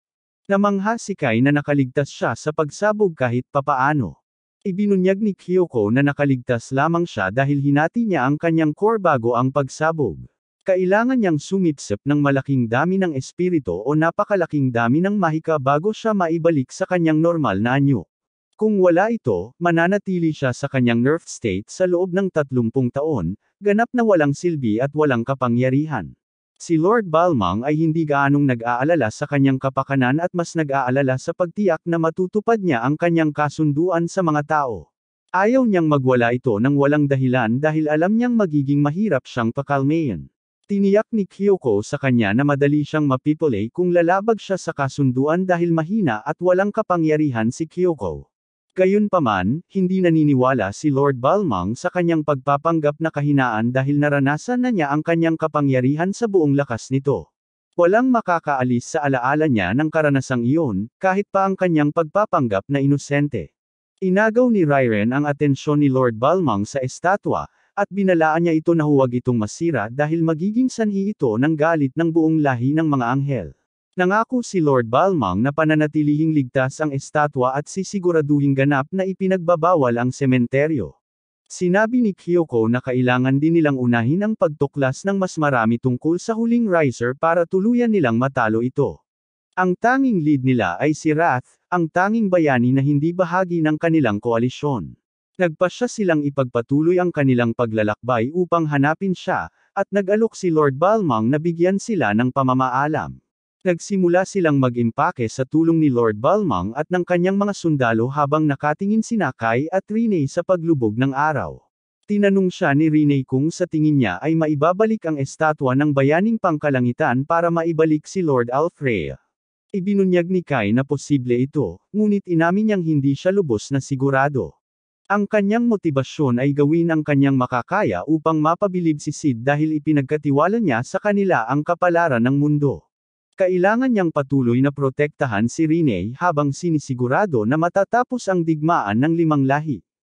Speaker 1: Namangha si Kai na nakaligtas siya sa pagsabog kahit papaano. Ibinunyag ni Kyoko na nakaligtas lamang siya dahil hinati niya ang kanyang core bago ang pagsabog. Kailangan niyang sumipsip ng malaking dami ng espiritu o napakalaking dami ng mahika bago siya maibalik sa kanyang normal na anyo. Kung wala ito, mananatili siya sa kanyang nerve state sa loob ng 30 taon, ganap na walang silbi at walang kapangyarihan. Si Lord Balmang ay hindi gaanong nag-aalala sa kanyang kapakanan at mas nag-aalala sa pagtiyak na matutupad niya ang kanyang kasunduan sa mga tao. Ayaw niyang magwala ito ng walang dahilan dahil alam niyang magiging mahirap siyang pakalmayan. Tiniyak ni Kyoko sa kanya na madali siyang mapipulay kung lalabag siya sa kasunduan dahil mahina at walang kapangyarihan si Kyoko. Gayunpaman, hindi naniniwala si Lord Balmang sa kanyang pagpapanggap na kahinaan dahil naranasan na niya ang kanyang kapangyarihan sa buong lakas nito. Walang makakaalis sa alaala niya ng karanasang iyon, kahit pa ang kanyang pagpapanggap na inosente. Inagaw ni Rairen ang atensyon ni Lord Balmang sa estatwa, at binalaan niya ito na huwag itong masira dahil magiging sanhi ito ng galit ng buong lahi ng mga anghel. Nangako si Lord Balmang na pananatilihing ligtas ang estatwa at sisiguraduhing ganap na ipinagbabawal ang sementeryo. Sinabi ni Kyoko na kailangan din nilang unahin ang pagtuklas ng mas marami tungkol sa huling riser para tuluyan nilang matalo ito. Ang tanging lead nila ay si Wrath, ang tanging bayani na hindi bahagi ng kanilang koalisyon. Nagpasya silang ipagpatuloy ang kanilang paglalakbay upang hanapin siya, at nag-alok si Lord Balmang na bigyan sila ng pamamaalam. Nagsimula silang mag-impake sa tulong ni Lord Balmang at ng kanyang mga sundalo habang nakatingin sina Kai at Rene sa paglubog ng araw. Tinanong siya ni Rene kung sa tingin niya ay maibabalik ang estatwa ng bayaning pangkalangitan para maibalik si Lord Alfreya. Ibinunyag ni Kai na posible ito, ngunit inamin niyang hindi siya lubos na sigurado. Ang kanyang motibasyon ay gawin ang kanyang makakaya upang mapabilib si Sid dahil ipinagkatiwala niya sa kanila ang kapalaran ng mundo. Kailangan niyang patuloy na protektahan si Rene habang sinisigurado na matatapos ang digmaan ng 5 lahi.